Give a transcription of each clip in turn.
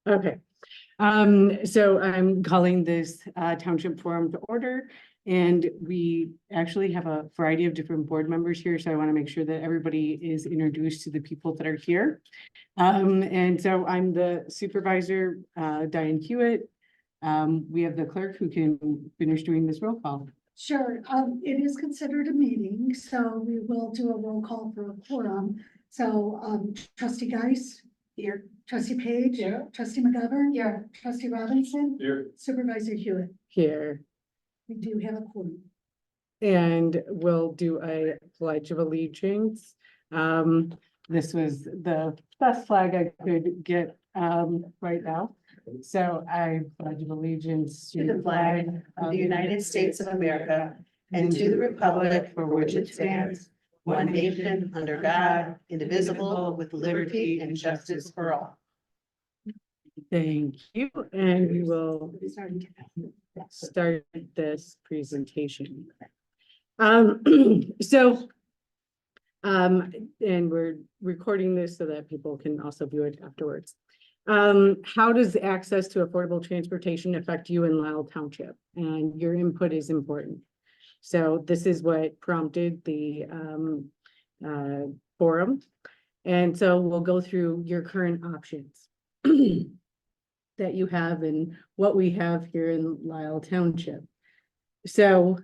Okay, so I'm calling this Township Forum to order. And we actually have a variety of different board members here, so I want to make sure that everybody is introduced to the people that are here. And so I'm the supervisor, Diane Hewitt. We have the clerk who can finish doing this roll call. Sure, it is considered a meeting, so we will do a roll call for a quorum. So, trustee Geis. Here. Trustee Page. Here. Trustee McGovern. Here. Trustee Robinson. Here. Supervisor Hewitt. Here. We do have a quorum. And we'll do a pledge of allegiance. This was the best flag I could get right now. So I pledge allegiance to the flag of the United States of America and to the republic for which it stands, one nation under God, indivisible, with liberty and justice for all. Thank you, and we will start this presentation. And we're recording this so that people can also view it afterwards. How does access to affordable transportation affect you in Lisle Township? And your input is important. So this is what prompted the forum. And so we'll go through your current options that you have and what we have here in Lisle Township. So,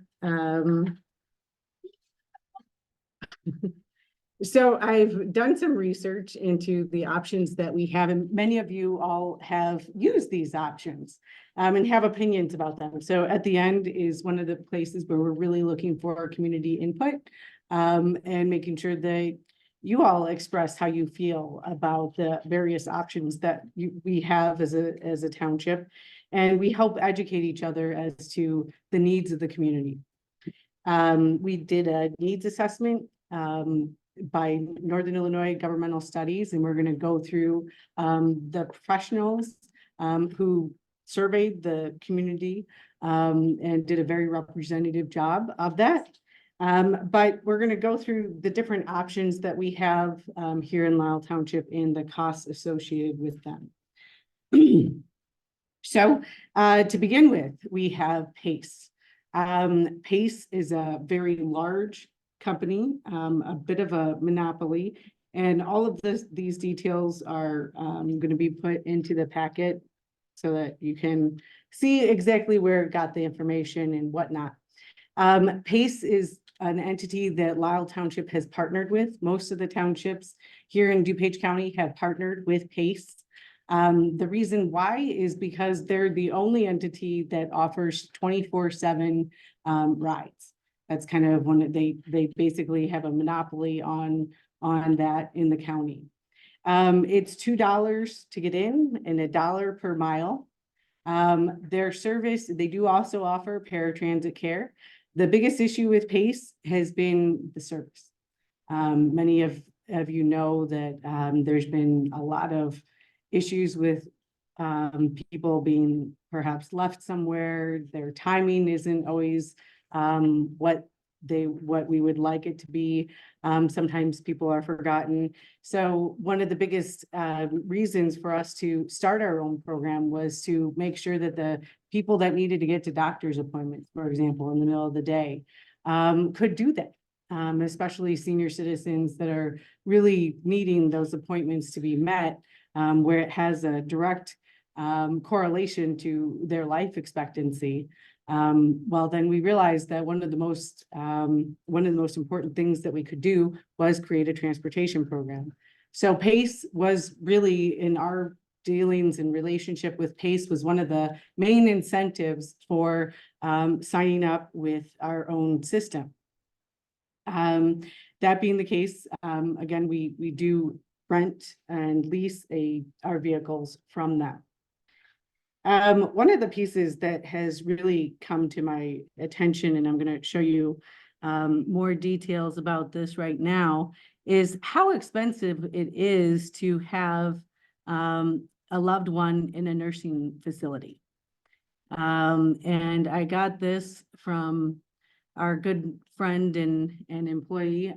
so I've done some research into the options that we have, and many of you all have used these options and have opinions about them. So at the end is one of the places where we're really looking for community input and making sure that you all express how you feel about the various options that we have as a township, and we help educate each other as to the needs of the community. We did a needs assessment by Northern Illinois Governmental Studies, and we're going to go through the professionals who surveyed the community and did a very representative job of that. But we're going to go through the different options that we have here in Lisle Township and the costs associated with them. So to begin with, we have PACE. PACE is a very large company, a bit of a monopoly, and all of these details are going to be put into the packet so that you can see exactly where it got the information and whatnot. PACE is an entity that Lisle Township has partnered with. Most of the townships here in DuPage County have partnered with PACE. The reason why is because they're the only entity that offers 24/7 rides. That's kind of when they basically have a monopoly on that in the county. It's $2 to get in and $1 per mile. Their service, they do also offer paratransit care. The biggest issue with PACE has been the service. Many of you know that there's been a lot of issues with people being perhaps left somewhere. Their timing isn't always what we would like it to be. Sometimes people are forgotten. So one of the biggest reasons for us to start our own program was to make sure that the people that needed to get to doctor's appointments, for example, in the middle of the day, could do that. Especially senior citizens that are really needing those appointments to be met, where it has a direct correlation to their life expectancy. Well, then we realized that one of the most important things that we could do was create a transportation program. So PACE was really, in our dealings and relationship with PACE, was one of the main incentives for signing up with our own system. That being the case, again, we do rent and lease our vehicles from them. One of the pieces that has really come to my attention, and I'm going to show you more details about this right now, is how expensive it is to have a loved one in a nursing facility. And I got this from our good friend and employee,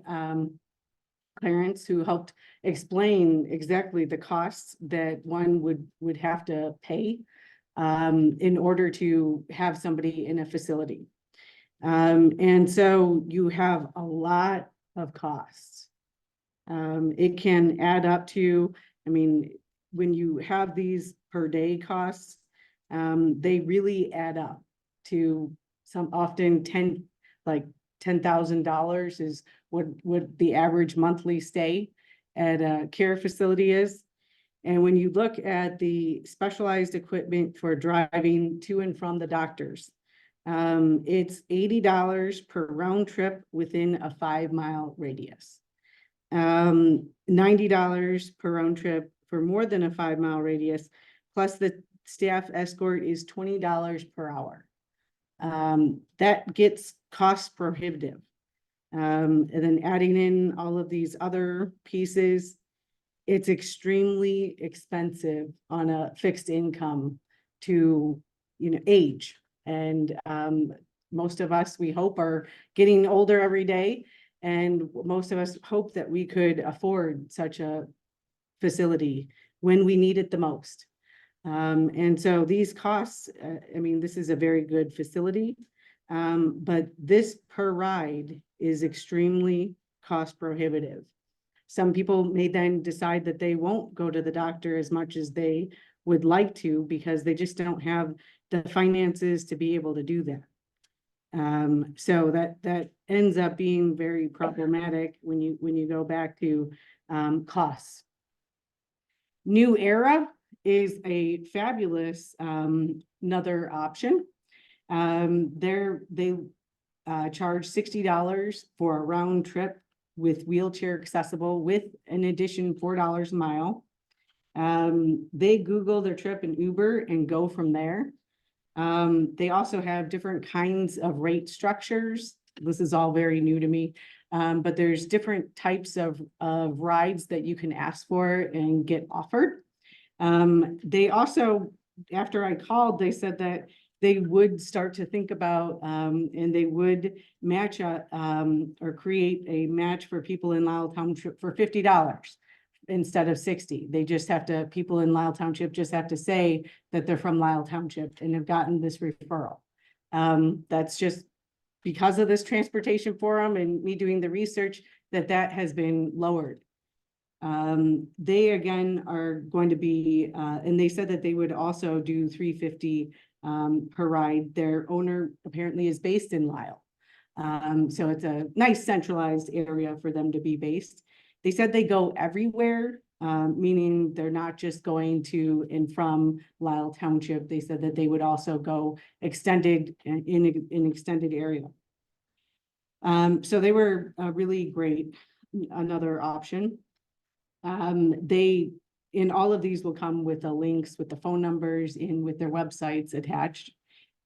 Clarence, who helped explain exactly the costs that one would have to pay in order to have somebody in a facility. And so you have a lot of costs. It can add up to, I mean, when you have these per day costs, they really add up to some often $10,000 is what the average monthly stay at a care facility is. And when you look at the specialized equipment for driving to and from the doctors, it's $80 per round trip within a 5-mile radius. $90 per round trip for more than a 5-mile radius, plus the staff escort is $20 per hour. That gets cost prohibitive. And then adding in all of these other pieces, it's extremely expensive on a fixed income to, age. And most of us, we hope, are getting older every day. And most of us hope that we could afford such a facility when we need it the most. And so these costs, this is a very good facility, but this per ride is extremely cost prohibitive. Some people may then decide that they won't go to the doctor as much as they would like to because they just don't have the finances to be able to do that. So that ends up being very problematic when you go back to costs. New Era is a fabulous another option. They charge $60 for a round trip with wheelchair accessible, with an addition $4 a mile. They Google their trip in Uber and go from there. They also have different kinds of rate structures. This is all very new to me, but there's different types of rides that you can ask for and get offered. They also, after I called, they said that they would start to think about, and they would match or create a match for people in Lisle Township for $50 instead of $60. They just have to, people in Lisle Township just have to say that they're from Lisle Township and have gotten this referral. That's just because of this transportation forum and me doing the research that has been lowered. They again are going to be, and they said that they would also do $350 per ride. Their owner apparently is based in Lisle. So it's a nice centralized area for them to be based. They said they go everywhere, meaning they're not just going to and from Lisle Township. They said that they would also go extended in an extended area. So they were really great. Another option. They, in all of these will come with the links, with the phone numbers, and with their websites attached.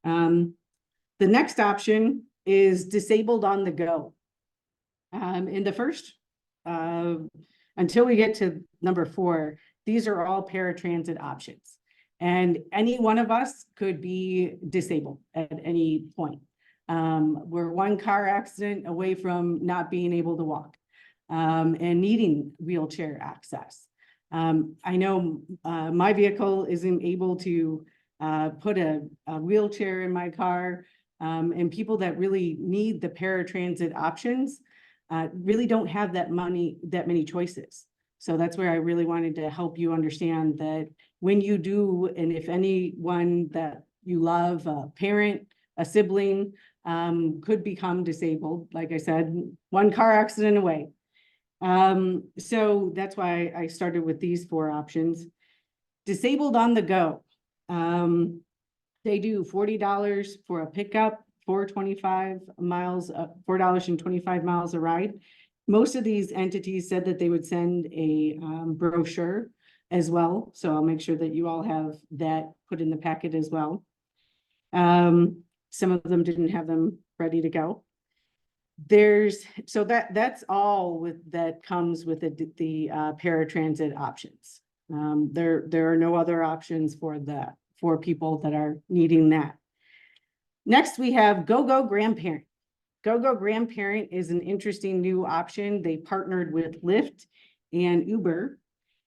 The next option is disabled on the go. In the first, until we get to number 4, these are all paratransit options. And any one of us could be disabled at any point. We're one car accident away from not being able to walk and needing wheelchair access. I know my vehicle isn't able to put a wheelchair in my car, and people that really need the paratransit options really don't have that many choices. So that's where I really wanted to help you understand that when you do, and if anyone that you love, a parent, a sibling, could become disabled, like I said, one car accident away. So that's why I started with these 4 options. Disabled on the go. They do $40 for a pickup, $4.25 a ride. Most of these entities said that they would send a brochure as well. So I'll make sure that you all have that put in the packet as well. Some of them didn't have them ready to go. So that's all that comes with the paratransit options. There are no other options for people that are needing that. Next, we have Go Grandparent. GoGo Grandparent is an interesting new option. They partnered with Lyft and Uber,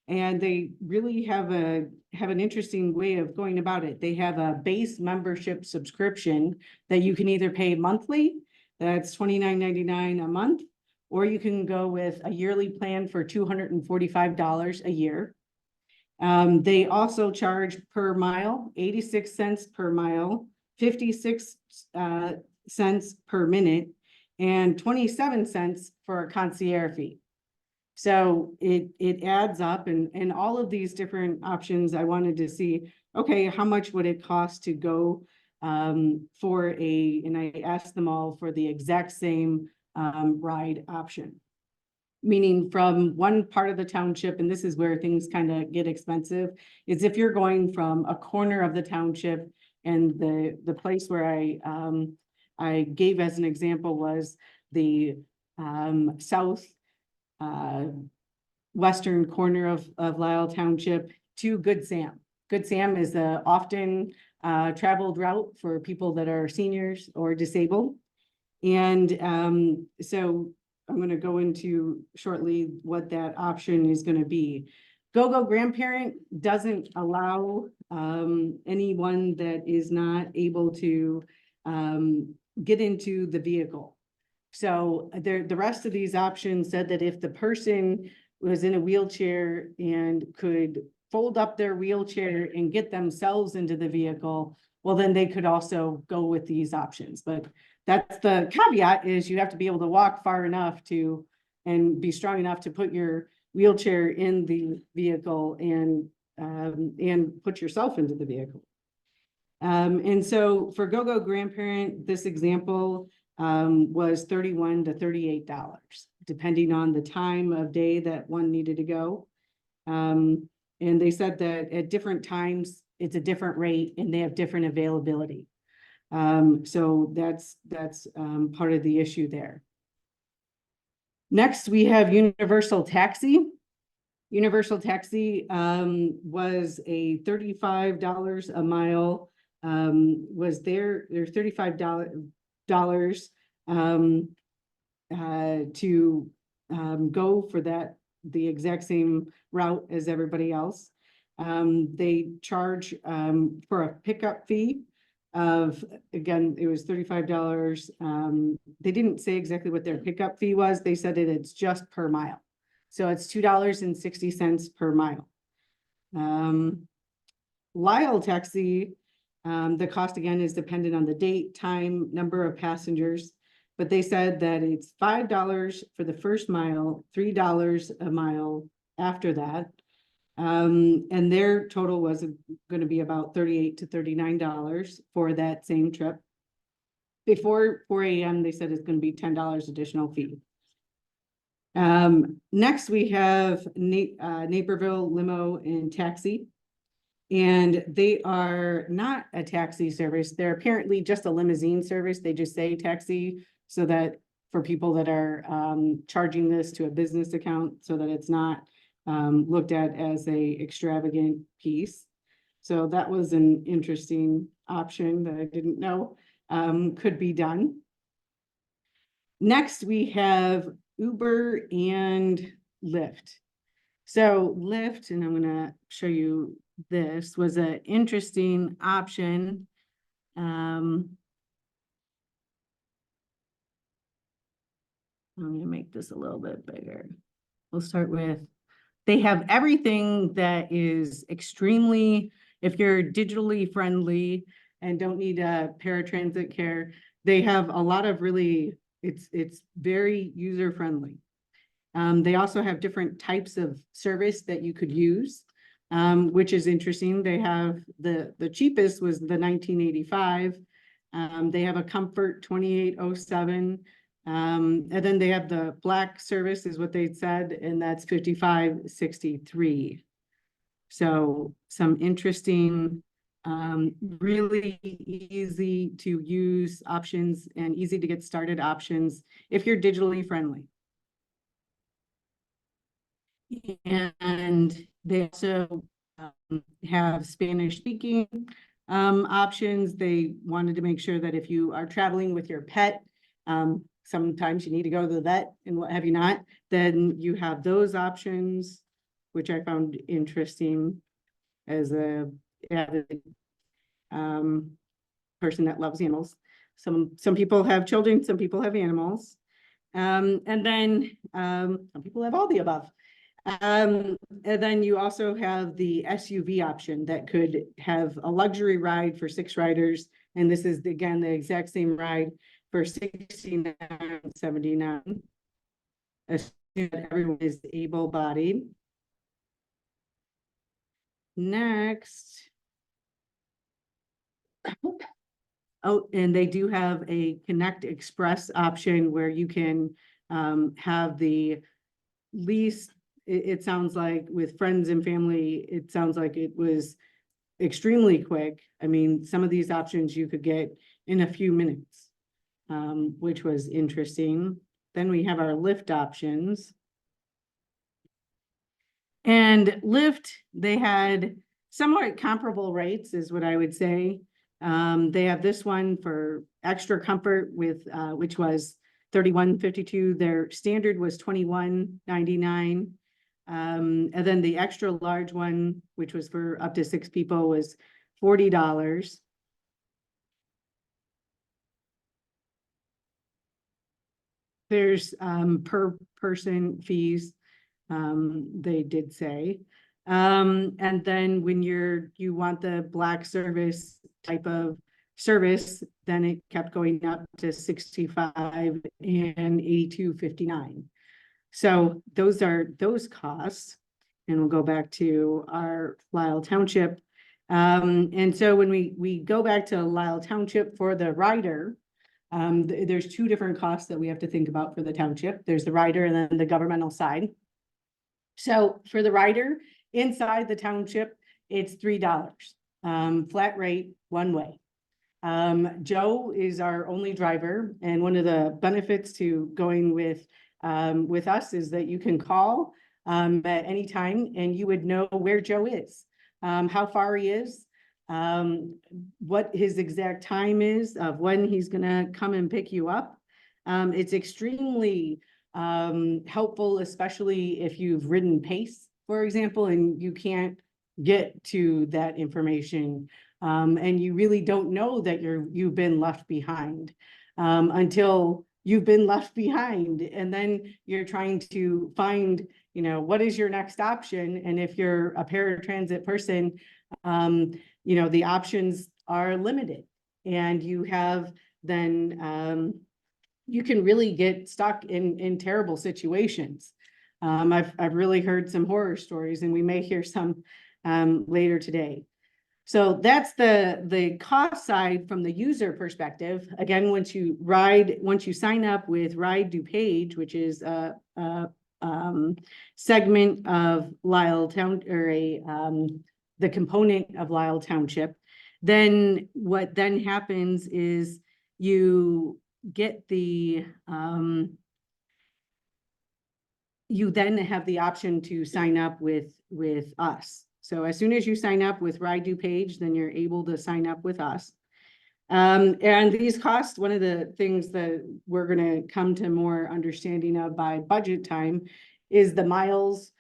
and they really have an interesting way of going about it. They have a base membership subscription that you can either pay monthly, that's $29.99 a month, or you can go with a yearly plan for $245 a year. They also charge per mile, 86 cents per mile, 56 cents per minute, and 27 cents for a concierge fee. So it adds up, and all of these different options, I wanted to see, okay, how much would it cost to go for and I asked them all for the exact same ride option. Meaning from one part of the township, and this is where things kind of get expensive, is if you're going from a corner of the township, and the place where I gave as an example was the south western corner of Lisle Township to Good Sam. Good Sam is a often traveled route for people that are seniors or disabled. And so I'm going to go into shortly what that option is going to be. GoGo Grandparent doesn't allow anyone that is not able to get into the vehicle. So the rest of these options said that if the person was in a wheelchair and could fold up their wheelchair and get themselves into the vehicle, well, then they could also go with these options. But that's the caveat, is you have to be able to walk far enough to and be strong enough to put your wheelchair in the vehicle and put yourself into the vehicle. And so for GoGo Grandparent, this example was $31 to $38, depending on the time of day that one needed to go. And they said that at different times, it's a different rate and they have different availability. So that's part of the issue there. Next, we have Universal Taxi. Universal Taxi was a $35 a mile, was their $35 to go for the exact same route as everybody else. They charge for a pickup fee of, again, it was $35. They didn't say exactly what their pickup fee was. They said it's just per mile. So it's $2.60 per mile. Lisle Taxi, the cost again is dependent on the date, time, number of passengers, but they said that it's $5 for the first mile, $3 a mile after that. And their total was going to be about $38 to $39 for that same trip. Before 4 a.m., they said it's going to be $10 additional fee. Next, we have Naperville Limo and Taxi. And they are not a taxi service. They're apparently just a limousine service. They just say taxi so that for people that are charging this to a business account, so that it's not looked at as a extravagant piece. So that was an interesting option that I didn't know could be done. Next, we have Uber and Lyft. So Lyft, and I'm going to show you this, was an interesting option. I'm going to make this a little bit bigger. We'll start with, they have everything that is extremely, if you're digitally friendly and don't need a paratransit care, they have a lot of really, it's very user friendly. They also have different types of service that you could use, which is interesting. They have the cheapest was the 1985. They have a Comfort 2807. And then they have the Black service is what they said, and that's 5563. So some interesting, really easy to use options and easy to get started options if you're digitally friendly. And they also have Spanish speaking options. They wanted to make sure that if you are traveling with your pet, Sometimes you need to go to the vet and what have you not, then you have those options, which I found interesting as a avid, person that loves animals. Some people have children, some people have animals. And then, some people have all the above. And then you also have the SUV option that could have a luxury ride for 6 riders. And this is again, the exact same ride for $69.79. Assuming that everyone is able-bodied. Next. Oh, and they do have a Connect Express option where you can have the lease. It sounds like with friends and family, it sounds like it was extremely quick. I mean, some of these options you could get in a few minutes, which was interesting. Then we have our Lyft options. And Lyft, they had somewhat comparable rates is what I would say. They have this one for extra comfort with, which was $31.52. Their standard was $21.99. And then the extra large one, which was for up to 6 people, was $40. There's per person fees, they did say. And then when you want the Black service type of service, then it kept going up to 65 and 82.59. So those are those costs. And we'll go back to our Lisle Township. And so when we go back to Lisle Township for the rider, there's 2 different costs that we have to think about for the township. There's the rider and then the governmental side. So for the rider inside the township, it's $3, flat rate, one way. Joe is our only driver, and one of the benefits to going with us is that you can call at any time and you would know where Joe is, how far he is, what his exact time is of when he's gonna come and pick you up. It's extremely helpful, especially if you've ridden pace, for example, and you can't get to that information. And you really don't know that you've been left behind until you've been left behind. And then you're trying to find, what is your next option? And if you're a paratransit person, the options are limited, and you have then, you can really get stuck in terrible situations. I've really heard some horror stories, and we may hear some later today. So that's the cost side from the user perspective. Again, once you sign up with Ride DuPage, which is a segment of Lisle Town, or the component of Lisle Township, then what then happens is you get the you then have the option to sign up with us. So as soon as you sign up with Ride DuPage, then you're able to sign up with us. And these costs, one of the things that we're going to come to more understanding of by budget time is the miles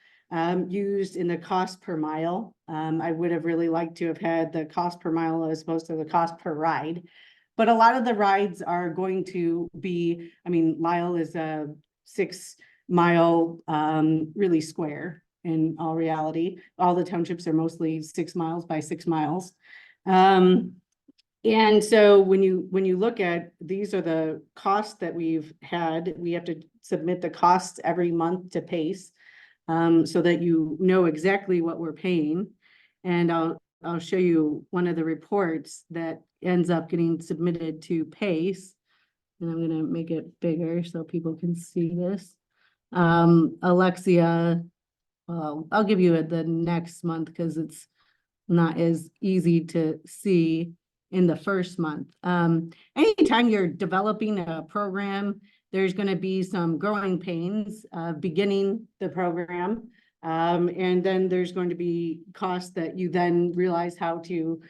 used in the cost per mile. I would have really liked to have had the cost per mile as opposed to the cost per ride. But a lot of the rides are going to be, Lisle is a 6-mile, really square. In all reality, all the townships are mostly 6 miles by 6 miles. And so when you look at, these are the costs that we've had, we have to submit the costs every month to PACE, so that you know exactly what we're paying. And I'll show you one of the reports that ends up getting submitted to PACE. And I'm going to make it bigger so people can see this. Alexia, well, I'll give you the next month because it's not as easy to see in the first month. Anytime you're developing a program, there's going to be some growing pains beginning the program. And then there's going to be costs that you then realize how to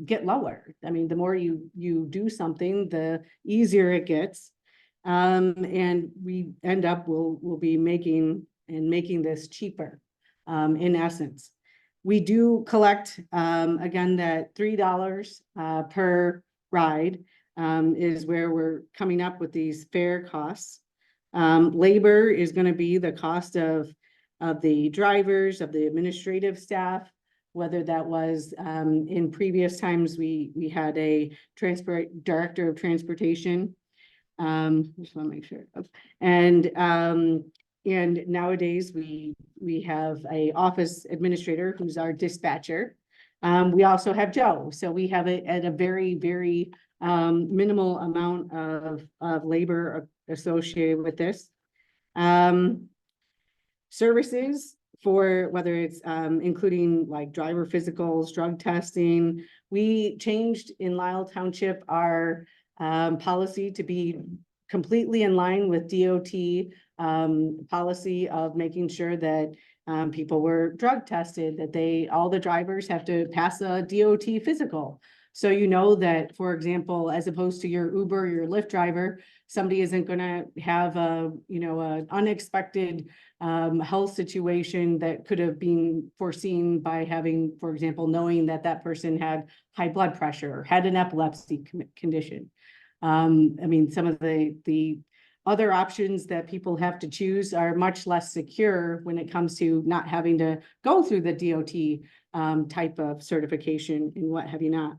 get lower. The more you do something, the easier it gets. And we end up, we'll be making this cheaper, in essence. We do collect, again, that $3 per ride is where we're coming up with these fare costs. Labor is going to be the cost of the drivers, of the administrative staff, whether that was in previous times, we had a director of transportation. Just want to make sure. And nowadays we have a office administrator who's our dispatcher. We also have Joe, so we have it at a very, very minimal amount of labor associated with this. Services for whether it's including like driver physicals, drug testing. We changed in Lisle Township our policy to be completely in line with DOT policy of making sure that people were drug tested, that all the drivers have to pass a DOT physical. So you know that, for example, as opposed to your Uber, your Lyft driver, somebody isn't going to have an unexpected health situation that could have been foreseen by having, for example, knowing that that person had high blood pressure or had an epilepsy condition. I mean, some of the other options that people have to choose are much less secure when it comes to not having to go through the DOT type of certification and what have you not.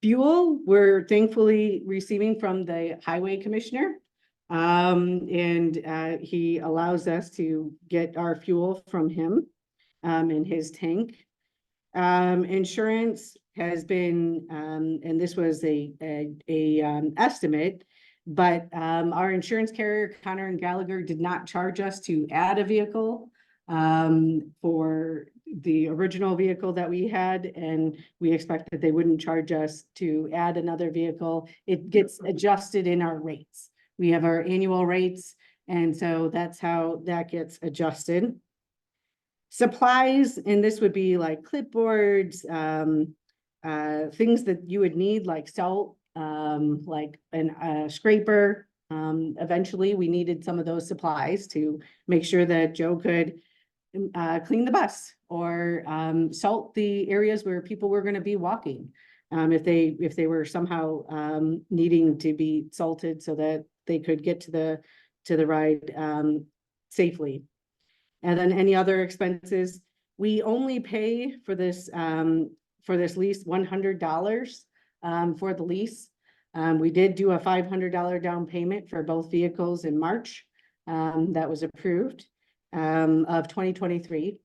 Fuel, we're thankfully receiving from the highway commissioner. And he allows us to get our fuel from him in his tank. Insurance has been, and this was a estimate, but our insurance carrier, Connor and Gallagher, did not charge us to add a vehicle for the original vehicle that we had, and we expect that they wouldn't charge us to add another vehicle. It gets adjusted in our rates. We have our annual rates, and so that's how that gets adjusted. Supplies, and this would be like clipboards, things that you would need like salt, like a scraper. Eventually we needed some of those supplies to make sure that Joe could clean the bus or salt the areas where people were going to be walking. If they were somehow needing to be salted so that they could get to the ride safely. And then any other expenses, we only pay for this lease $100 for the lease. We did do a $500 down payment for both vehicles in March that was approved of 2023.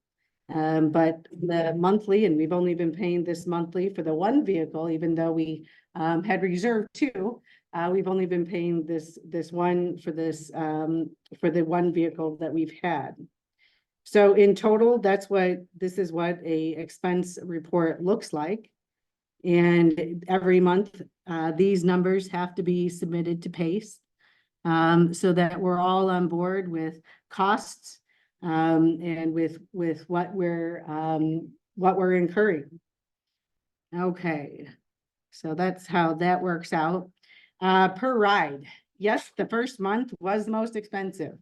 But the monthly, and we've only been paying this monthly for the one vehicle, even though we had reserved two. We've only been paying this one for the one vehicle that we've had. So in total, this is what a expense report looks like. And every month, these numbers have to be submitted to PACE so that we're all on board with costs and with what we're incurring. Okay, so that's how that works out. Per ride. Yes, the first month was the most expensive.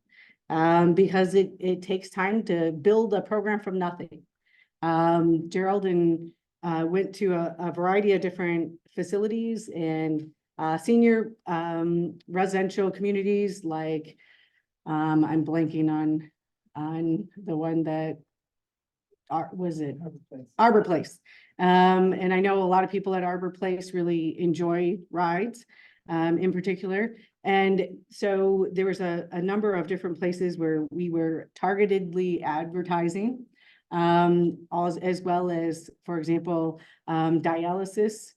Because it takes time to build a program from nothing. Gerald went to a variety of different facilities and senior residential communities like I'm blanking on the one that was it Arbor Place. And I know a lot of people at Arbor Place really enjoy rides in particular. And so there was a number of different places where we were targetedly advertising, as well as, for example, dialysis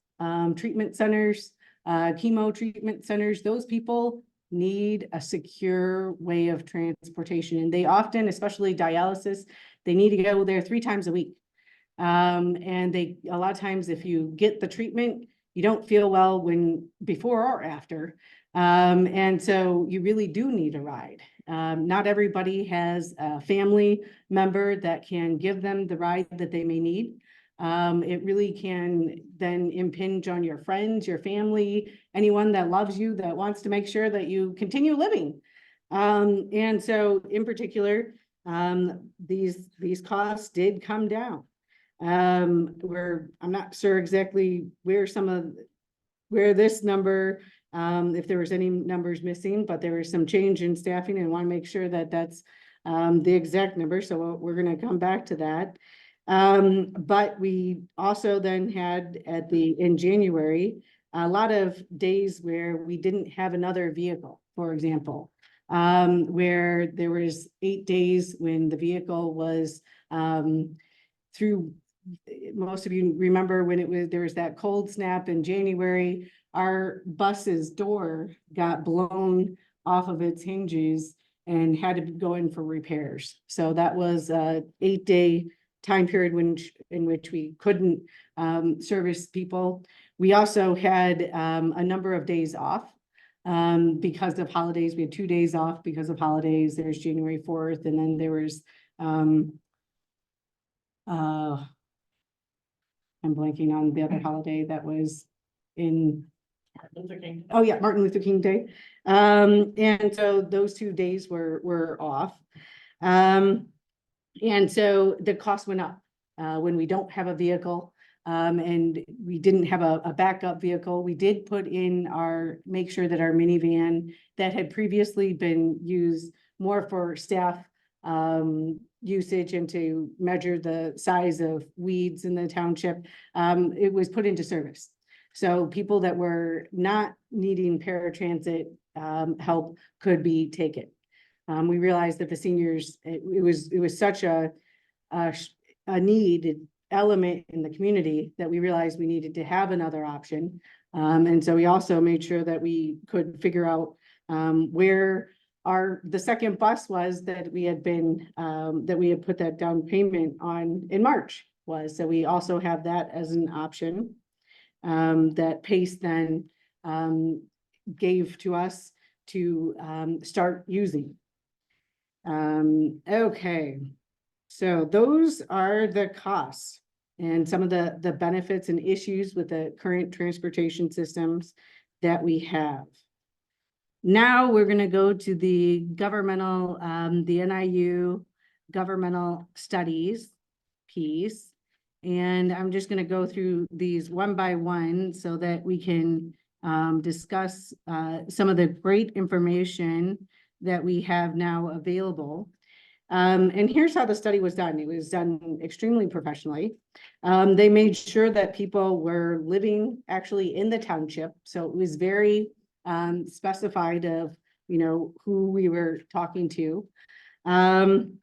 treatment centers, chemo treatment centers. Those people need a secure way of transportation. And they often, especially dialysis, they need to go there 3 times a week. And a lot of times if you get the treatment, you don't feel well before or after. And so you really do need a ride. Not everybody has a family member that can give them the ride that they may need. It really can then impinge on your friends, your family, anyone that loves you, that wants to make sure that you continue living. And so in particular, these costs did come down. I'm not sure exactly where this number, if there was any numbers missing, but there was some change in staffing, and want to make sure that that's the exact number. So we're going to come back to that. But we also then had in January, a lot of days where we didn't have another vehicle, for example, where there was 8 days when the vehicle was through. Most of you remember when there was that cold snap in January, our bus's door got blown off of its hinges and had to go in for repairs. So that was a 8-day time period in which we couldn't service people. We also had a number of days off because of holidays. We had 2 days off because of holidays. There's January 4th, and then there was I'm blanking on the other holiday that was in Martin Luther King. Oh yeah, Martin Luther King Day. And so those 2 days were off. And so the cost went up when we don't have a vehicle. And we didn't have a backup vehicle. We did make sure that our minivan that had previously been used more for staff usage and to measure the size of weeds in the township, it was put into service. So people that were not needing paratransit help could be taken. We realized that the seniors, it was such a needed element in the community that we realized we needed to have another option. And so we also made sure that we could figure out where the second bus was that we had put that down payment on in March was. So we also have that as an option that PACE then gave to us to start using. Okay, so those are the costs and some of the benefits and issues with the current transportation systems that we have. Now we're going to go to the governmental, the NIU governmental studies piece. And I'm just going to go through these one by one so that we can discuss some of the great information that we have now available. And here's how the study was done. It was done extremely professionally. They made sure that people were living actually in the township. So it was very specified of, who we were talking to. And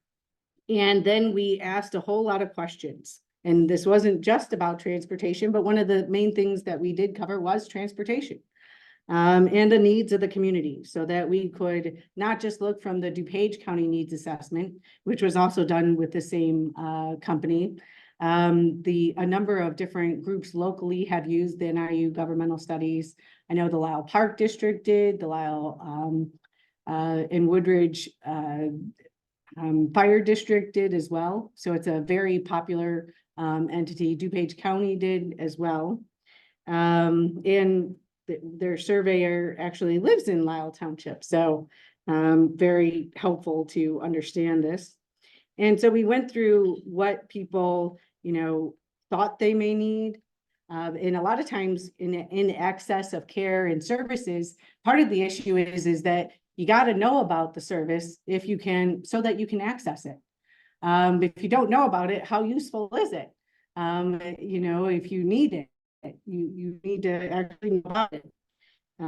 then we asked a whole lot of questions. And this wasn't just about transportation, but one of the main things that we did cover was transportation. And the needs of the community, so that we could not just look from the DuPage County Needs Assessment, which was also done with the same company. A number of different groups locally have used the NIU governmental studies. I know the Lisle Park District did, the Lisle and Woodridge Fire District did as well. So it's a very popular entity. DuPage County did as well. And their surveyor actually lives in Lisle Township. So very helpful to understand this. And so we went through what people, thought they may need. And a lot of times in excess of care and services, part of the issue is that you got to know about the service if you can, so that you can access it. If you don't know about it, how useful is it? If you need it, you need to actually know about it.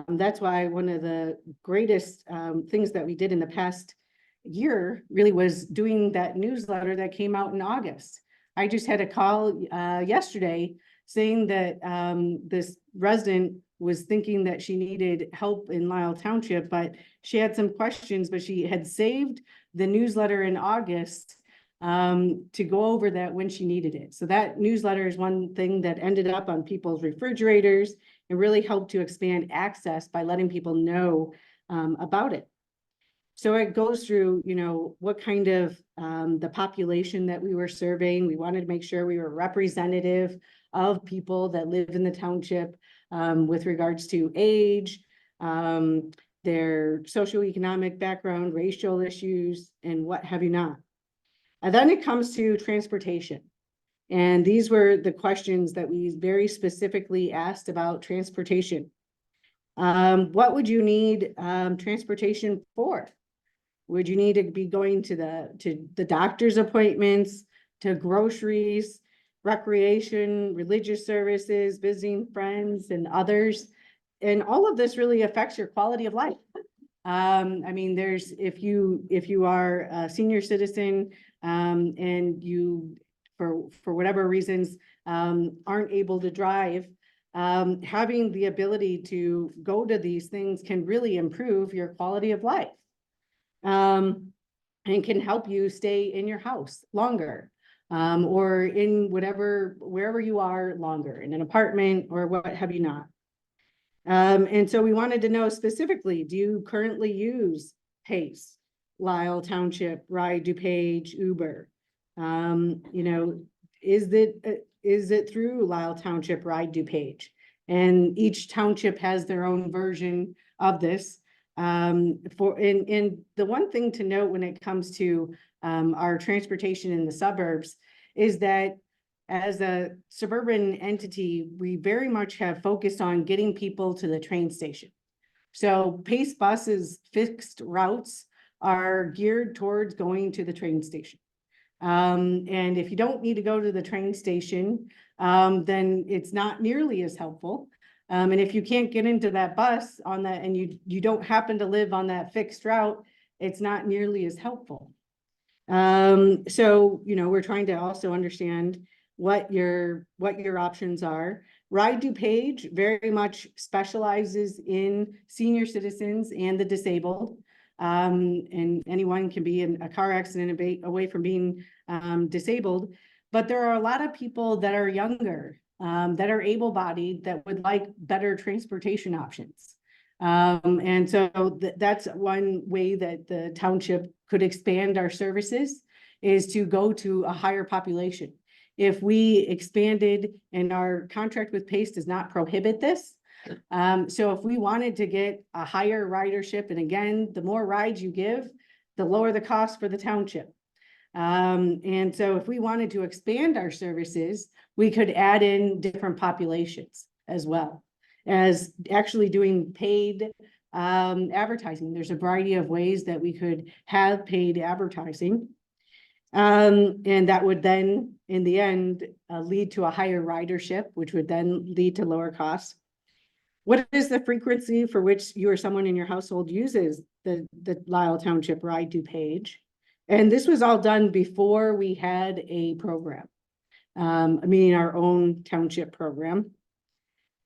That's why one of the greatest things that we did in the past year really was doing that newsletter that came out in August. I just had a call yesterday saying that this resident was thinking that she needed help in Lisle Township, but she had some questions, but she had saved the newsletter in August to go over that when she needed it. So that newsletter is one thing that ended up on people's refrigerators and really helped to expand access by letting people know about it. So it goes through, what kind of, the population that we were surveying. We wanted to make sure we were representative of people that live in the township, with regards to age, their socioeconomic background, racial issues, and what have you not. And then it comes to transportation. And these were the questions that we very specifically asked about transportation. What would you need transportation for? Would you need to be going to the doctor's appointments, to groceries, recreation, religious services, visiting friends and others? And all of this really affects your quality of life. I mean, if you are a senior citizen, and you, for whatever reasons, aren't able to drive, having the ability to go to these things can really improve your quality of life. And can help you stay in your house longer, or in wherever you are longer, in an apartment or what have you not. And so we wanted to know specifically, do you currently use Pace, Lisle Township, Ride DuPage, Uber? Is it through Lisle Township, Ride DuPage? And each township has their own version of this. And the one thing to note when it comes to our transportation in the suburbs is that as a suburban entity, we very much have focused on getting people to the train station. So Pace buses fixed routes are geared towards going to the train station. And if you don't need to go to the train station, then it's not nearly as helpful. And if you can't get into that bus on that, and you don't happen to live on that fixed route, it's not nearly as helpful. So, we're trying to also understand what your options are. Ride DuPage very much specializes in senior citizens and the disabled. And anyone can be in a car accident away from being disabled. But there are a lot of people that are younger, that are able-bodied, that would like better transportation options. And so that's one way that the township could expand our services, is to go to a higher population. If we expanded, and our contract with Pace does not prohibit this. So if we wanted to get a higher ridership, and again, the more rides you give, the lower the cost for the township. And so if we wanted to expand our services, we could add in different populations as well as actually doing paid advertising. There's a variety of ways that we could have paid advertising. And that would then, in the end, lead to a higher ridership, which would then lead to lower costs. What is the frequency for which you or someone in your household uses the Lisle Township Ride DuPage? And this was all done before we had a program, meaning our own township program.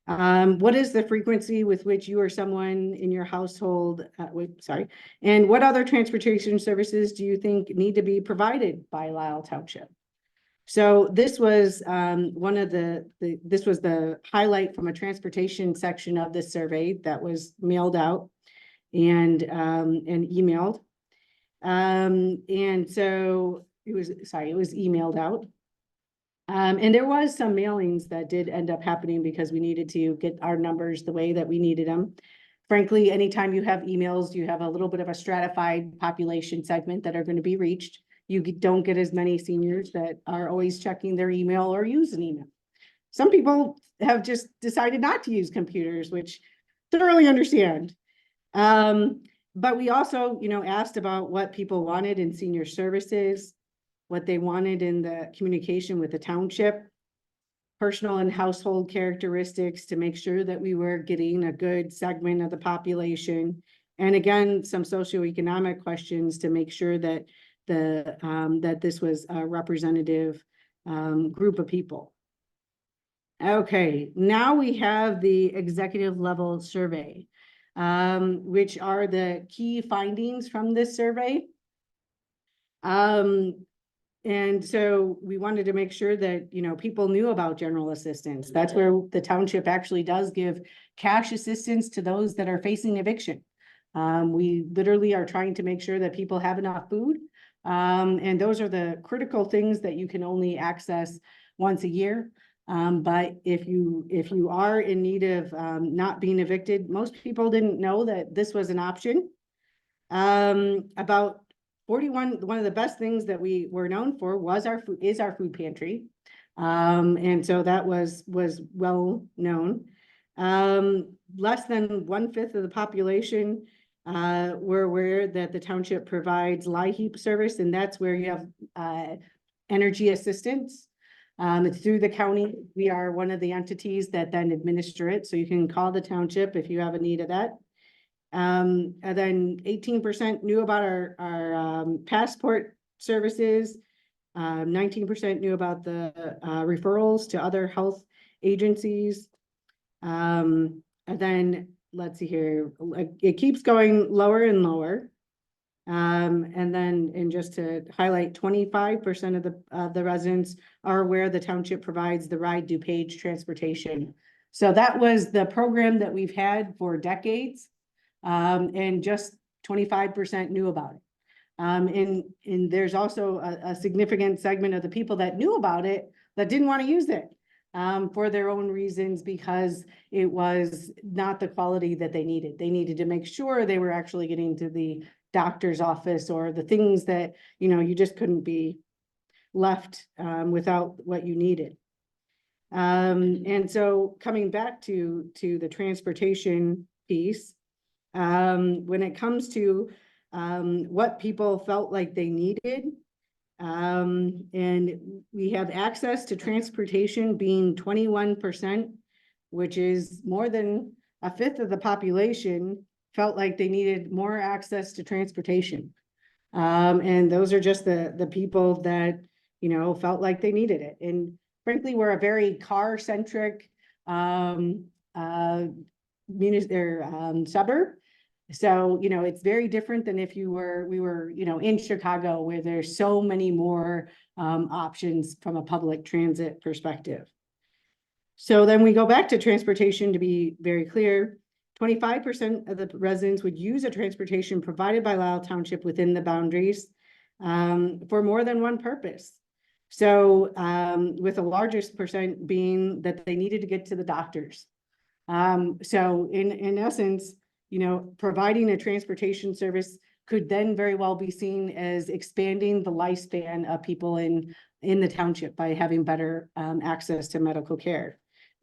What is the frequency with which you or someone in your household, and what other transportation services do you think need to be provided by Lisle Township? So this was this was the highlight from a transportation section of this survey that was mailed out and emailed. And so it was emailed out. And there was some mailings that did end up happening because we needed to get our numbers the way that we needed them. Frankly, anytime you have emails, you have a little bit of a stratified population segment that are going to be reached. You don't get as many seniors that are always checking their email or use an email. Some people have just decided not to use computers, which thoroughly understand. But we also, asked about what people wanted in senior services, what they wanted in the communication with the township, personal and household characteristics to make sure that we were getting a good segment of the population. And again, some socioeconomic questions to make sure that that this was a representative group of people. Okay, now we have the executive level survey, which are the key findings from this survey. And so we wanted to make sure that, people knew about general assistance. That's where the township actually does give cash assistance to those that are facing eviction. We literally are trying to make sure that people have enough food. And those are the critical things that you can only access once a year. But if you are in need of not being evicted, most people didn't know that this was an option. About 41, one of the best things that we were known for was our food pantry. And so that was well known. Less than 1/5 of the population were aware that the township provides LIHEAP service, and that's where you have energy assistance. It's through the county. We are one of the entities that then administer it, so you can call the township if you have a need of that. And then 18% knew about our passport services. 19% knew about the referrals to other health agencies. And then let's see here, it keeps going lower and lower. And then, and just to highlight, 25% of the residents are aware the township provides the Ride DuPage transportation. So that was the program that we've had for decades. And just 25% knew about it. And there's also a significant segment of the people that knew about it that didn't want to use it for their own reasons, because it was not the quality that they needed. They needed to make sure they were actually getting to the doctor's office, or the things that, you know, you just couldn't be left without what you needed. And so coming back to the transportation piece, when it comes to what people felt like they needed, and we have access to transportation being 21%, which is more than 1/5 of the population felt like they needed more access to transportation. And those are just the people that, you know, felt like they needed it. And frankly, we're a very car-centric suburb. So, you know, it's very different than if we were, you know, in Chicago, where there's so many more options from a public transit perspective. So then we go back to transportation. To be very clear, 25% of the residents would use a transportation provided by Lisle Township within the boundaries for more than one purpose. So with the largest percent being that they needed to get to the doctors. So in essence, you know, providing a transportation service could then very well be seen as expanding the lifespan of people in the township by having better access to medical care.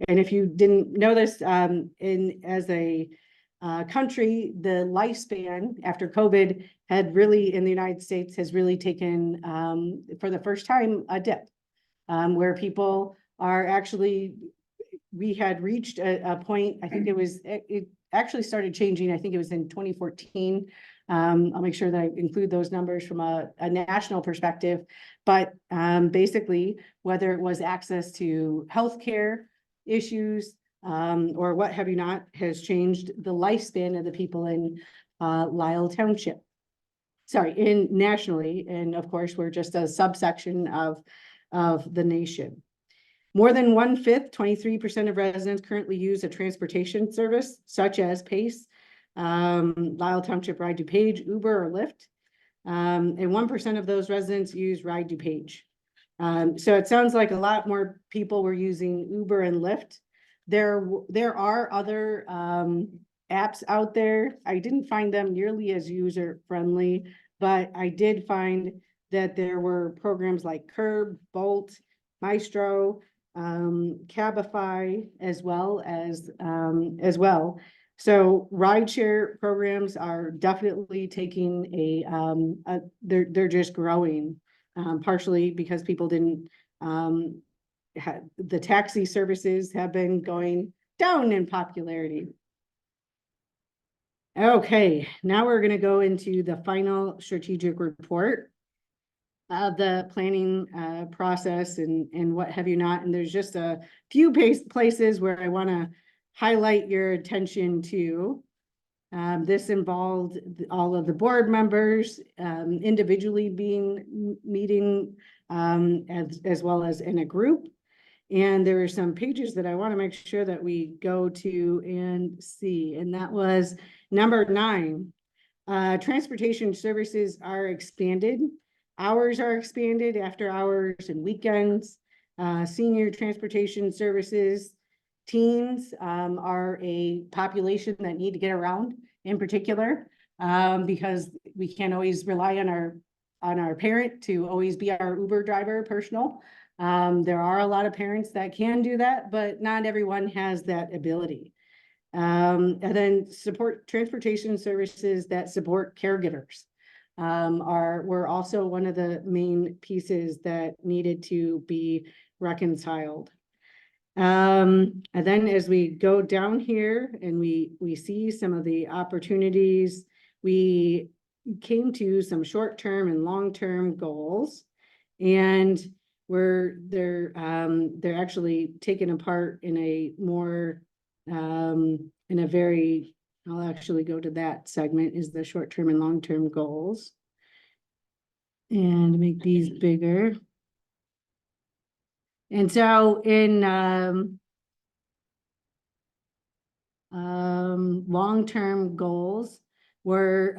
And if you didn't know this, as a country, the lifespan after COVID had really, in the United States, has really taken, for the first time, a dip, where people are actually, we had reached a point, I think it actually started changing, I think it was in 2014. I'll make sure that I include those numbers from a national perspective, but basically, whether it was access to healthcare issues or what have you not, has changed the lifespan of the people in Lisle Township. Sorry, nationally, and of course, we're just a subsection of the nation. More than 1/5, 23% of residents currently use a transportation service such as PACE, Lisle Township Ride DuPage, Uber, or Lyft. And 1% of those residents use Ride DuPage. So it sounds like a lot more people were using Uber and Lyft. There are other apps out there. I didn't find them nearly as user friendly, but I did find that there were programs like Curb, Bolt, Maestro, Cabify, as well. So rideshare programs are definitely taking they're just growing, partially because people didn't the taxi services have been going down in popularity. Okay, now we're going to go into the final strategic report of the planning process and what have you not. And there's just a few places where I want to highlight your attention to. This involved all of the board members individually meeting as well as in a group. And there are some pages that I want to make sure that we go to and see. And that was number 9. Transportation services are expanded. Hours are expanded, after hours and weekends. Senior transportation services. Teens are a population that need to get around in particular, because we can't always rely on our parent to always be our Uber driver personal. There are a lot of parents that can do that, but not everyone has that ability. And then support transportation services that support caregivers were also one of the main pieces that needed to be reconciled. And then as we go down here and we see some of the opportunities, we came to some short-term and long-term goals, and they're actually taken apart in a more in a very, I'll actually go to that segment, is the short-term and long-term goals, and make these bigger. And so in long-term goals were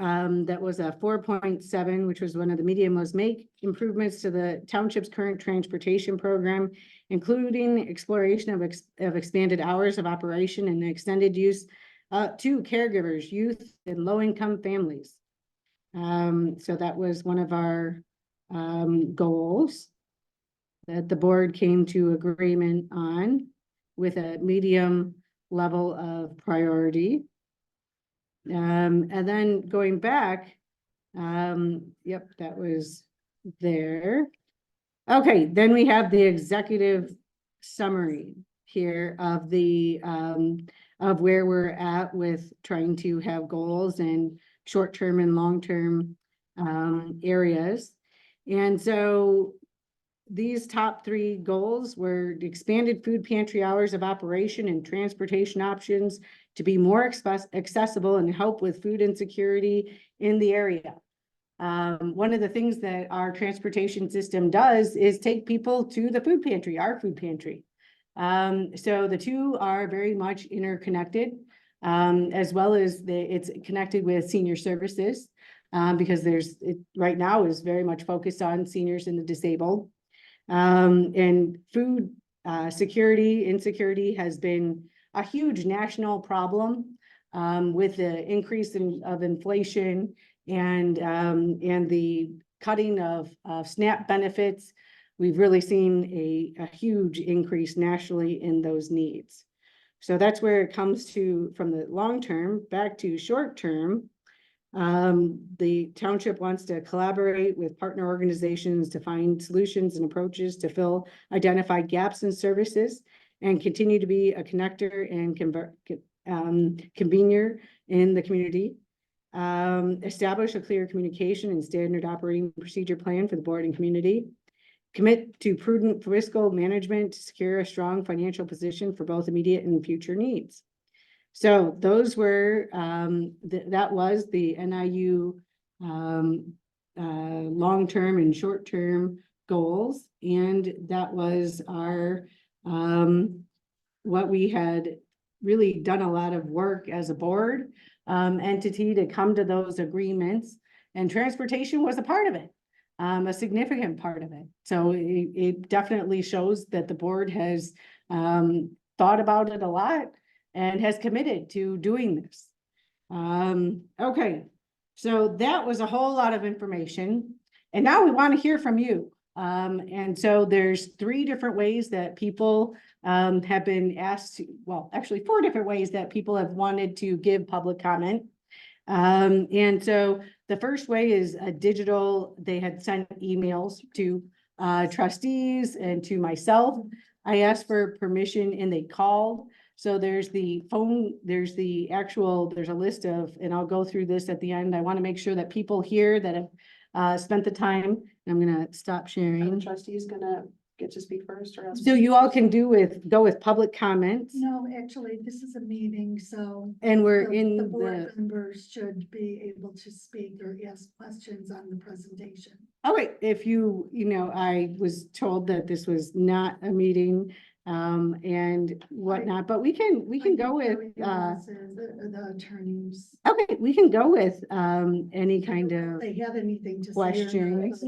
that was a 4.7, which was one of the medium, was make improvements to the township's current transportation program, including exploration of expanded hours of operation and extended use to caregivers, youth, and low-income families. So that was one of our goals that the board came to agreement on with a medium level of priority. And then going back, yep, that was there. Okay, then we have the executive summary here of the of where we're at with trying to have goals and short-term and long-term areas. And so these top 3 goals were expanded food pantry hours of operation and transportation options to be more accessible and help with food insecurity in the area. One of the things that our transportation system does is take people to the food pantry, our food pantry. So the two are very much interconnected, as well as it's connected with senior services, because it right now is very much focused on seniors and the disabled. And food insecurity has been a huge national problem, with the increase of inflation and the cutting of SNAP benefits. We've really seen a huge increase nationally in those needs. So that's where it comes to, from the long term back to short term. The township wants to collaborate with partner organizations to find solutions and approaches to fill identified gaps in services and continue to be a connector and convener in the community. Establish a clear communication and standard operating procedure plan for the board and community. Commit to prudent fiscal management to secure a strong financial position for both immediate and future needs. So those were, that was the NIU long-term and short-term goals. And that was our, what we had really done a lot of work as a board entity to come to those agreements. And transportation was a part of it, a significant part of it. So it definitely shows that the board has thought about it a lot and has committed to doing this. Okay, so that was a whole lot of information. And now we want to hear from you. And so there's 3 different ways that people have been asked to, well, actually 4 different ways that people have wanted to give public comment. And so the first way is a digital. They had sent emails to trustees and to myself. I asked for permission and they called. So there's the phone, there's a list of, and I'll go through this at the end. I want to make sure that people here that have spent the time. I'm going to stop sharing. Are the trustees gonna get to speak first, or else? So you all can go with public comments. No, actually, this is a meeting, so. And we're the in board members should be able to speak or ask questions on the presentation. okay, if I was told that this was not a meeting and whatnot, but we can go with, The attorneys, okay, we can go with, any kind if of they have anything to say. questions.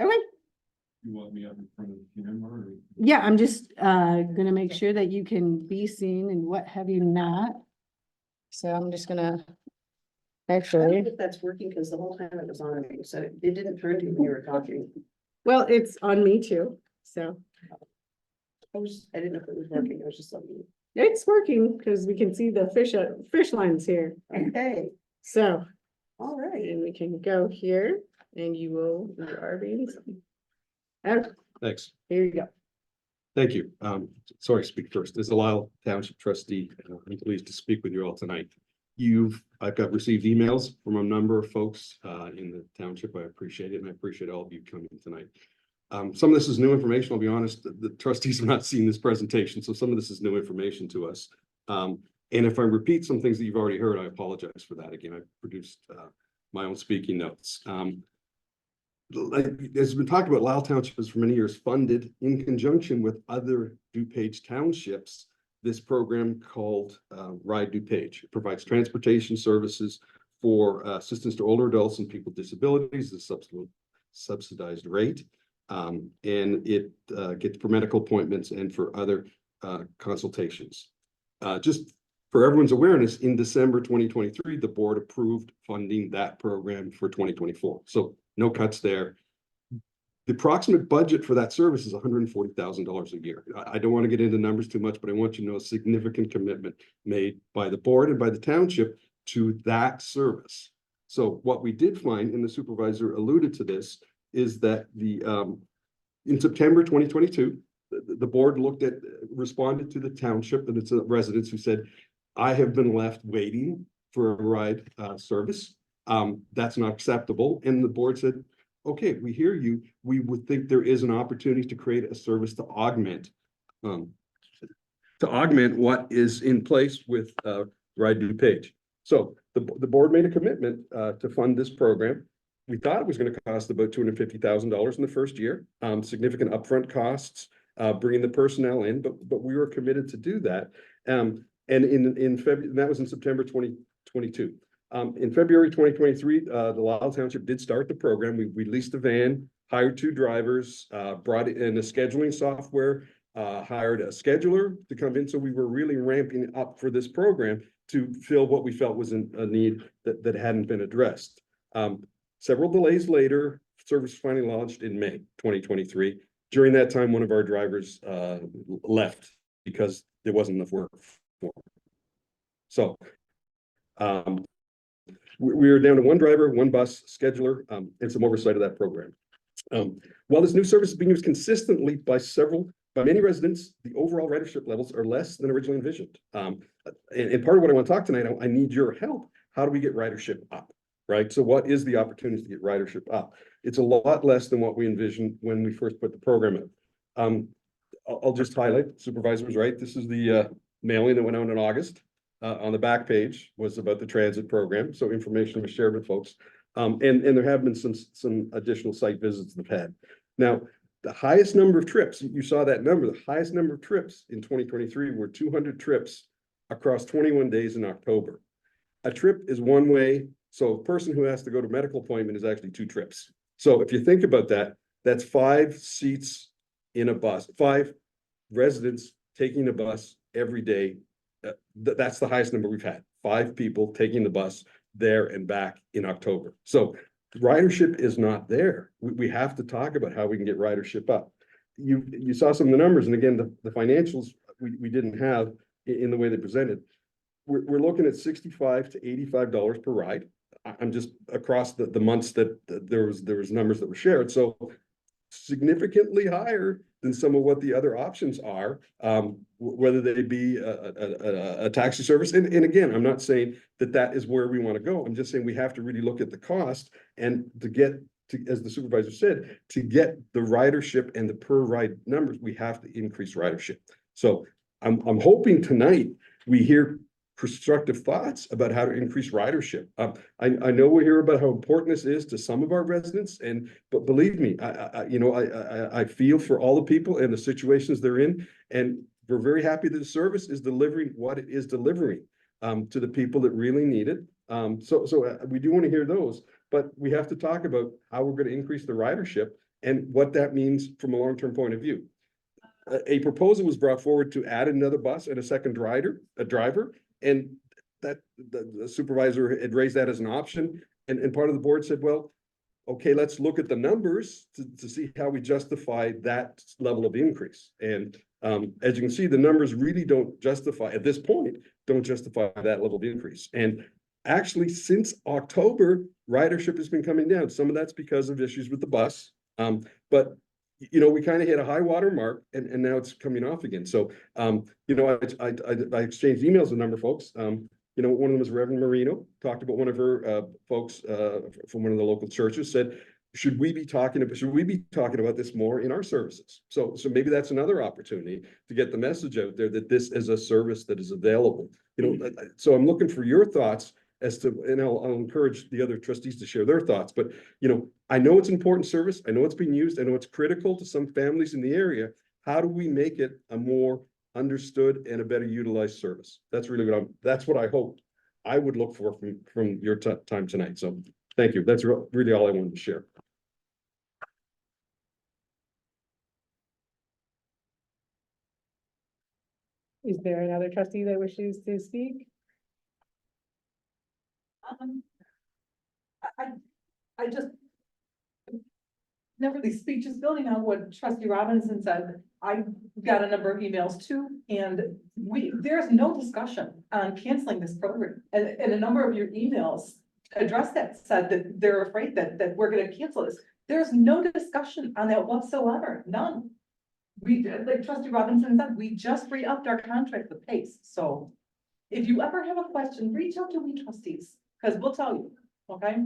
Okay, You want me up in front of the camera or? yeah, I'm just, gonna make sure that you can be seen and what have you not. So I'm just gonna, I don't actually, know if that's working because the whole time it was on me, so it didn't turn to when you were talking. well, it's on me too, so I didn't know if it was working. I was just letting you. it's working because we can see the fish lines here. Okay, So, all right. and we can go here and you are being seen. Okay, Thanks. here you go. Thank you. Sorry, to speak first. As a Lisle Township trustee, I'm pleased to speak with you all tonight. I've received emails from a number of folks in the township. I appreciate it, and I appreciate all of you coming tonight. Some of this is new information. I'll be honest, the trustees have not seen this presentation, so some of this is new information to us. And if I repeat some things that you've already heard, I apologize for that. Again, I produced my own speaking notes. Like, as has been talked about, Lisle Township has for many years funded, in conjunction with other DuPage townships, this program called Ride DuPage. It provides transportation services for assistance to older adults and people with disabilities, the subsidized rate. And it gets for medical appointments and for other consultations. Just for everyone's awareness, in December 2023, the board approved funding that program for 2024. So no cuts there. The approximate budget for that service is $140,000 a year. I don't want to get into numbers too much, but I want you to know a significant commitment made by the board and by the township to that service. So what we did find, and the supervisor alluded to this, is that in September 2022, the board responded to the township and its residents who said, I have been left waiting for a ride service. That's not acceptable. And the board said, okay, we hear you. We would think there is an opportunity to create a service to augment what is in place with Ride DuPage. So the board made a commitment to fund this program. We thought it was going to cost about $250,000 in the first year, significant upfront costs, bringing the personnel in, but we were committed to do that. And in February, that was in September 2022. In February 2023, the Lisle Township did start the program. We leased a van, hired 2 drivers, brought in a scheduling software, hired a scheduler to come in. So we were really ramping up for this program to fill what we felt was a need that hadn't been addressed. Several delays later, service finally launched in May 2023. During that time, one of our drivers left because there wasn't enough work for him. So we were down to 1 driver, 1 bus scheduler, and some oversight of that program. While this new service is being used consistently by many residents, the overall ridership levels are less than originally envisioned. And part of what I want to talk tonight, I need your help. How do we get ridership up? Right. So what is the opportunity to get ridership up? It's a lot less than what we envisioned when we first put the program in. I'll just highlight, supervisor was right. This is the mailing that went out in August. On the back page was about the transit program. So information was shared with folks. And there have been some additional site visits they've had. Now, the highest number of trips, you saw that number, the highest number of trips in 2023 were 200 trips across 21 days in October. A trip is one way. So a person who has to go to medical appointment is actually 2 trips. So if you think about that, that's 5 seats in a bus, 5 residents taking a bus every day. That's the highest number we've had. 5 people taking the bus there and back in October. So ridership is not there. We have to talk about how we can get ridership up. You saw some of the numbers, and again, the financials we didn't have in the way they presented. We're looking at $65 to $85 per ride. I'm just across the months that there was numbers that were shared. So significantly higher than some of what the other options are, whether they be a taxi service. And again, I'm not saying that is where we want to go. I'm just saying we have to really look at the cost and to get to, as the supervisor said, to get the ridership and the per ride numbers, we have to increase ridership. So I'm hoping tonight we hear constructive thoughts about how to increase ridership. I know we hear about how important this is to some of our residents, but believe me, I feel for all the people and the situations they're in, and we're very happy that the service is delivering what it is delivering to the people that really need it. So we do want to hear those, but we have to talk about how we're going to increase the ridership and what that means from a long-term point of view. A proposal was brought forward to add another bus and a second driver, and that the supervisor had raised that as an option. And part of the board said, well, okay, let's look at the numbers to see how we justify that level of increase. And as you can see, the numbers really don't justify, at this point, don't justify that level of increase. And actually, since October, ridership has been coming down. Some of that's because of issues with the bus. But we kind of hit a high water mark, and now it's coming off again. So, I exchanged emails with a number of folks. One of them was Reverend Marino, talked about one of her folks from one of the local churches, said, should we be talking about this more in our services? So maybe that's another opportunity to get the message out there that this is a service that is available. So I'm looking for your thoughts as to, and I'll encourage the other trustees to share their thoughts, but I know it's an important service. I know it's being used. I know it's critical to some families in the area. How do we make it a more understood and a better utilized service? That's really that's what I hope I would look for from your time tonight. So thank you. That's really all I wanted to share. Is there another trustee that wishes to speak? I just never these speeches building on what Trustee Robinson said. I got a number of emails too, and there's no discussion on canceling this program. And a number of your emails addressed that, said that they're afraid that we're going to cancel this. There's no discussion on that whatsoever. None. Like Trustee Robinson said, we just re-upped our contract with PACE. So if you ever have a question, reach out to we trustees, because we'll tell you. Okay.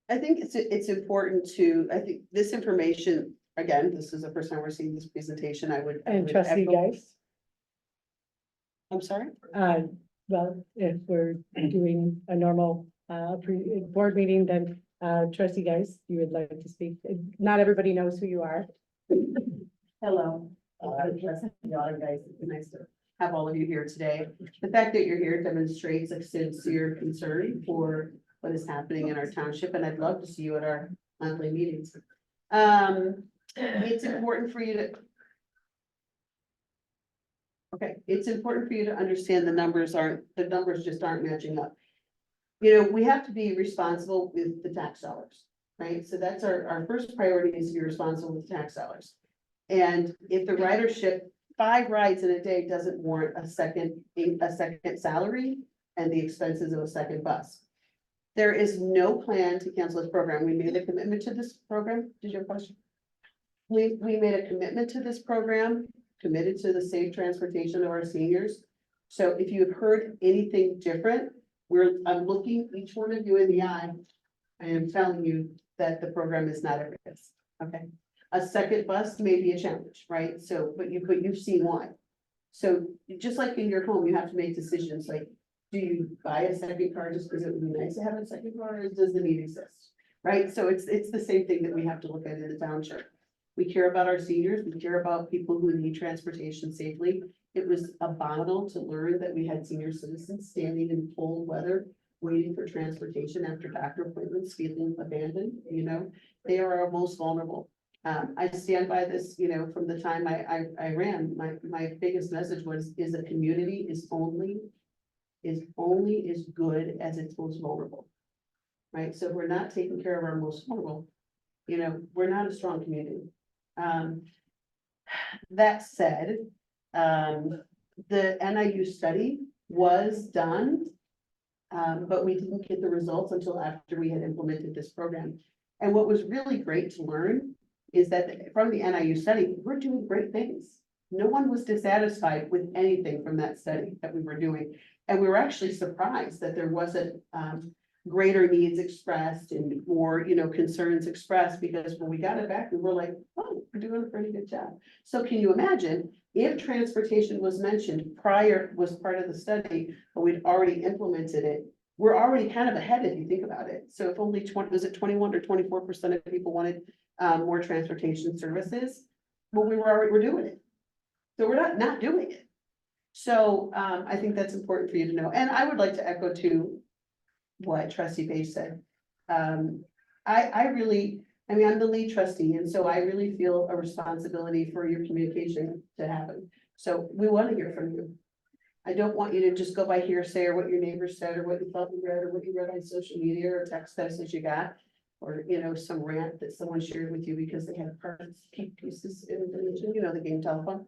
I think it's important I think this information, again, this is the first time we're seeing this presentation. I would Trustee Geis? I'm sorry? Well, if we're doing a normal board meeting, then Trustee Geis, you would like to speak. Not everybody knows who you are. Hello. Guys, it's nice to have all of you here today. The fact that you're here demonstrates a sincere concern for what is happening in our township, and I'd love to see you at our monthly meetings. It's important for you to. Okay, it's important for you to understand the numbers just aren't matching up. We have to be responsible with the tax dollars, right? So that's our first priority, is to be responsible with tax dollars. And if the ridership, 5 rides in a day doesn't warrant a second salary and the expenses of a second bus. There is no plan to cancel this program. We made a commitment to this program. Did you have a question? We made a commitment to this program, committed to the safe transportation of our seniors. So if you've heard anything different, I'm looking each one of you in the eye. I am telling you that the program is not at risk. Okay. A second bus may be a challenge, right? So, but you've seen why. So just like in your home, you have to make decisions like, do you buy a second car just because it would be nice to have a second car, or does the need exist? Right? So it's the same thing that we have to look at in the township. We care about our seniors. We care about people who need transportation safely. It was abominable to learn that we had senior citizens standing in cold weather, waiting for transportation after doctor appointments, feeling abandoned. They are our most vulnerable. I stand by this, from the time I ran, my biggest message is a community is only as good as its most vulnerable, right? So if we're not taking care of our most vulnerable, we're not a strong community. That said, the NIU study was done, but we didn't get the results until after we had implemented this program. And what was really great to learn is that from the NIU study, we're doing great things. No one was dissatisfied with anything from that study that we were doing. And we were actually surprised that there wasn't greater needs expressed and more, concerns expressed, because when we got it back, we were like, oh, we're doing a pretty good job. So can you imagine if transportation was mentioned was part of the study, but we'd already implemented it? We're already kind of ahead if you think about it. So if only 21 or 24% of people wanted more transportation services, well, we're doing it. So we're not doing it. So I think that's important for you to know. And I would like to echo too what Trustee Bay said. I'm the lead trustee, and so I really feel a responsibility for your communication to happen. So we want to hear from you. I don't want you to just go by hearsay or what your neighbors said or what you thought you read or what you read on social media or text message you got. Or, some rant that someone shared with you because they had pieces in the game telephone.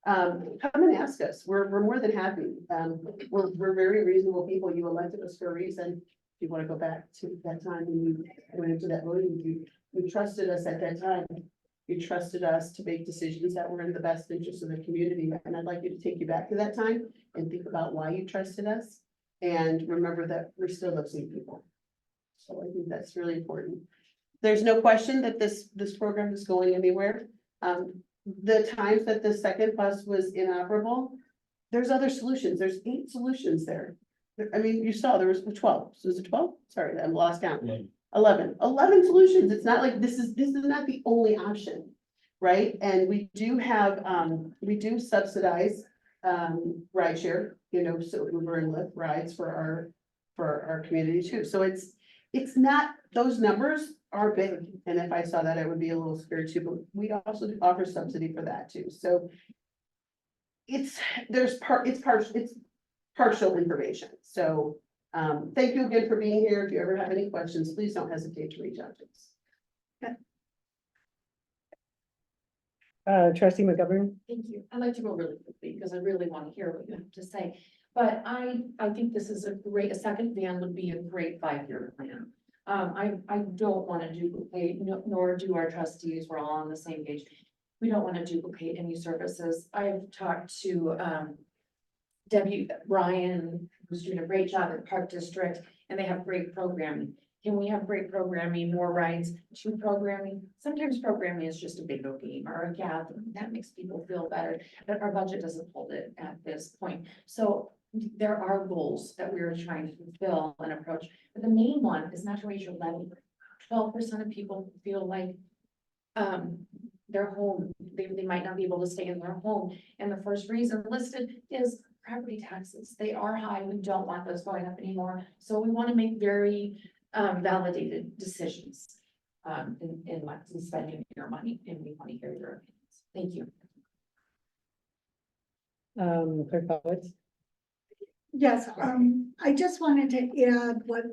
Come and ask us. We're more than happy. We're very reasonable people. You elected us for a reason. If you want to go back to that time when you went into that voting, you trusted us at that time. You trusted us to make decisions that were in the best interest of the community. And I'd like you to take you back to that time and think about why you trusted us. And remember that we're still those same people. So I think that's really important. There's no question that this program is going anywhere. The times that the second bus was inoperable, there's other solutions. There's 8 solutions there. I mean, you saw there was 12. So is it 12? Sorry, I'm lost count. 11 solutions. It's not like this is not the only option, right? And we do subsidize rideshare, so Uber and Lyft rides for our community too. So it's not, those numbers are big. And if I saw that, I would be a little scared too, but we also offer subsidy for that too. So it's partial information. So thank you again for being here. If you ever have any questions, please don't hesitate to reach out to us. Trustee McGovern? Thank you. I'd like to go really quickly because I really want to hear what you have to say. But I think this is a second van would be a great 5-year plan. I don't want to duplicate, nor do our trustees. We're all on the same page. We don't want to duplicate any services. I've talked to Debbie Bryan, who's doing a great job at Park District, and they have great programming. Can we have great programming, more rides to programming? Sometimes programming is just a bingo game or a gathering. That makes people feel better, but our budget doesn't hold it at this point. So there are goals that we're trying to fulfill and approach, but the main one is not to raise your levy. 12% of people feel like their home, they might not be able to stay in their home. And the first reason listed is property taxes. They are high. We don't want those going up anymore. So we want to make very validated decisions in spending your money, and we want to hear your opinions. Thank you. Clerk Fawkes? Yes, I just wanted to add what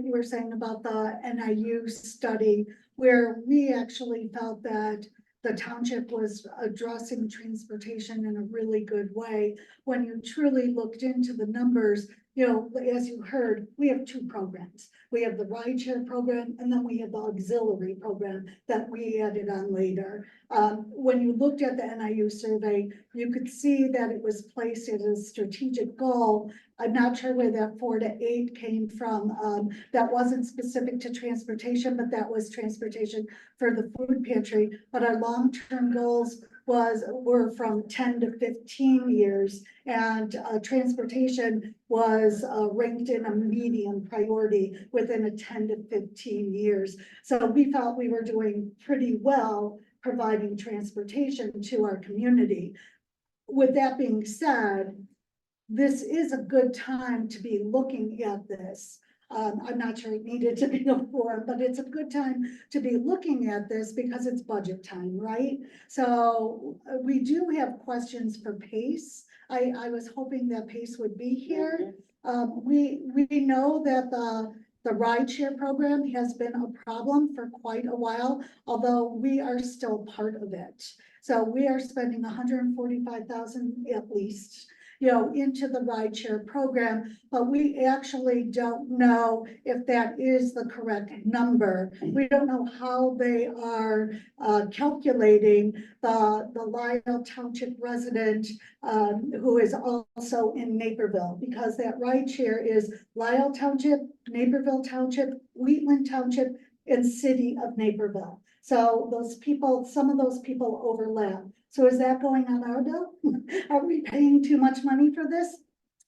you were saying about the NIU study, where we actually felt that the township was addressing transportation in a really good way. When you truly looked into the numbers, as you heard, we have 2 programs. We have the rideshare program, and then we have the auxiliary program that we added on later. When you looked at the NIU survey, you could see that it was placed as a strategic goal. I'm not sure where that 4 to 8 came from. That wasn't specific to transportation, but that was transportation for the food pantry. But our long-term goals were from 10 to 15 years, and transportation was ranked in a medium priority within a 10 to 15 years. So we felt we were doing pretty well providing transportation to our community. With that being said, this is a good time to be looking at this. I'm not sure it needed to be a forum, but it's a good time to be looking at this because it's budget time, right? So we do have questions for Pace. I was hoping that Pace would be here. We know that the rideshare program has been a problem for quite a while, although we are still part of it. So we are spending $145,000 at least. into the rideshare program, but we actually don't know if that is the correct number. We don't know how they are calculating the Lisle Township resident who is also in Naperville, because that rideshare is Lisle Township, Naperville Township, Wheatland Township, and City of Naperville. So those people, some of those people overlap. So is that going on our bill? Are we paying too much money for this?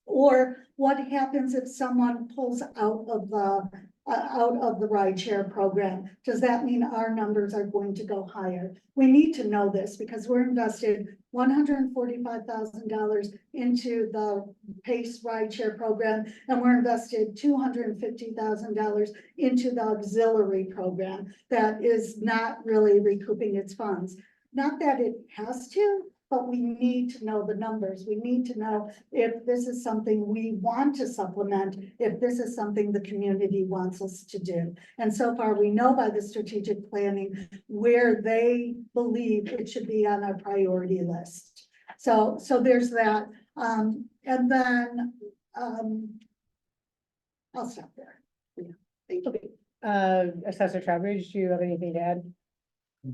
Or what happens if someone pulls out of the rideshare program? Does that mean our numbers are going to go higher? We need to know this because we're invested $145,000 into the PACE rideshare program, and we're invested $250,000 into the auxiliary program that is not really recouping its funds. Not that it has to, but we need to know the numbers. We need to know if this is something we want to supplement, if this is something the community wants us to do. And so far, we know by the strategic planning where they believe it should be on our priority list. So there's that. And then I'll stop there. Thank you. Assessor Trowbridge, do you have anything to add? I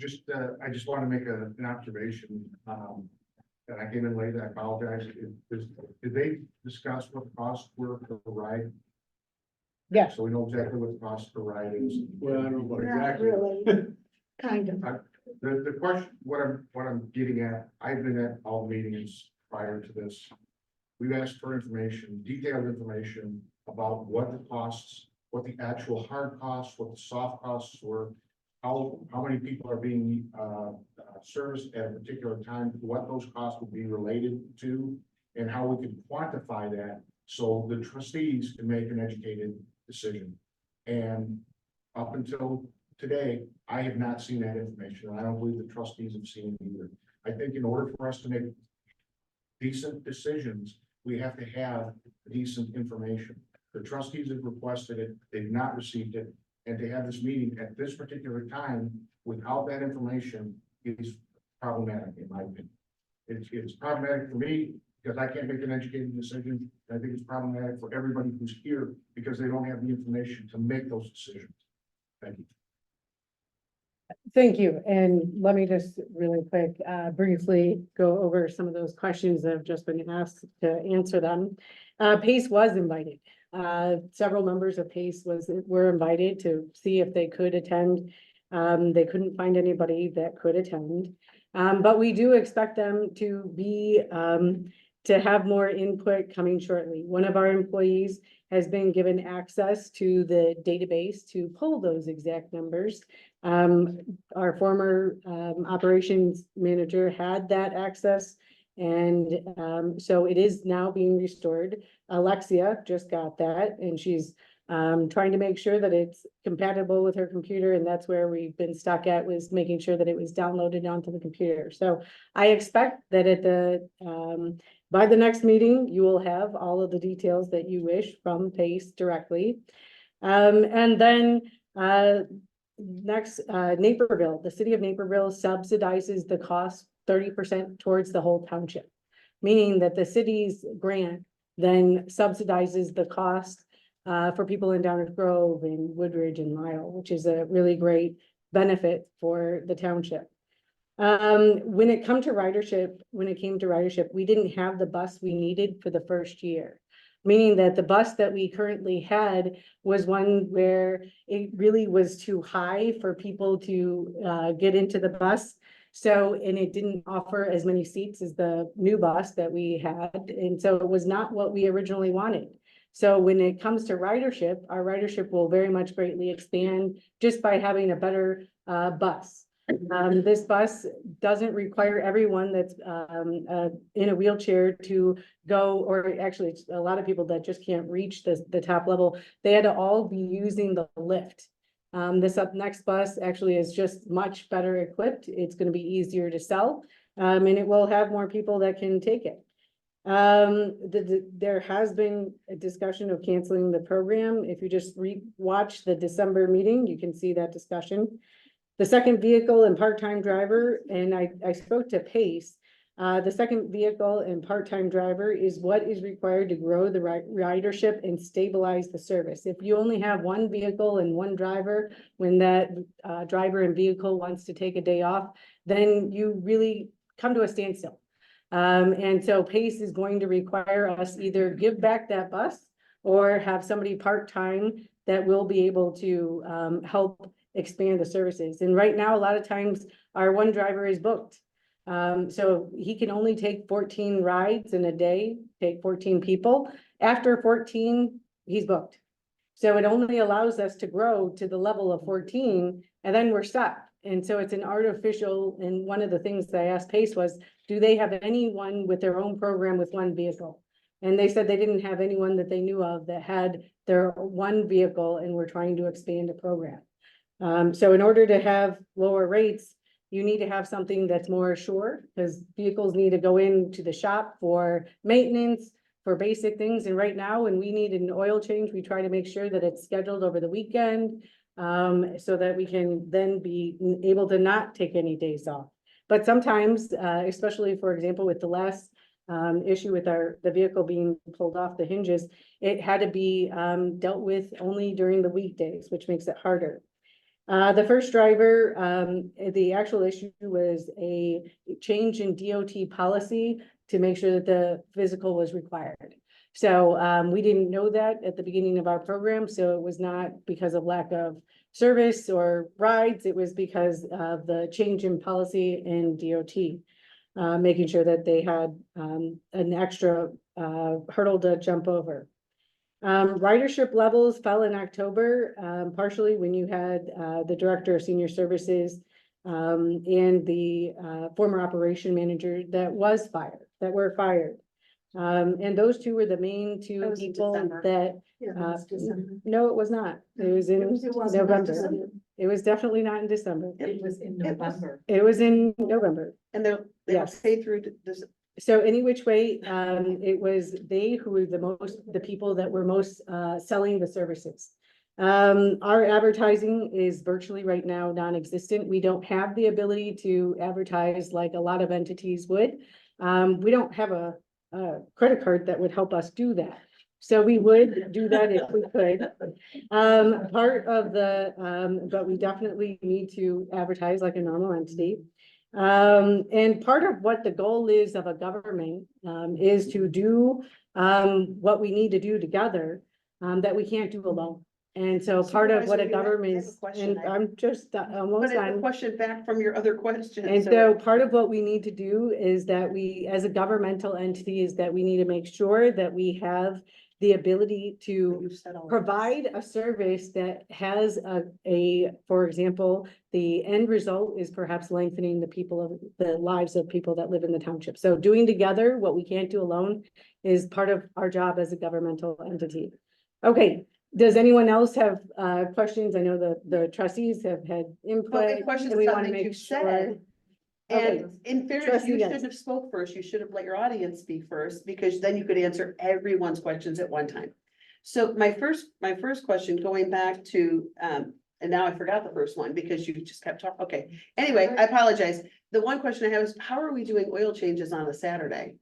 just want to make an observation, that I came in late, I apologize. Did they discuss what the costs were for the ride? Yeah. So we know exactly what the cost per ride is. Well, I don't know what Not really, kind of. The question, what I'm getting at, I've been at all meetings prior to this. We've asked for information, detailed information about what the costs, what the actual hard costs, what the soft costs were, how many people are being serviced at a particular time, what those costs would be related to, and how we can quantify that so the trustees can make an educated decision. And up until today, I have not seen that information, and I don't believe the trustees have seen it either. I think in order for us to make decent decisions, we have to have decent information. The trustees have requested it, they've not received it, and to have this meeting at this particular time without that information is problematic, in my opinion. It's problematic for me because I can't make an educated decision. I think it's problematic for everybody who's here because they don't have the information to make those decisions. Thank you. Thank you. And let me just really quick, briefly go over some of those questions that have just been asked to answer them. PACE was invited. Several members of PACE were invited to see if they could attend. They couldn't find anybody that could attend. But we do expect them to be, to have more input coming shortly. One of our employees has been given access to the database to pull those exact numbers. Our former operations manager had that access, and so it is now being restored. Alexia just got that, and she's trying to make sure that it's compatible with her computer, and that's where we've been stuck at, was making sure that it was downloaded onto the computer. So I expect that at the by the next meeting, you will have all of the details that you wish from PACE directly. And then next, Naperville, the city of Naperville subsidizes the cost 30% towards the whole township, meaning that the city's grant then subsidizes the cost for people in Downers Grove and Woodridge and Lisle, which is a really great benefit for the township. When it came to ridership, we didn't have the bus we needed for the first year, meaning that the bus that we currently had was one where it really was too high for people to get into the bus. So, and it didn't offer as many seats as the new bus that we had. And so it was not what we originally wanted. So when it comes to ridership, our ridership will very much greatly expand just by having a better bus. This bus doesn't require everyone that's in a wheelchair to go, or actually a lot of people that just can't reach the top level. They had to all be using the lift. This next bus actually is just much better equipped. It's going to be easier to sell, and it will have more people that can take it. There has been a discussion of canceling the program. If you just watch the December meeting, you can see that discussion. The second vehicle and part-time driver, and I spoke to PACE. The second vehicle and part-time driver is what is required to grow the ridership and stabilize the service. If you only have one vehicle and one driver, when that driver and vehicle wants to take a day off, then you really come to a standstill. And so PACE is going to require us either give back that bus or have somebody part-time that will be able to help expand the services. And right now, a lot of times, our one driver is booked. So he can only take 14 rides in a day, take 14 people. After 14, he's booked. So it only allows us to grow to the level of 14, and then we're stuck. And so it's an artificial, and one of the things that I asked PACE was, do they have anyone with their own program with one vehicle? And they said they didn't have anyone that they knew of that had their one vehicle and were trying to expand a program. So in order to have lower rates, you need to have something that's more sure, because vehicles need to go into the shop for maintenance, for basic things. And right now, when we need an oil change, we try to make sure that it's scheduled over the weekend, so that we can then be able to not take any days off. But sometimes, especially for example, with the last issue with the vehicle being pulled off the hinges, it had to be dealt with only during the weekdays, which makes it harder. The first driver, the actual issue was a change in DOT policy to make sure that the physical was required. So we didn't know that at the beginning of our program, so it was not because of lack of service or rides, it was because of the change in policy in DOT, making sure that they had an extra hurdle to jump over. Ridership levels fell in October, partially when you had the Director of Senior Services and the former operation manager that were fired. And those two were the main two That was in people December. that, Yeah, that's December. no, it was not. It was in It wasn't in November. December. It was definitely not in December. It was in It was. November. It was in November. And they were Yes. paid through this. So any which way, it was they who were the people that were most selling the services. Our advertising is virtually right now non-existent. We don't have the ability to advertise like a lot of entities would. We don't have a credit card that would help us do that. So we would do that if we could. Part of but we definitely need to advertise like a normal entity. And part of what the goal is of a government, is to do, what we need to do together, that we can't do alone. And so part of what a Supervisor, government I have a is, question. and I'm just almost But a done. question back from your other question. And so part of what we need to do is that we, as a governmental entity, is that we need to make sure that we have the ability to You've said all of this. provide a service that has for example, the end result is perhaps lengthening the lives of people that live in the township. So doing together what we can't do alone is part of our job as a governmental entity. Okay, does anyone else have questions? I know the trustees have had input. Well, the question and we is want to something make you've sure. said. Okay. And in fairness, Trustee you Guys. shouldn't have spoke first. You should have let your audience speak first, because then you could answer everyone's questions at one time. So my first question, going back to, and now I forgot the first one because you just kept talking. Okay, anyway, I apologize. The one question I have is, how are we doing oil changes on a Saturday?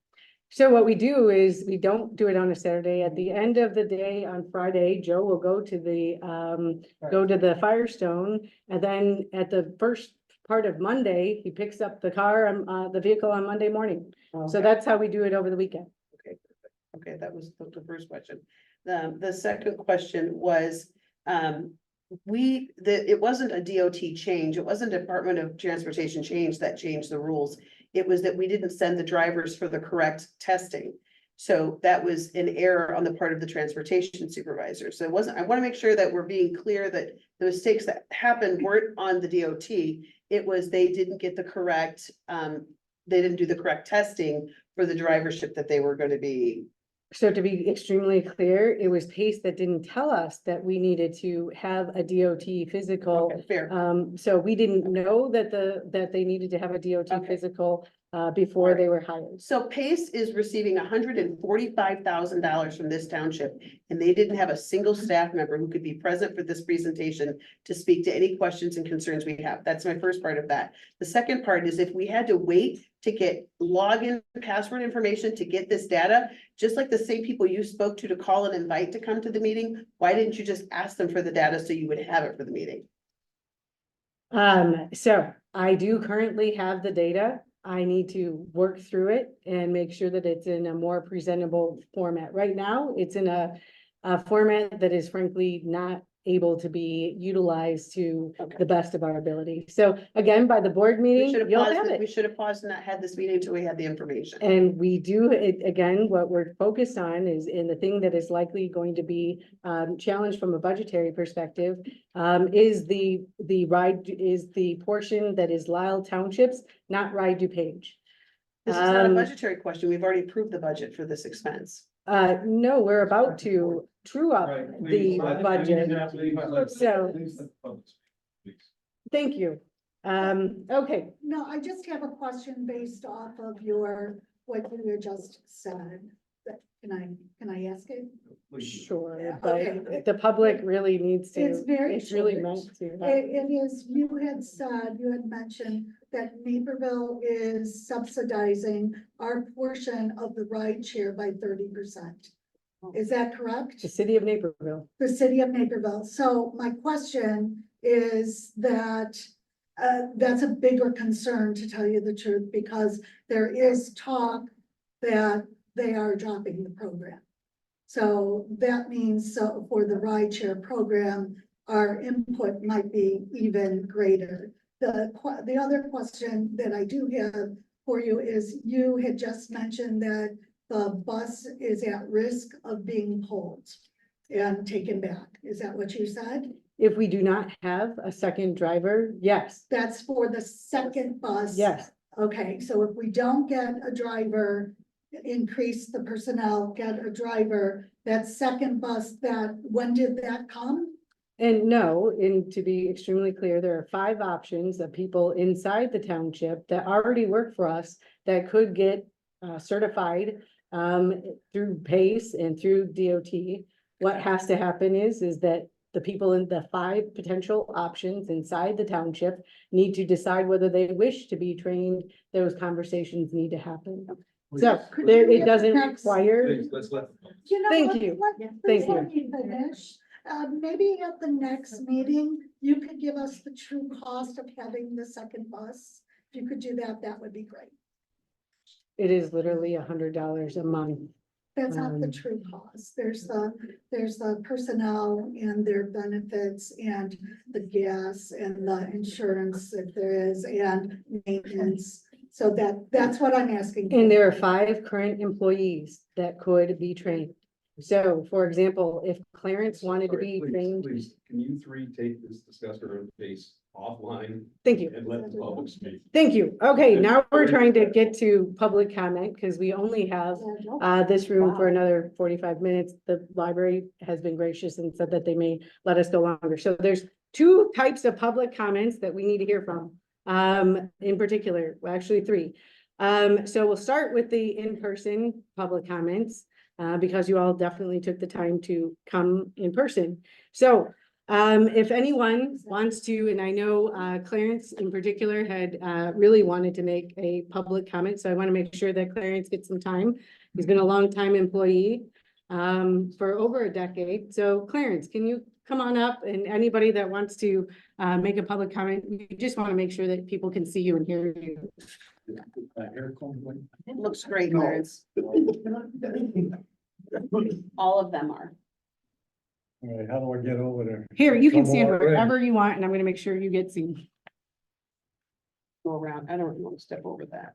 So what we do is we don't do it on a Saturday. At the end of the day on Friday, Joe will go to the Firestone, and then at the first part of Monday, he picks up the vehicle on Monday morning. So Okay. that's how we do it over the weekend. Okay, that was the first question. The second question was, it wasn't a DOT change. It wasn't Department of Transportation change that changed the rules. It was that we didn't send the drivers for the correct testing. So that was an error on the part of the transportation supervisor. So I want to make sure that we're being clear that the mistakes that happened weren't on the DOT. It was they didn't get the correct, they didn't do the correct testing for the drivership that they were going to be. So to be extremely clear, it was PACE that didn't tell us that we needed to have a DOT physical. Okay, fair. So we didn't know that they needed to have a DOT Okay. physical before they were hired. So Pace is receiving $145,000 from this township, and they didn't have a single staff member who could be present for this presentation to speak to any questions and concerns we have. That's my first part of that. The second part is if we had to wait to get login password information to get this data, just like the same people you spoke to call and invite to come to the meeting, why didn't you just ask them for the data so you would have it for the meeting? So I do currently have the data. I need to work through it and make sure that it's in a more presentable format. Right now, it's in a format that is frankly not able to be utilized to Okay. the best of our ability. So again, by the board We meeting, should have you'll paused have it. We it. should have paused and not had this meeting until we had the information. And we do, again, what we're focused on is in the thing that is likely going to be challenged from a budgetary perspective, is the portion that is Lisle Townships, not Ride DuPage. This is not a budgetary question. We've already approved the budget for this expense. No, we're about to true up the budget. So, thank you. Okay, No, I just have a question based off of what you just said. Can I ask it? sure, Okay. but the public really needs to. It's very It's really short. meant to. It is, you had mentioned that Naperville is subsidizing our portion of the ride share by 30%. Is that correct? The city of Naperville. The city of Naperville. So my question is that that's a bigger concern, to tell you the truth, because there is talk that they are dropping the program. So that means, so for the rideshare program, our input might be even greater. The other question that I do have for you is, you had just mentioned that the bus is at risk of being pulled and taken back. Is that what you said? If we do not have a second driver, yes, That's for the second bus? yes. Okay, so if we don't get a driver, increase the personnel, get a driver, that second bus, when did that come? And no, and to be extremely clear, there are 5 options of people inside the township that already work for us that could get certified through PACE and through DOT. What has to happen is that the people in the 5 potential options inside the township need to decide whether they wish to be trained. Those conversations need to happen. So Could there, you it doesn't get the next- require, Please, let's let. You know Thank what? you. Please Thank let me finish. Maybe at the next meeting, you could give us the true cost of having the second bus. If you could do that, that would be great. it is literally $100 a month. That's not the true cost. There's the personnel and their benefits and the gas and the insurance if there is, and maintenance. So that's what I'm asking. And there are 5 current employees that could be trained. So for example, if Clarence wanted to be trained, Please, can you 3 take this discussion on pace offline thank you. and let the public speak? Thank you. Okay, now we're trying to get to public comment because we only have this room for another 45 minutes. The library has been gracious and said that they may let us go longer. So there's 2 types of public comments that we need to hear from. In particular, well, actually 3. So we'll start with the in-person public comments, because you all definitely took the time to come in person. So, if anyone wants to, and I know, Clarence in particular had, really wanted to make a public comment, so I want to make sure that Clarence gets some time. He's been a longtime employee, for over a decade. So Clarence, can you come on up, and anybody that wants to make a public comment, we just want to make sure that people can see you and hear you. It looks great, Clarence. All of them are. All right, how do I get over there? Here, you can Come stand on, wherever you want, and I'm going to make sure you get seen. Go around. I don't want to step over that.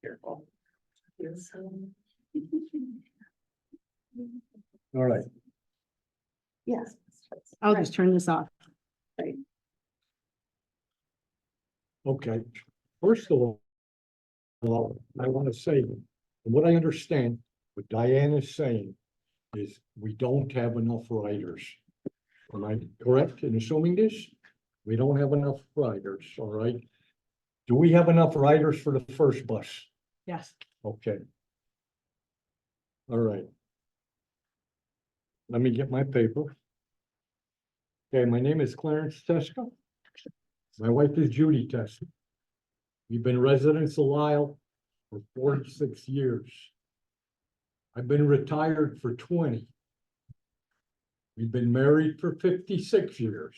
Careful. All right, Yes. I'll just turn this off. okay. First of all, I want to say, from what I understand, what Diane is saying is we don't have enough riders. Am I correct in assuming this? We don't have enough riders, all right? Do we have enough riders for the first bus? Yes. Okay. All right. Let me get my paper. Okay, my name is Clarence Teska. My wife is Judy Teska. We've been residents of Lisle for 46 years. I've been retired for 20. We've been married for 56 years.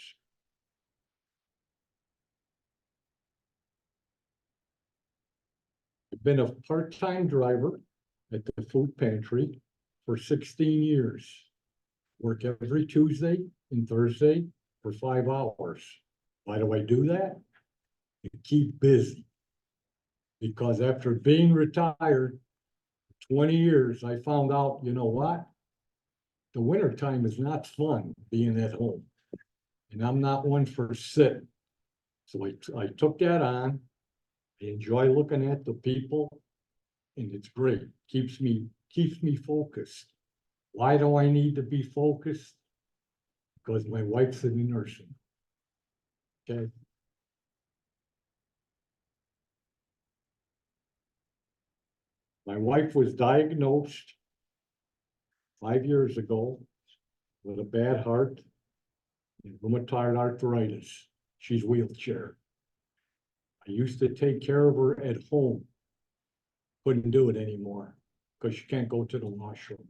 I've been a part-time driver at the food pantry for 16 years. Work every Tuesday and Thursday for 5 hours. Why do I do that? To keep busy. Because after being retired 20 years, I found out, you know what? The winter time is not fun being at home. And I'm not one for sitting. So I took that on. I enjoy looking at the people. And it's great. Keeps me focused. Why do I need to be focused? Because my wife's in nursing. Okay. My wife was diagnosed 5 years ago with a bad heart and rheumatoid arthritis. She's wheelchair. I used to take care of her at home. Couldn't do it anymore because she can't go to the washroom.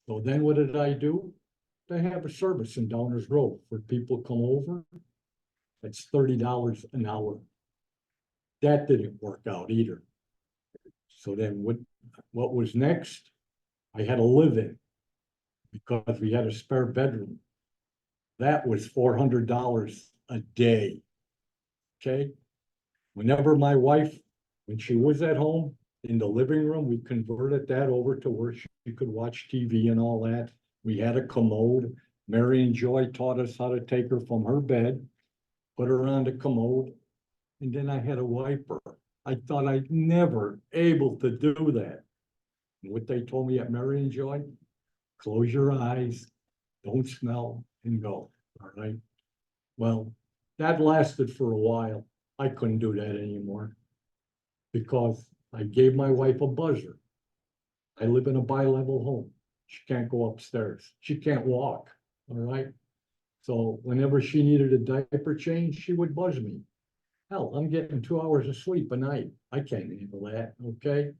So then what did I do? They have a service in Downers Grove where people come over. That's $30 an hour. That didn't work out either. So then what was next? I had a live-in because we had a spare bedroom. That was $400 a day. Okay. Whenever my wife, when she was at home in the living room, we converted that over to where she could watch TV and all that. We had a commode. Mary and Joy taught us how to take her from her bed, put her on the commode, and then I had a wiper. I thought I'd never able to do that. And what they told me at Mary and Joy, close your eyes, don't smell, and go. All right. Well, that lasted for a while. I couldn't do that anymore because I gave my wife a buzzer. I live in a bi-level home. She can't go upstairs. She can't walk. All right. So whenever she needed a diaper change, she would buzz me. Hell, I'm getting 2 hours of sleep a night. I can't handle that. Okay.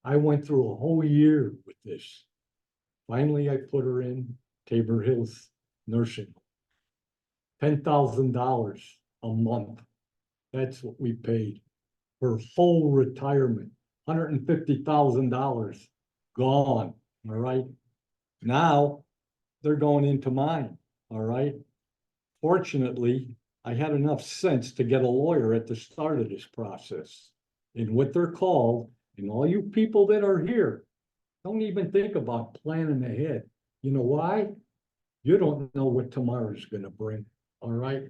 I went through a whole year with this. Finally, I put her in Tabor Hills nursing. $10,000 a month. That's what we paid. Her full retirement, $150,000 gone. All right. Now they're going into mine. All right. Fortunately, I had enough sense to get a lawyer at the start of this process. And what they're called, and all you people that are here, don't even think about planning ahead. You know why? You don't know what tomorrow's going to bring. All right.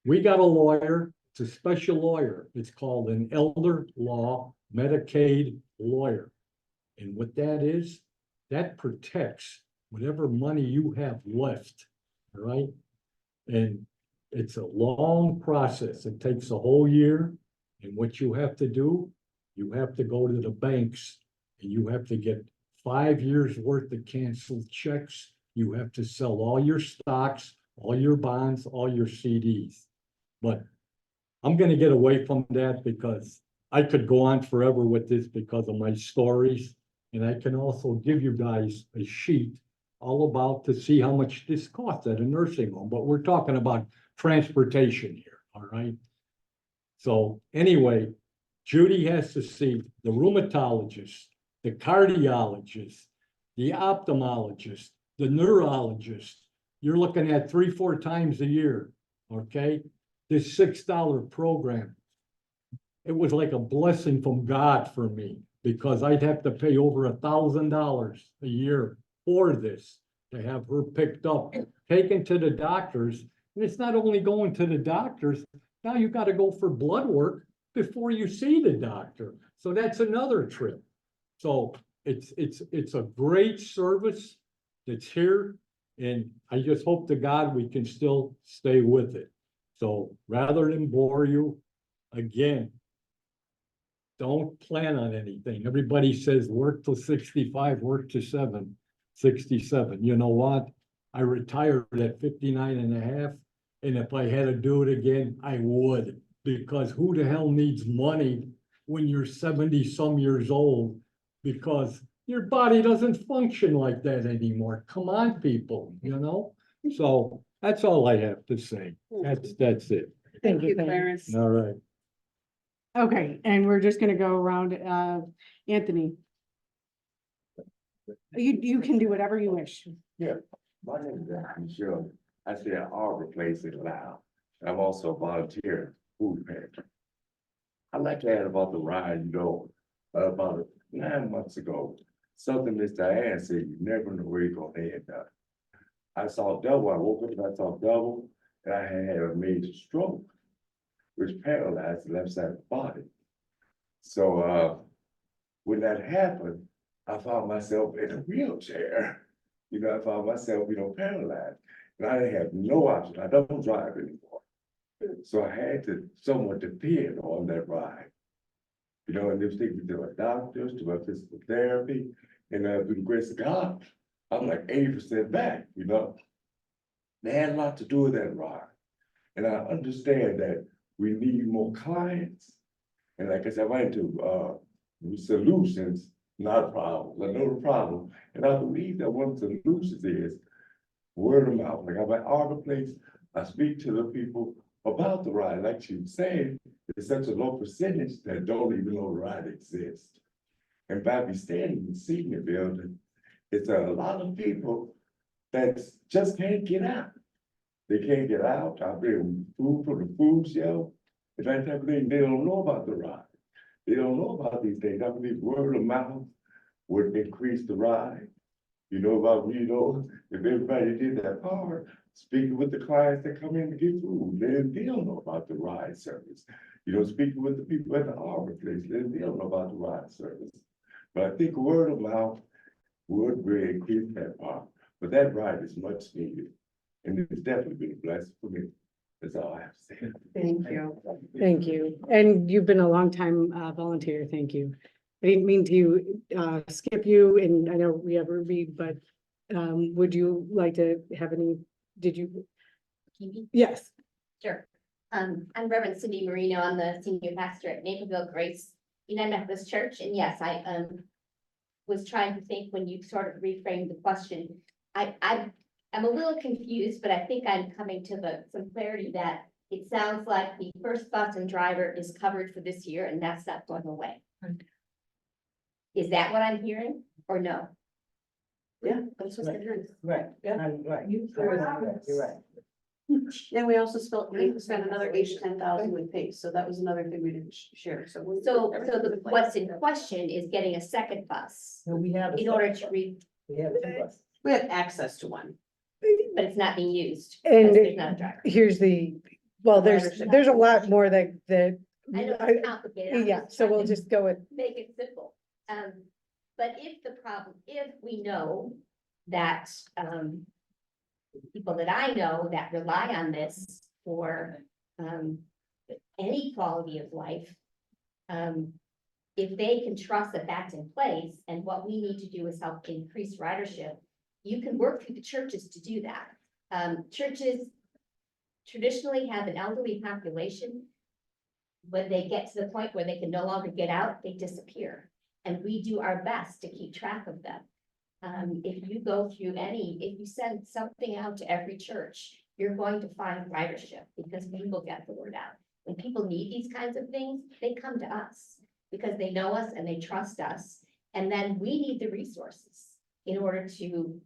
We got a lawyer. It's a special lawyer. It's called an elder law Medicaid lawyer. And what that is, that protects whatever money you have left. All right. And it's a long process. It takes a whole year. And what you have to do, you have to go to the banks and you have to get 5 years worth of canceled checks. You have to sell all your stocks, all your bonds, all your CDs. But I'm going to get away from that because I could go on forever with this because of my stories. And I can also give you guys a sheet all about to see how much this costs at a nursing home. But we're talking about transportation here. All right. So anyway, Judy has to see the rheumatologist, the cardiologist, the ophthalmologist, the neurologist. You're looking at 3-4 times a year. Okay. This $6 program, it was like a blessing from God for me because I'd have to pay over $1,000 a year for this to have her picked up, taken to the doctors. And it's not only going to the doctors, now you got to go for blood work before you see the doctor. So that's another trip. So it's a great service that's here. And I just hope to God we can still stay with it. So rather than bore you, again, don't plan on anything. Everybody says work till 65, work to 67. You know what? I retired at 59 and a half, and if I had to do it again, I would. Because who the hell needs money when you're 70 some years old? Because your body doesn't function like that anymore. Come on, people, you know? So that's all I have to say. That's it. Thank you, Thank you. Clarence. All right. Okay, and we're just gonna go around, Anthony. You can do whatever you wish. My name is Anthony Sherman. I stay at Arbor Place in Lisle. I'm also a volunteer food pantry. I'd like to add about the ride, about 9 months ago, something Miss Diane said, you never know where you're gonna end up. I saw double, I woke up and I saw double, and I had a major stroke, which paralyzed the left side of the body. So, when that happened, I found myself in a wheelchair. I found myself, paralyzed. And I have no option. I don't drive anymore. So I had to somewhat depend on that ride. And they was taking me to my doctors, to my physical therapy, and through the grace of God, I'm like 80% back, They had a lot to do with that ride. And I understand that we need more clients. And like I said, I went into solutions, not a problem. I know the problem. And I believe that one of the solutions is word of mouth. Like I'm at Arbor Place, I speak to the people about the ride. Like she was saying, it's such a low percentage that don't even know the ride exists. And by me standing in the senior building, it's a lot of people that just can't get out. They can't get out. I bring food from the food shelf. And that type of thing, they don't know about the ride. They don't know about these things. I believe word of mouth would increase the ride. About me, if everybody did that part, speaking with the clients that come in to get food, they don't know about the ride service. Speaking with the people at the Arbor Place, they don't know about the ride service. But I think word of mouth would really increase that part. But that ride is much needed. And it's definitely been a blessing for me. That's all I have to say. Thank you. Thank you. And you've been a long time volunteer. Thank you. I didn't mean to skip you, and I know we have Ruby, but would you like to have any, did you? Yes. Sure. I'm Reverend Cindy Marino. I'm the senior pastor at Naperville Grace United Methodist Church. And yes, I was trying to think when you sort of reframed the question. I'm a little confused, but I think I'm coming to some clarity that it sounds like the first bus and driver is covered for this year and that's not going away. Is that what I'm hearing or no? Yeah, that's what I heard. Right, yeah. Right. You're right. And we also spent another 8 to 10,000 with PACE, so that was another thing we didn't share, so. What's in question is getting a second bus So we have. in order to We have 2 buses. We have access to one. but it's not being used. And because there's not a driver. here's there's a lot more that. I know it's complicated. I'm Yeah, just so trying we'll to just go with, Make it simple. But if we know that, people that I know that rely on this for, any quality of life, if they can trust that that's in place, and what we need to do is help increase ridership, you can work through the churches to do that. Churches traditionally have an elderly population. When they get to the point where they can no longer get out, they disappear. And we do our best to keep track of them. If you send something out to every church, you're going to find ridership because we will get the word out. When people need these kinds of things, they come to us because they know us and they trust us. And then we need the resources in order to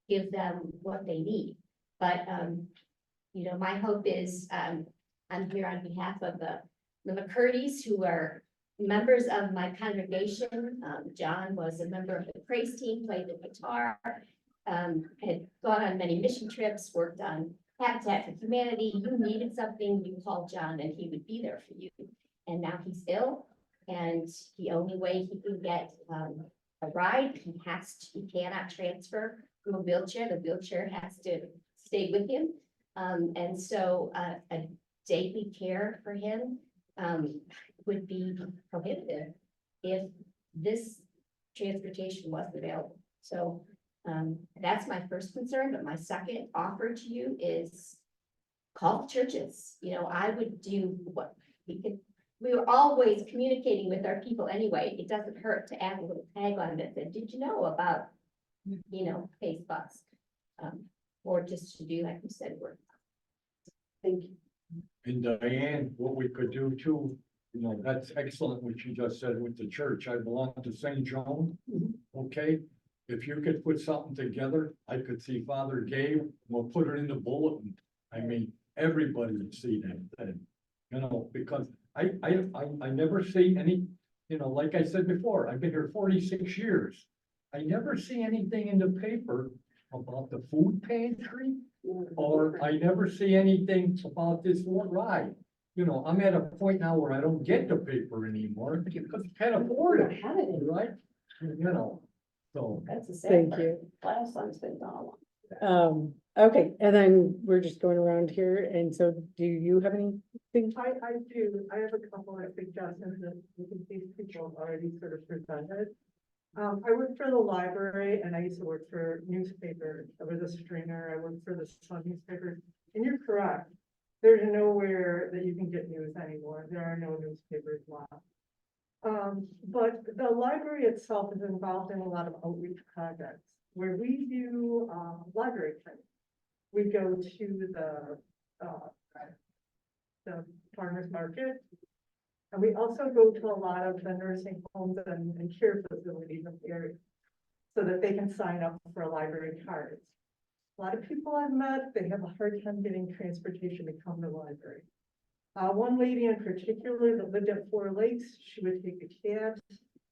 give them what they need. But, my hope is, I'm here on behalf of the McCurdy's, who are members of my congregation. John was a member of the praise team, played the guitar, had gone on many mission trips, worked on Habitat for Humanity. You needed something, you called John and he would be there for you. And now he's ill, and the only way he can get a ride, he cannot transfer from a wheelchair. The wheelchair has to stay with him. And so a daily care for him would be prohibitive if this transportation wasn't available. So, that's my first concern, but my second offer to you is call the churches. You know, I would do what we were always communicating with our people anyway. It doesn't hurt to add a little tag on it that said, did you know about, you know, Pace Bus? Or just to do, like you said, work. Thank you. And Diane, what we could do too, you know, that's excellent what you just said with the church. I belong to St. John. Okay, if you could put something together, I could see Father Gabe, we'll put it in the bulletin. I mean, everybody would see that thing, you know, because I never see any, you know, like I said before, I've been here 46 years. I never see anything in the paper about the food pantry, or I never see anything about this ride. You know, I'm at a point now where I don't get the paper anymore because I can't afford it, right? You know, so. That's the Thank you. Last time's been gone. Okay, and then we're just going around here, and so do you have anything? I do, I have a couple of suggestions that these people have already sort of presented. I worked for the library and I used to work for newspapers. I was a stringer. I worked for the Sun newspapers. And you're correct. There's nowhere that you can get news anymore. There are no newspapers left. But the library itself is involved in a lot of outreach projects where we do library training. We go to the farmers market. And we also go to a lot of the nursing homes and care facilities in the area so that they can sign up for library cards. A lot of people I've met, they have a hard time getting transportation to come to the library. One lady in particular that lived at 4 Lakes, she would take a cab,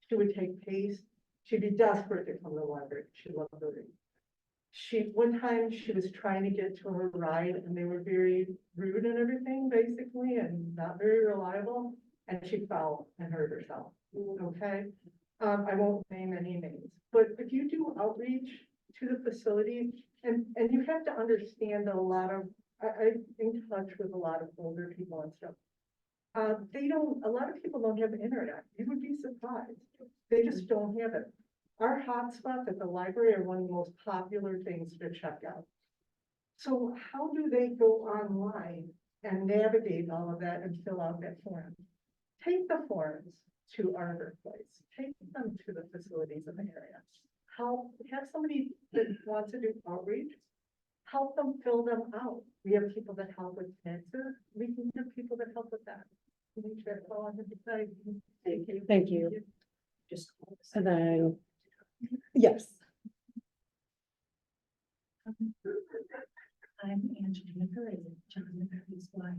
she would take Pace, she'd be desperate to come to the library. She loved the reading. One time she was trying to get to her ride and they were very rude and everything, basically, and not very reliable. And she fell and hurt herself, okay? I won't name any names, but if you do outreach to the facility, and you have to understand that a lot of, I'm in touch with a lot of older people and stuff. A lot of people don't have internet. You would be surprised. They just don't have it. Our hotspots at the library are one of the most popular things to check out. So how do they go online and navigate all of that and fill out that form? Take the forms to Arbor Place, take them to the facilities in the area. Have somebody that wants to do outreach, help them fill them out. We have people that help with taxes. We can have people that help with that. That's all I have to say. Thank you. Thank you. Just. And then, yes. I'm Angelina Perez, John McCarthy's wife.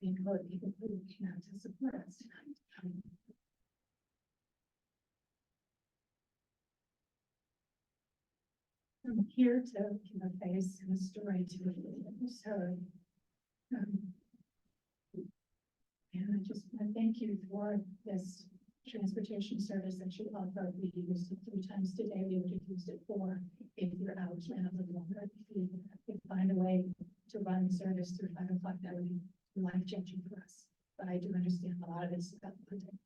And what people who cannot to support us tonight. I'm here to give a face and a story to you. So, and I just want to thank you for this transportation service that you offer. We use it 3 times today. We would have used it 4 if you're out and a little longer. If you could find a way to run service through 5 o'clock, that would be life-changing for us. But I do understand a lot of it's about funding.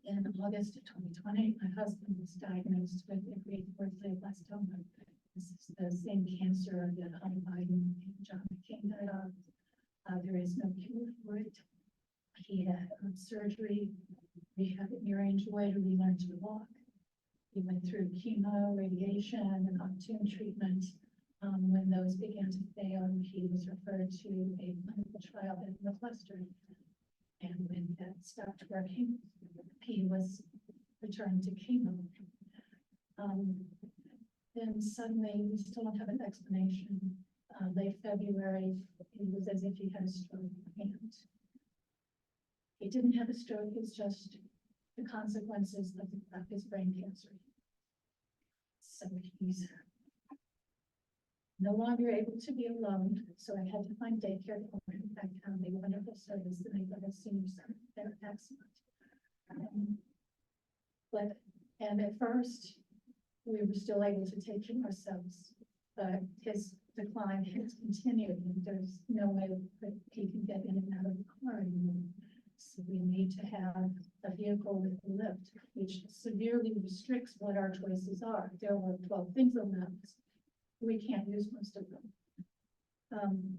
In August of 2020, my husband was diagnosed with aggravated glioblastoma. This is the same cancer that Hunter Biden and John McCain died of. There is no cure for it. He had surgery. We had near-range later. We learned to walk. He went through chemo, radiation, and Optune treatment. When those began to fail, he was referred to a clinical trial in Northwestern. And when that stopped working, he was returned to chemo. Then suddenly, we still don't have an explanation. Late February, it was as if he had a stroke. And he didn't have a stroke, it's just the consequences of his brain cancer. So he's no longer able to be alone, so I had to find daycare for him. I found a wonderful service that I got a senior center. They're excellent. And at first, we were still able to take him ourselves, but his decline has continued, and there's no way that he can get in and out of the car anymore. So we need to have a vehicle with a lift, which severely restricts what our choices are. There were 12 things on that list. We can't use most of them.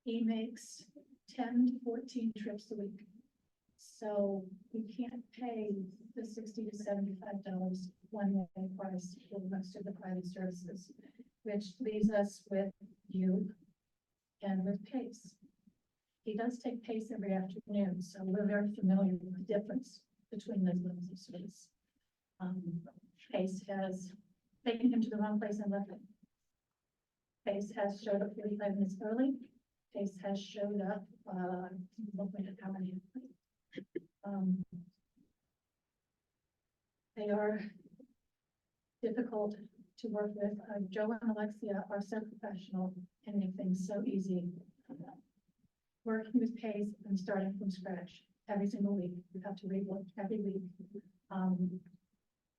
He makes 10 to 14 trips a week. So we can't pay the $60 to $75 one-way price for most of the private services, which leaves us with you and with Pace. He does take Pace every afternoon, so we're very familiar with the difference between those levels of service. Pace has taken him to the wrong place and left him. Pace has showed up 45 minutes early. Pace has showed up, looking at how many. They are difficult to work with. Joe and Alexia are so professional and make things so easy. Working with Pace and starting from scratch every single week. We have to rework every week.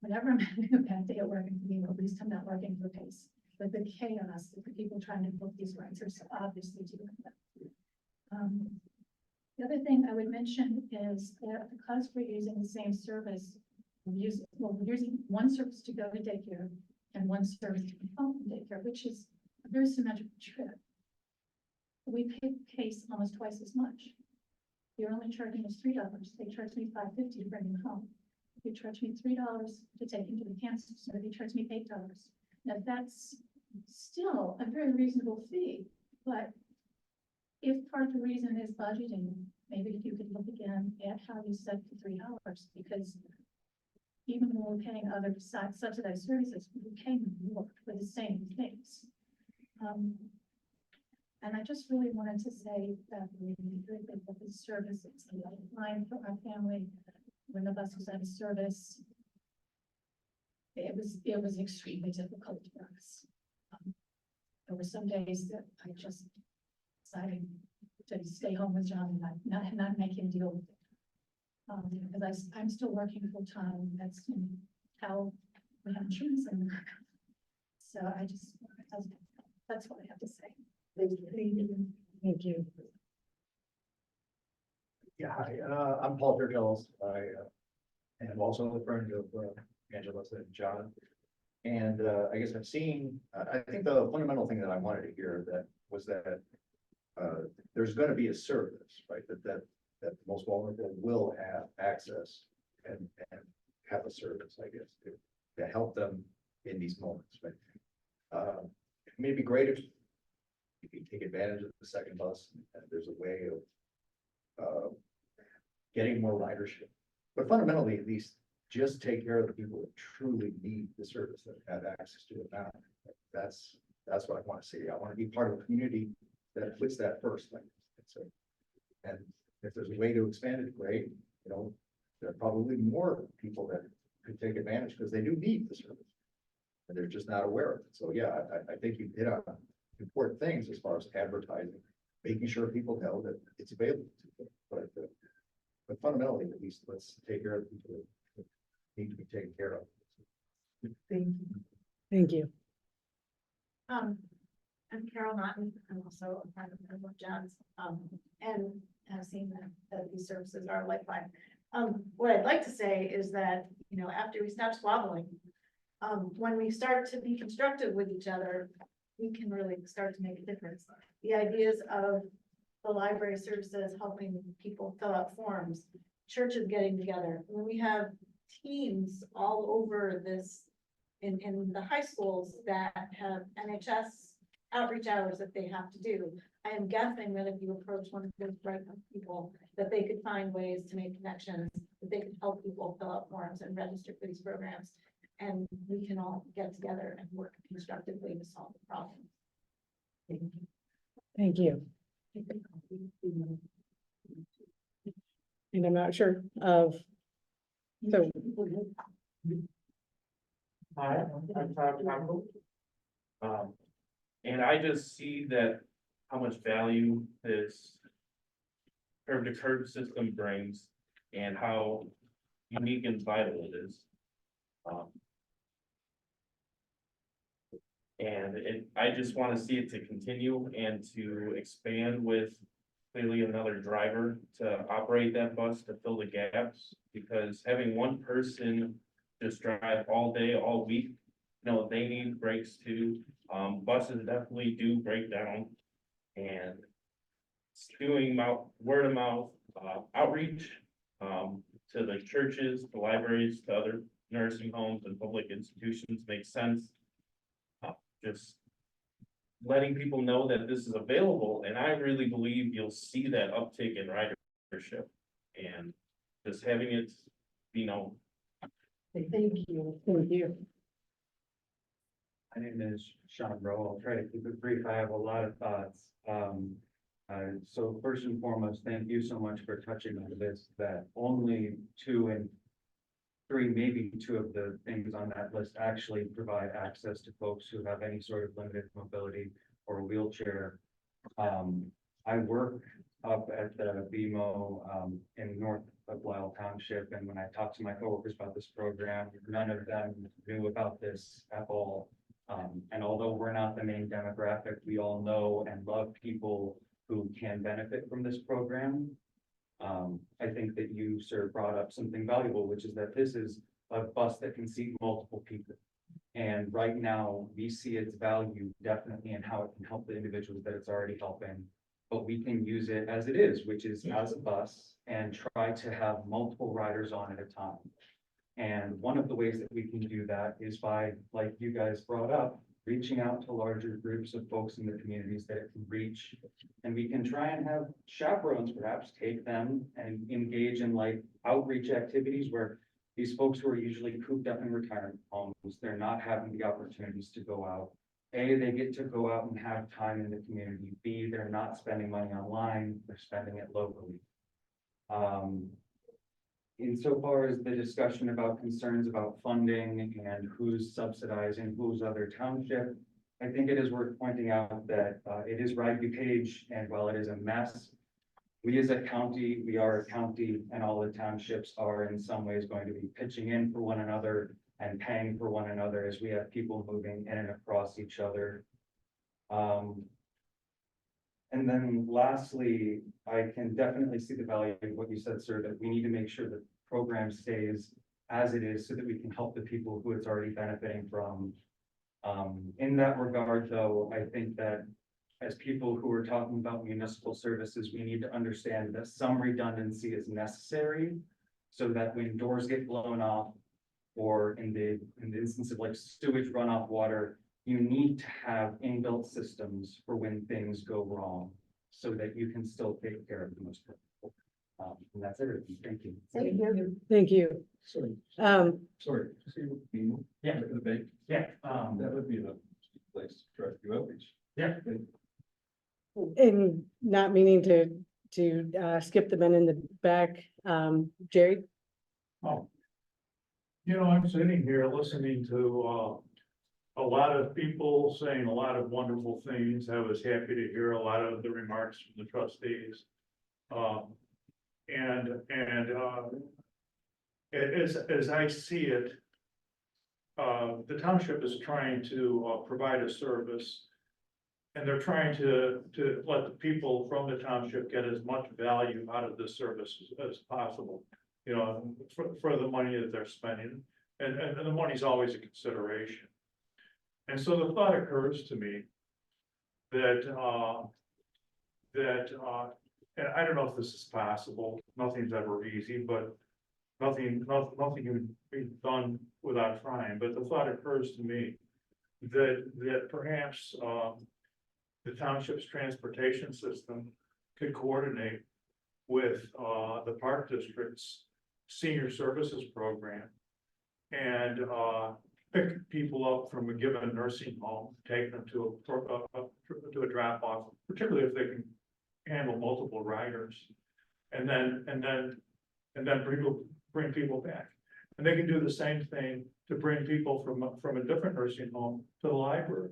Whenever I'm having a bad day at work, for me, at least I'm not working for Pace. But the chaos that the people trying to book these rides are so obviously doing that. The other thing I would mention is that because we're using the same service, we're using one service to go to daycare and one service to come home from daycare, which is a very symmetrical trip. We pay Pace almost twice as much. You're only charging us $3. They charge me $5.50 to bring him home. You charge me $3 to take him to the cancer center. They charge me $8. Now that's still a very reasonable fee, but if part of the reason is budgeting, maybe you could look again at how you set the $3, because even when we're paying other subsidized services, we're paying more for the same things. And I just really wanted to say that we really think that this service is a lifeline for our family. When the bus was out of service, it was extremely difficult for us. There were some days that I just decided to stay home with John and not make him deal with it. Because I'm still working full time. That's how we have insurance. And so that's what I have to say. Thank you. Thank you. Yeah, hi, I'm Paul Durgills. I am also a friend of Angela and John. And I guess I've seen, I think the fundamental thing that I wanted to hear was that there's going to be a service, right? That the most vulnerable will have access and have a service, I guess, to help them in these moments, right? It may be great if you can take advantage of the second bus and there's a way of getting more ridership. But fundamentally, at least, just take care of the people that truly need the service, that have access to it now. That's what I want to see. I want to be part of a community that puts that first. And if there's a way to expand it, great. You know, there are probably more people that could take advantage because they do need the service, and they're just not aware of it. So yeah, I think you hit on important things as far as advertising, making sure people know that it's available to them. But fundamentally, at least, let's take care of the people that need to be taken care of. Thank you. Thank you. I'm Carol Naughton. I'm also a friend of John's, and have seen that these services are a lifeline. What I'd like to say is that, you know, after we stop squabbling, when we start to be constructive with each other, we can really start to make a difference. The ideas of the library services helping people fill out forms, churches getting together. When we have teams all over this in the high schools that have NHS outreach hours that they have to do, I am guessing that if you approach one of those bright people, that they could find ways to make connections, that they could help people fill out forms and register for these programs. And we can all get together and work constructively to solve the problem. Thank you. And I'm not sure of, so. Hi, I'm Todd Campbell. And I just see that how much value this curb to curb system brings and how unique and vital it is. And I just want to see it to continue and to expand with clearly another driver to operate that bus to fill the gaps. Because having one person just drive all day, all week, no, they need breaks too. Buses definitely do break down. And doing word of mouth, outreach, to the churches, the libraries, to other nursing homes and public institutions makes sense. Just letting people know that this is available, and I really believe you'll see that uptick in ridership. And just having it, Thank you. Thank you. My name is Sean Rowe. I'll try to keep it brief. I have a lot of thoughts. So first and foremost, thank you so much for touching on this, that only 2 and 3, maybe 2 of the things on that list actually provide access to folks who have any sort of limited mobility or a wheelchair. I work up at the BMO in north of Lisle Township, and when I talked to my coworkers about this program, none of them knew about this at all. And although we're not the main demographic, we all know and love people who can benefit from this program. I think that you, sir, brought up something valuable, which is that this is a bus that can seat multiple people. And right now, we see its value definitely in how it can help the individuals that it's already helping. But we can use it as it is, which is as a bus, and try to have multiple riders on at a time. And one of the ways that we can do that is by, like you guys brought up, reaching out to larger groups of folks in the communities that it can reach. And we can try and have chaperones perhaps take them and engage in like outreach activities where these folks who are usually cooped up in retirement homes, they're not having the opportunities to go out. A, they get to go out and have time in the community. B, they're not spending money online, they're spending it locally. Insofar as the discussion about concerns about funding and who's subsidizing whose other township, I think it is worth pointing out that it is Ride Page, and while it is a mess, we as a county, we are a county, and all the townships are in some ways going to be pitching in for one another and paying for one another as we have people moving in and across each other. And then lastly, I can definitely see the value of what you said, sir, that we need to make sure that the program stays as it is so that we can help the people who it's already benefiting from. In that regard, though, I think that as people who are talking about municipal services, we need to understand that some redundancy is necessary so that when doors get blown off, or in the instance of like sewage runoff water, you need to have inbuilt systems for when things go wrong so that you can still take care of the most people. And that's everything. Thank you. Thank you. Thank you. Sorry, Sorry. yeah, the bank, Yeah. that would be the place to try to do outreach. Yeah. And not meaning to skip the men in the back, Jerry? Oh. You know, I'm sitting here listening to, a lot of people saying a lot of wonderful things. I was happy to hear a lot of the remarks from the trustees. As I see it, the township is trying to provide a service. And they're trying to let the people from the township get as much value out of this service as possible. You know, for the money that they're spending, and the money's always a consideration. And so the thought occurs to me that, and I don't know if this is possible, nothing's ever easy, but nothing can be done without trying, but the thought occurs to me that perhaps, the township's transportation system could coordinate with, the park district's senior services program and, pick people up from a given nursing home, take them to a drop off, particularly if they can handle multiple riders. And then bring people back. And they can do the same thing to bring people from a different nursing home to the library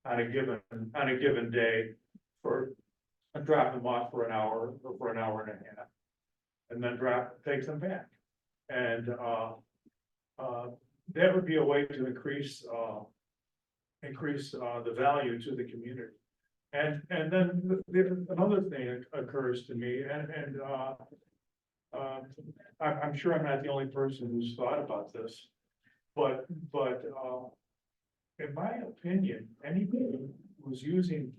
on a given day for drop them off for an hour or for an hour and a half. And then takes them back. And that would be a way to increase increase, the value to the community. And then another thing occurs to me, I'm sure I'm not the only person who's thought about this, but, in my opinion, anybody who's using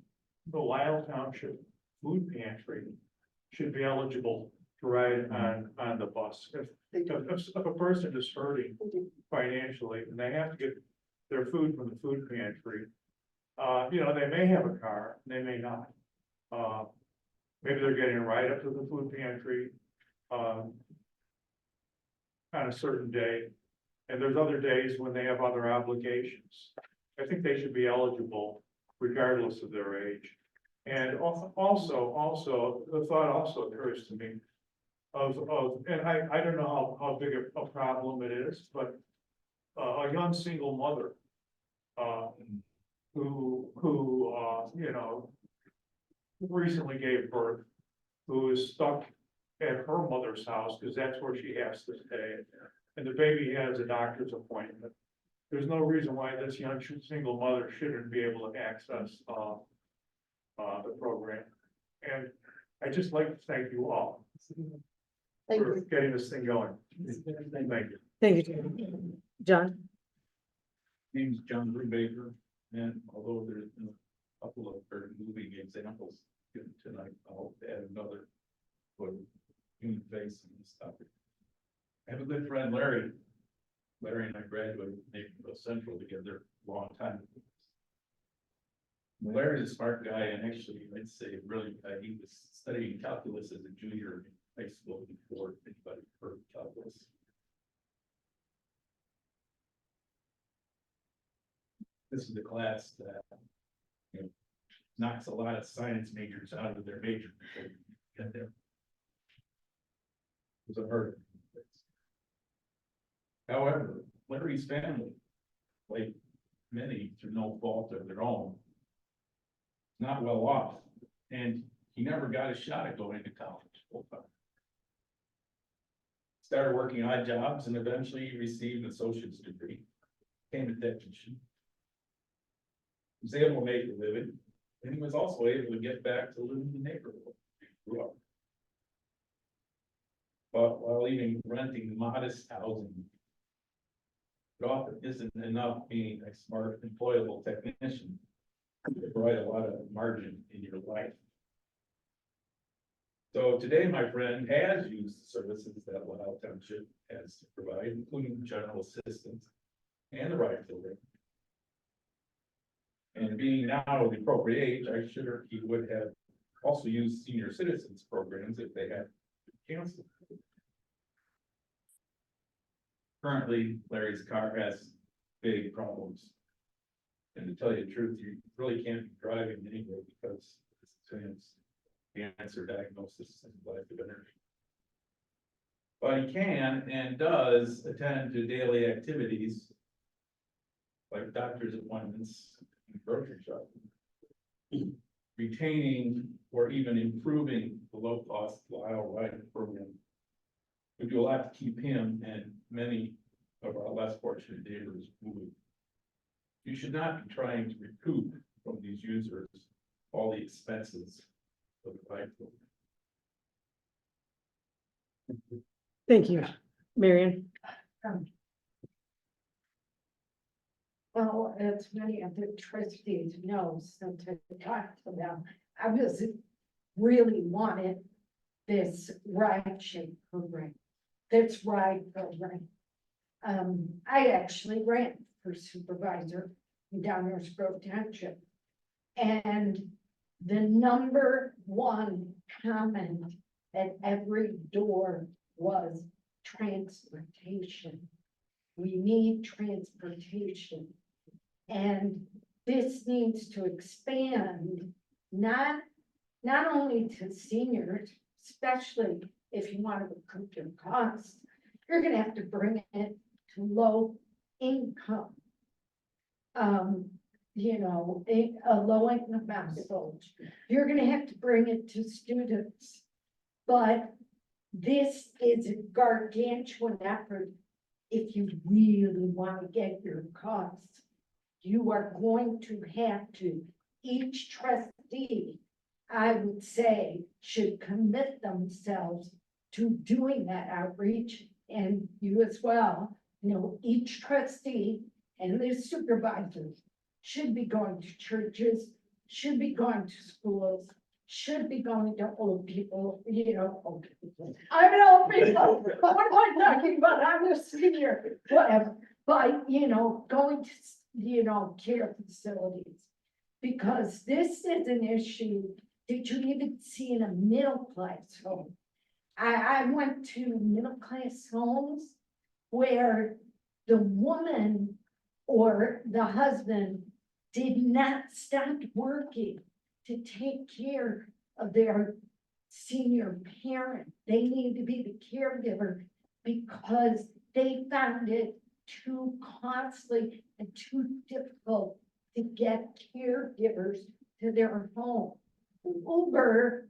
the Lisle Township food pantry should be eligible to ride on the bus. If a person is hurting financially and they have to get their food from the food pantry, they may have a car, they may not. Maybe they're getting a ride up to the food pantry, on a certain day, and there's other days when they have other obligations. I think they should be eligible regardless of their age. And also, the thought also occurs to me and I don't know how big a problem it is, but a young single mother, who recently gave birth, who is stuck at her mother's house because that's where she has to stay, and the baby has a doctor's appointment. There's no reason why this young single mother shouldn't be able to access the program. And I'd just like to thank you all for getting this thing going. Thank you. Thank you, John. Name's John Brubaker, and although there's been a couple of very moving examples given tonight, I hope to add another for human face and stuff. I have a good friend, Larry. Larry and I graduated from Naperville Central together a long time ago. Larry's a smart guy, and actually, I'd say really, he was studying calculus as a junior in high school before anybody heard of calculus. This is the class that knocks a lot of science majors out of their major before they get there. It was a hard. However, Larry's family, like many through no fault of their own, not well off, and he never got a shot at going to college full time. Started working odd jobs and eventually received an associate's degree, became a technician. Was able to make a living, and he was also able to get back to living in the neighborhood he grew up. But while even renting modest housing, it often isn't enough being a smart, employable technician to provide a lot of margin in your life. So today, my friend has used the services that Lisle Township has to provide, including general assistance and the ride program. And being now the appropriate age, I'm sure he would have also used senior citizens programs if they had canceled. Currently, Larry's car has big problems. And to tell you the truth, you really can't be driving anywhere because it's cancer diagnosis and lack of energy. But he can and does attend to daily activities like doctor's appointments and grocery shopping. Retaining or even improving the low-cost Lisle riding program would do a lot to keep him and many of our less fortunate neighbors moving. You should not be trying to recoup from these users all the expenses of the ride program. Thank you, Marion. Well, as many of the trustees know, since I talked to them, I was really wanted this ride share program, this ride program. I actually ran for supervisor in Downers Grove Township. And the number one comment at every door was transportation. We need transportation. And this needs to expand, not only to seniors, especially if you want to recoup your costs, you're gonna have to bring it to low income. A low income household. You're gonna have to bring it to students. But this is a gargantuan effort if you really want to get your costs you are going to have to, each trustee, I would say, should commit themselves to doing that outreach, and you as well. You know, each trustee and their supervisors should be going to churches, should be going to schools, should be going to old people, you know, old people. I'm an old people, but what am I talking about? I'm a senior, whatever. But, you know, going to, you know, care facilities. Because this is an issue that you even see in a middle class home. I went to middle class homes where the woman or the husband did not stop working to take care of their senior parent. They need to be the caregiver because they found it too costly and too difficult to get caregivers to their home. Uber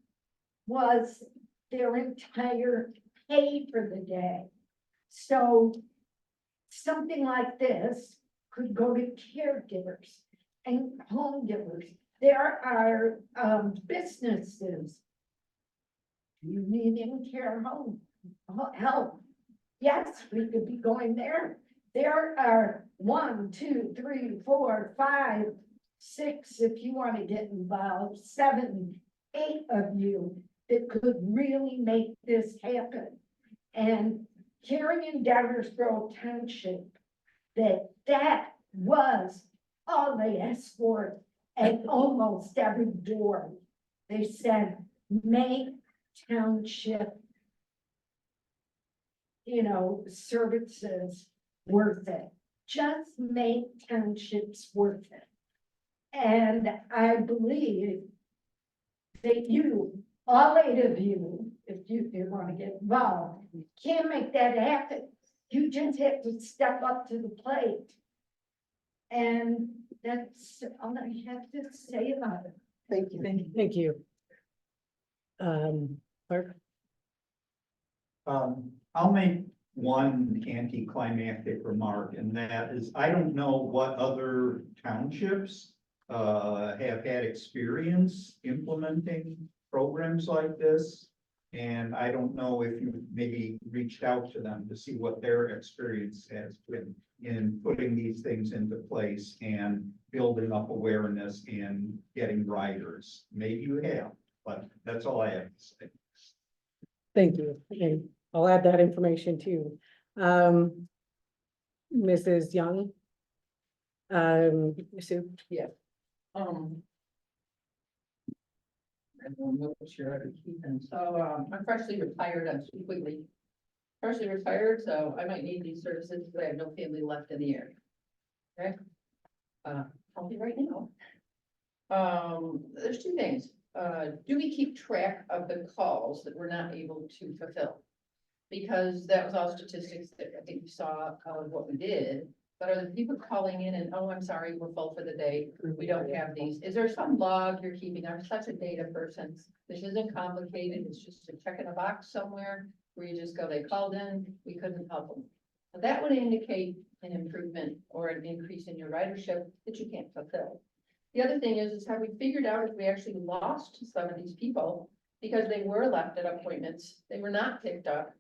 was their entire pay for the day. So something like this could go to caregivers and home givers. There are businesses. You need in-care home help. Yes, we could be going there. There are 1, 2, 3, 4, 5, 6, if you want to get involved, 7, 8 of you that could really make this happen. And hearing in Downers Grove Township that was all they asked for at almost every door. They said, make township, you know, services worth it. Just make townships worth it. And I believe that you, all 8 of you, if you want to get involved, can make that happen. You just have to step up to the plate. And that's all I have to say about it. Thank you. Thank you. Clark? I'll make one anticlimactic remark, and that is, I don't know what other townships have had experience implementing programs like this. And I don't know if you maybe reached out to them to see what their experience has been in putting these things into place and building up awareness and getting riders. Maybe you have, but that's all I have to say. Thank you. And I'll add that information too. Mrs. Young? Sue? Yeah. So, I'm freshly retired, I'm too quickly. Freshly retired, so I might need these services, but I have no family left in the area. Okay? I'll be right now. There's 2 things. Do we keep track of the calls that we're not able to fulfill? Because that was all statistics that I think we saw of what we did. But are the people calling in and, oh, I'm sorry, we're full for the day, we don't have these? Is there some log you're keeping? I'm such a data person. This isn't complicated, it's just a check in a box somewhere where you just go, they called in, we couldn't help them. Now, that would indicate an improvement or an increase in your ridership that you can't fulfill. The other thing is have we figured out if we actually lost some of these people because they were left at appointments, they were not picked up.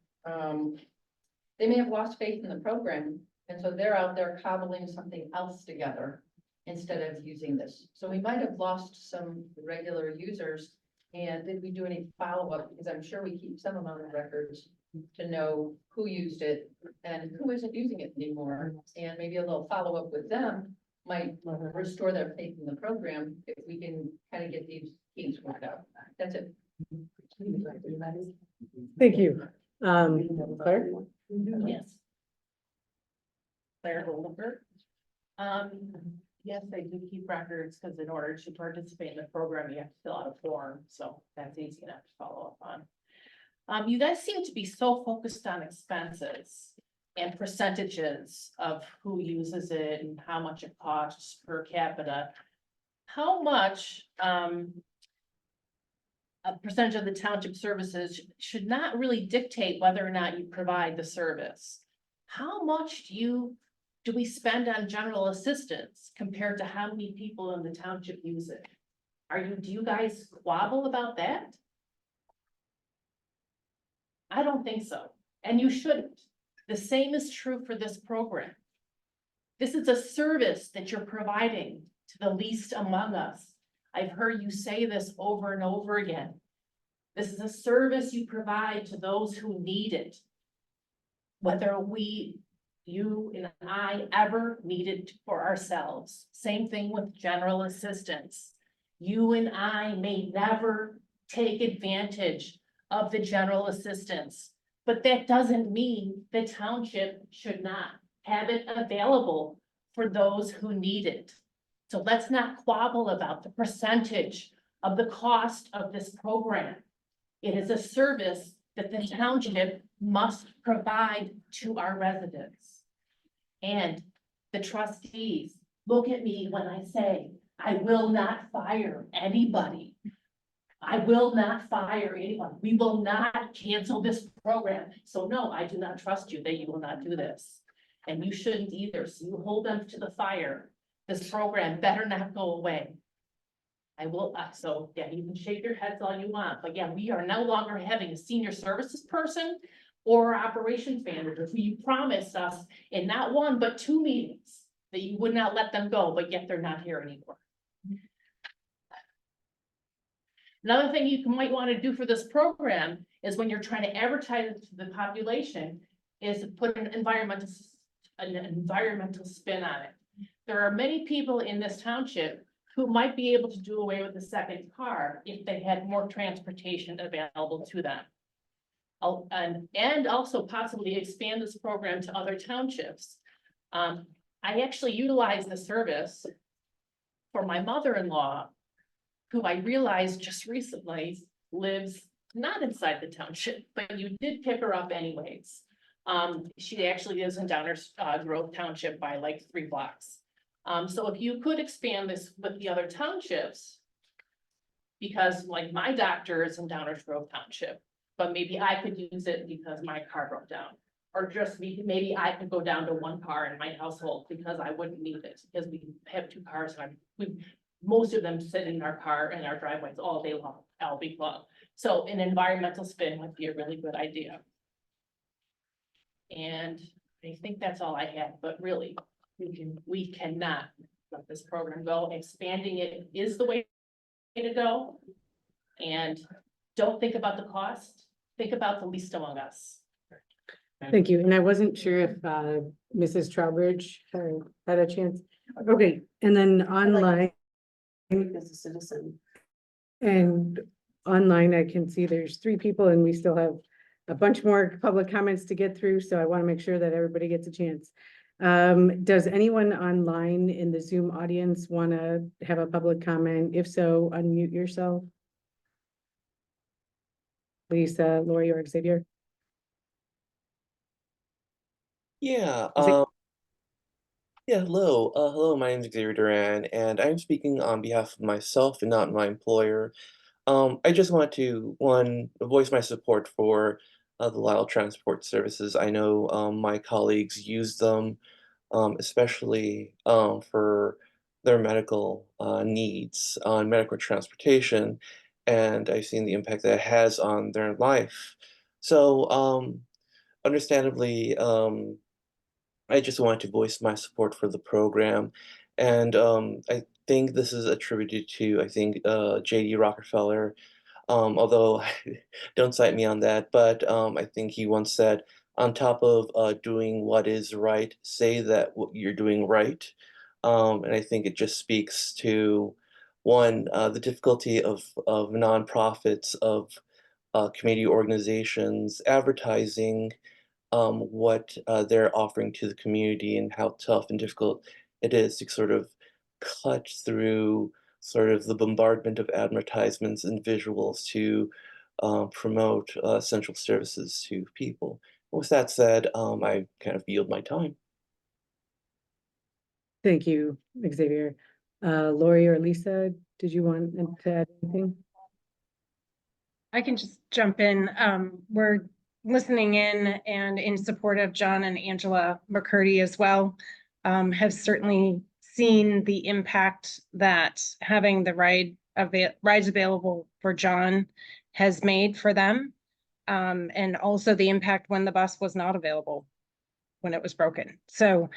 They may have lost faith in the program. And so they're out there cobbling something else together instead of using this. So we might have lost some regular users. And did we do any follow-up? Because I'm sure we keep some amount of records to know who used it and who isn't using it anymore. And maybe a little follow-up with them might restore their faith in the program if we can kind of get these kinks worked out. That's it. Thank you. Claire? Yes. Claire Goldenberg. Yes, I do keep records because in order to participate in the program, you have to fill out a form, so that's easy enough to follow up on. You guys seem to be so focused on expenses and percentages of who uses it and how much it costs per capita. How much a percentage of the township services should not really dictate whether or not you provide the service? How much do you do we spend on general assistance compared to how many people in the township use it? Do you guys squabble about that? I don't think so, and you shouldn't. The same is true for this program. This is a service that you're providing to the least among us. I've heard you say this over and over again. This is a service you provide to those who need it. Whether you and I ever need it for ourselves. Same thing with general assistance. You and I may never take advantage of the general assistance, but that doesn't mean the township should not have it available for those who need it. So let's not quabble about the percentage of the cost of this program. It is a service that the township must provide to our residents. And the trustees, look at me when I say, I will not fire anybody. I will not fire anyone. We will not cancel this program. So no, I do not trust you that you will not do this. And you shouldn't either. So you hold them to the fire. This program better not go away. I will, so yeah, you can shake your heads all you want, but yeah, we are no longer having a senior services person or operations manager who you promised us in not one, but 2 meetings that you would not let them go, but yet they're not here anymore. Another thing you might want to do for this program is when you're trying to advertise it to the population is put an environmental spin on it. There are many people in this township who might be able to do away with the second car if they had more transportation available to them. And also possibly expand this program to other townships. I actually utilize the service for my mother-in-law, who I realized just recently lives not inside the township, but you did pick her up anyways. She actually lives in Downers Grove Township by like 3 blocks. So if you could expand this with the other townships, because like my doctor is in Downers Grove Township, but maybe I could use it because my car broke down. Or just maybe I could go down to 1 car in my household because I wouldn't need it, because we have 2 cars and most of them sit in our car and our driveways all day long, all week long. So an environmental spin would be a really good idea. And I think that's all I had, but really, we cannot let this program go. Expanding it is the way to go. And don't think about the cost, think about the least among us. Thank you. And I wasn't sure if Mrs. Trowbridge had a chance. Okay, and then online. As a citizen. And online, I can see there's 3 people and we still have a bunch more public comments to get through. So I want to make sure that everybody gets a chance. Does anyone online in the Zoom audience want to have a public comment? If so, unmute yourself. Lisa, Lori, or Xavier? Yeah, yeah, hello. Hello, my name is Xavier Duran, and I'm speaking on behalf of myself and not my employer. I just want to, voice my support for the Lisle Transport Services. I know my colleagues use them, especially for their medical needs on medical transportation, and I've seen the impact that it has on their life. So, understandably, I just wanted to voice my support for the program, and I think this is attributed to, I think, J.D. Rockefeller, although don't cite me on that, but I think he once said, on top of doing what is right, say that what you're doing right. And I think it just speaks to, one, the difficulty of nonprofits, of community organizations, advertising what they're offering to the community and how tough and difficult it is to sort of cut through sort of the bombardment of advertisements and visuals to promote essential services to people. With that said, I kind of yield my time. Thank you, Xavier. Lori or Lisa, did you want to add anything? I can just jump in. We're listening in and in support of John and Angela McCurdy as well. have certainly seen the impact that having the rides available for John has made for them. And also the impact when the bus was not available, when it was broken. So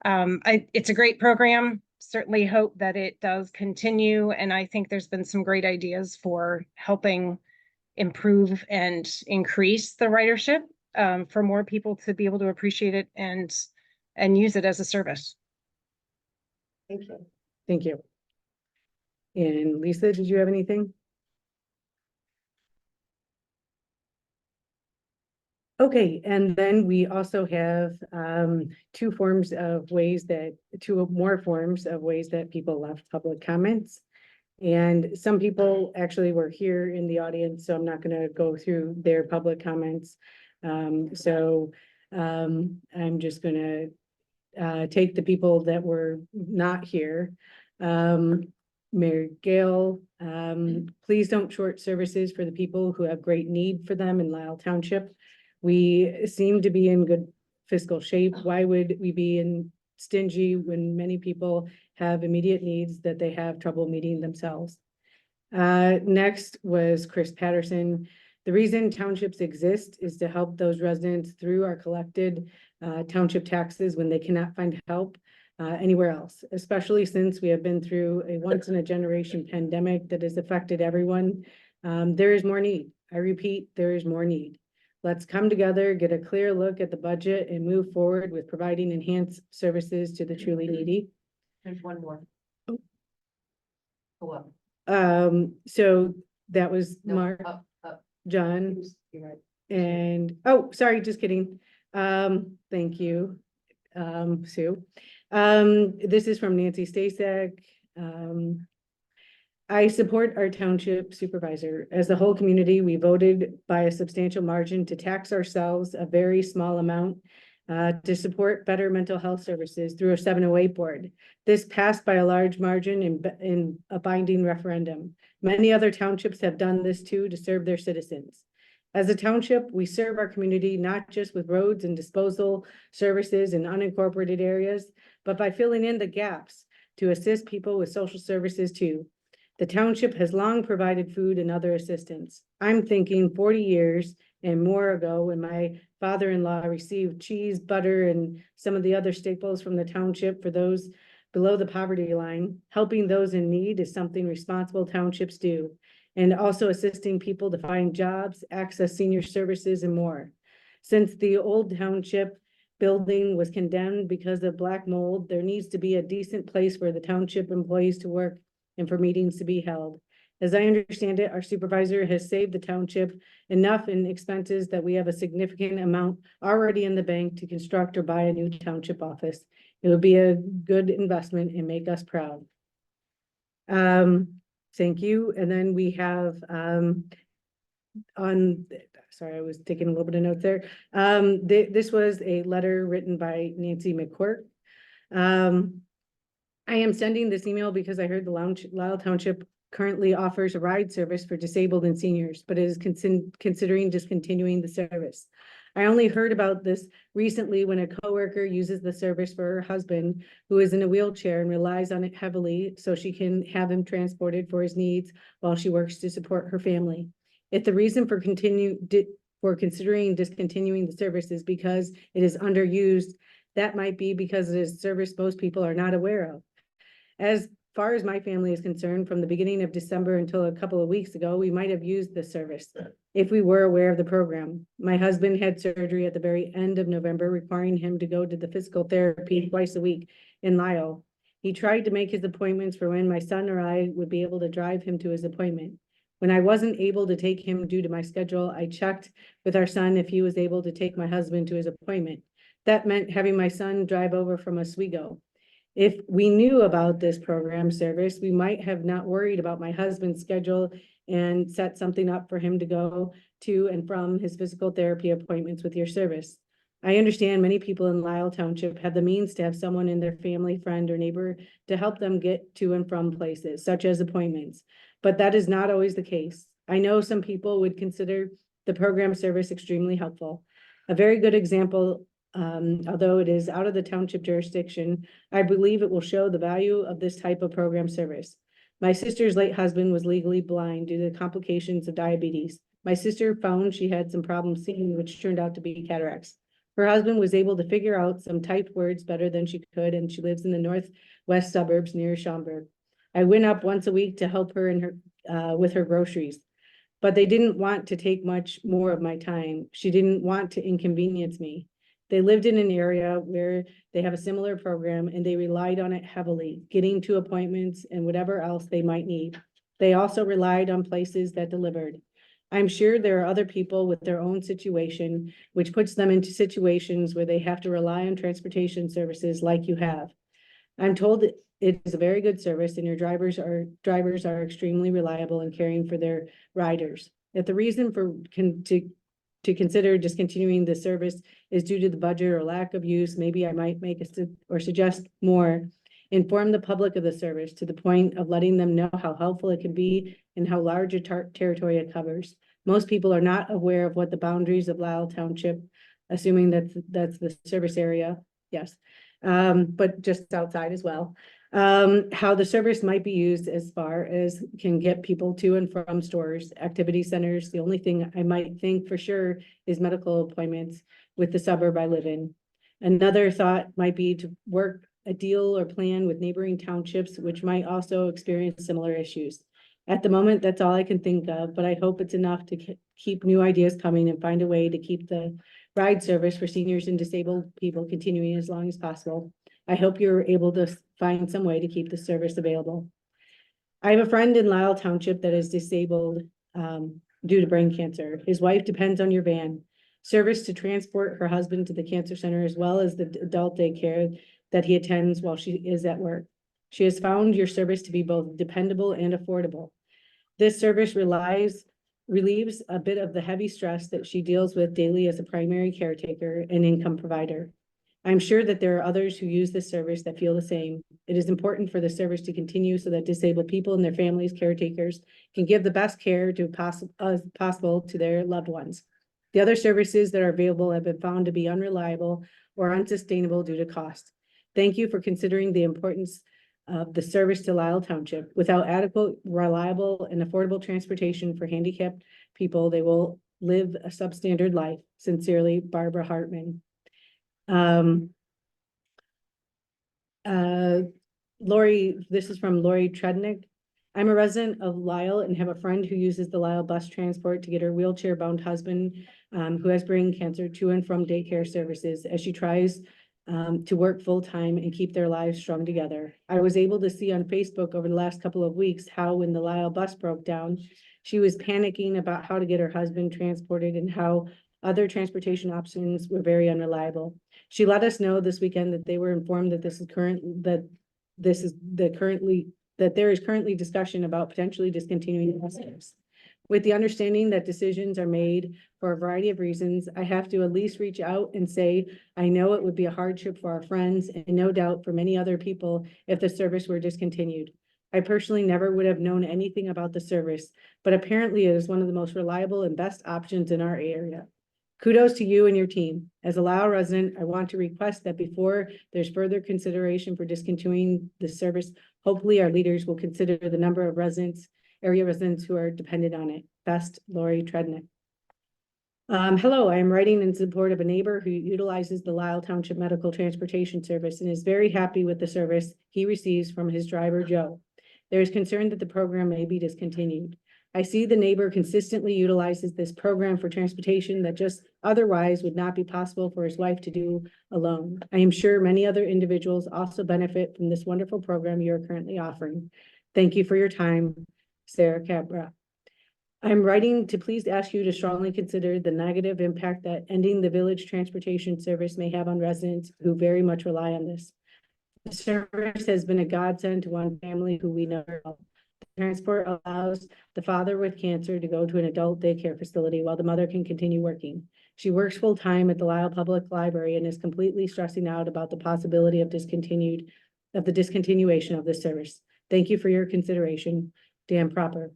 it's a great program. Certainly hope that it does continue. And I think there's been some great ideas for helping improve and increase the ridership for more people to be able to appreciate it and use it as a service. Thank you. Thank you. And Lisa, did you have anything? Okay, and then we also have two more forms of ways that people left public comments. And some people actually were here in the audience, so I'm not going to go through their public comments. I'm just going to take the people that were not here. Mayor Gail, please don't short services for the people who have great need for them in Lisle Township. We seem to be in good fiscal shape. Why would we be in stingy when many people have immediate needs that they have trouble meeting themselves? Next was Chris Patterson. The reason townships exist is to help those residents through our collected township taxes when they cannot find help anywhere else, especially since we have been through a once in a generation pandemic that has affected everyone. There is more need. I repeat, there is more need. Let's come together, get a clear look at the budget and move forward with providing enhanced services to the truly needy. There's one more. Go up. So that was No, Mark, up. John, You're right. and, oh, sorry, just kidding. Thank you, Sue. This is from Nancy Stasek. I support our township supervisor. As the whole community, we voted by a substantial margin to tax ourselves a very small amount to support better mental health services through a 708 board. This passed by a large margin in a binding referendum. Many other townships have done this too to serve their citizens. As a township, we serve our community not just with roads and disposal services in unincorporated areas, but by filling in the gaps to assist people with social services too. The township has long provided food and other assistance. I'm thinking 40 years and more ago when my father-in-law received cheese, butter, and some of the other staples from the township for those below the poverty line. Helping those in need is something responsible townships do, and also assisting people to find jobs, access senior services, and more. Since the old township building was condemned because of black mold, there needs to be a decent place for the township employees to work and for meetings to be held. As I understand it, our supervisor has saved the township enough in expenses that we have a significant amount already in the bank to construct or buy a new township office. It would be a good investment and make us proud. Thank you. And then we have sorry, I was taking a little bit of notes there. This was a letter written by Nancy McCourt. I am sending this email because I heard the Lisle Township currently offers a ride service for disabled and seniors, but is considering discontinuing the service. I only heard about this recently when a coworker uses the service for her husband, who is in a wheelchair and relies on it heavily so she can have him transported for his needs while she works to support her family. If the reason for considering discontinuing the service is because it is underused, that might be because it is a service most people are not aware of. As far as my family is concerned, from the beginning of December until a couple of weeks ago, we might have used the service if we were aware of the program. My husband had surgery at the very end of November, requiring him to go to the physical therapy twice a week in Lisle. He tried to make his appointments for when my son or I would be able to drive him to his appointment. When I wasn't able to take him due to my schedule, I checked with our son if he was able to take my husband to his appointment. That meant having my son drive over from Oswego. If we knew about this program service, we might have not worried about my husband's schedule and set something up for him to go to and from his physical therapy appointments with your service. I understand many people in Lisle Township have the means to have someone in their family, friend, or neighbor to help them get to and from places, such as appointments, but that is not always the case. I know some people would consider the program service extremely helpful. A very good example Although it is out of the township jurisdiction, I believe it will show the value of this type of program service. My sister's late husband was legally blind due to the complications of diabetes. My sister found she had some problems seeing, which turned out to be cataracts. Her husband was able to figure out some typed words better than she could, and she lives in the northwest suburbs near Schaumburg. I went up once a week to help her in her with her groceries, but they didn't want to take much more of my time. She didn't want to inconvenience me. They lived in an area where they have a similar program and they relied on it heavily, getting to appointments and whatever else they might need. They also relied on places that delivered. I'm sure there are other people with their own situation, which puts them into situations where they have to rely on transportation services like you have. I'm told that it is a very good service and your drivers are extremely reliable in caring for their riders. If the reason to consider discontinuing the service is due to the budget or lack of use, maybe I might make or suggest more. Inform the public of the service to the point of letting them know how helpful it can be and how large a territory it covers. Most people are not aware of what the boundaries of Lisle Township, assuming that's the service area, yes, but just outside as well. How the service might be used as far as can get people to and from stores, activity centers. The only thing I might think for sure is medical appointments with the suburb I live in. Another thought might be to work a deal or plan with neighboring townships, which might also experience similar issues. At the moment, that's all I can think of, but I hope it's enough to keep new ideas coming and find a way to keep the ride service for seniors and disabled people continuing as long as possible. I hope you're able to find some way to keep the service available. I have a friend in Lisle Township that is disabled due to brain cancer. His wife depends on your van service to transport her husband to the cancer center, as well as the adult daycare that he attends while she is at work. She has found your service to be both dependable and affordable. This service relieves a bit of the heavy stress that she deals with daily as a primary caretaker and income provider. I'm sure that there are others who use this service that feel the same. It is important for the service to continue so that disabled people and their families, caretakers, can give the best care as possible to their loved ones. The other services that are available have been found to be unreliable or unsustainable due to cost. Thank you for considering the importance of the service to Lisle Township. Without adequate, reliable, and affordable transportation for handicapped people, they will live a substandard life. Sincerely, Barbara Hartman. Lori, this is from Lori Trednick. I'm a resident of Lisle and have a friend who uses the Lisle bus transport to get her wheelchair-bound husband, who has brain cancer, to and from daycare services as she tries to work full-time and keep their lives strung together. I was able to see on Facebook over the last couple of weeks how when the Lisle bus broke down, she was panicking about how to get her husband transported and how other transportation options were very unreliable. She let us know this weekend that they were informed that there is currently discussion about potentially discontinuing the service. With the understanding that decisions are made for a variety of reasons, I have to at least reach out and say, I know it would be a hardship for our friends and no doubt for many other people if the service were discontinued. I personally never would have known anything about the service, but apparently it is one of the most reliable and best options in our area. Kudos to you and your team. As a Lisle resident, I want to request that before there's further consideration for discontinuing the service, hopefully our leaders will consider the number of area residents who are dependent on it. Best, Lori Trednick. Hello, I am writing in support of a neighbor who utilizes the Lisle Township Medical Transportation Service and is very happy with the service he receives from his driver, Joe. There is concern that the program may be discontinued. I see the neighbor consistently utilizes this program for transportation that just otherwise would not be possible for his wife to do alone. I am sure many other individuals also benefit from this wonderful program you are currently offering. Thank you for your time, Sarah Cabra. I'm writing to please ask you to strongly consider the negative impact that ending the village transportation service may have on residents who very much rely on this. The service has been a godsend to one family who we know well. Transport allows the father with cancer to go to an adult daycare facility while the mother can continue working. She works full-time at the Lisle Public Library and is completely stressing out about the possibility of the discontinuation of this service. Thank you for your consideration, Dan Proper.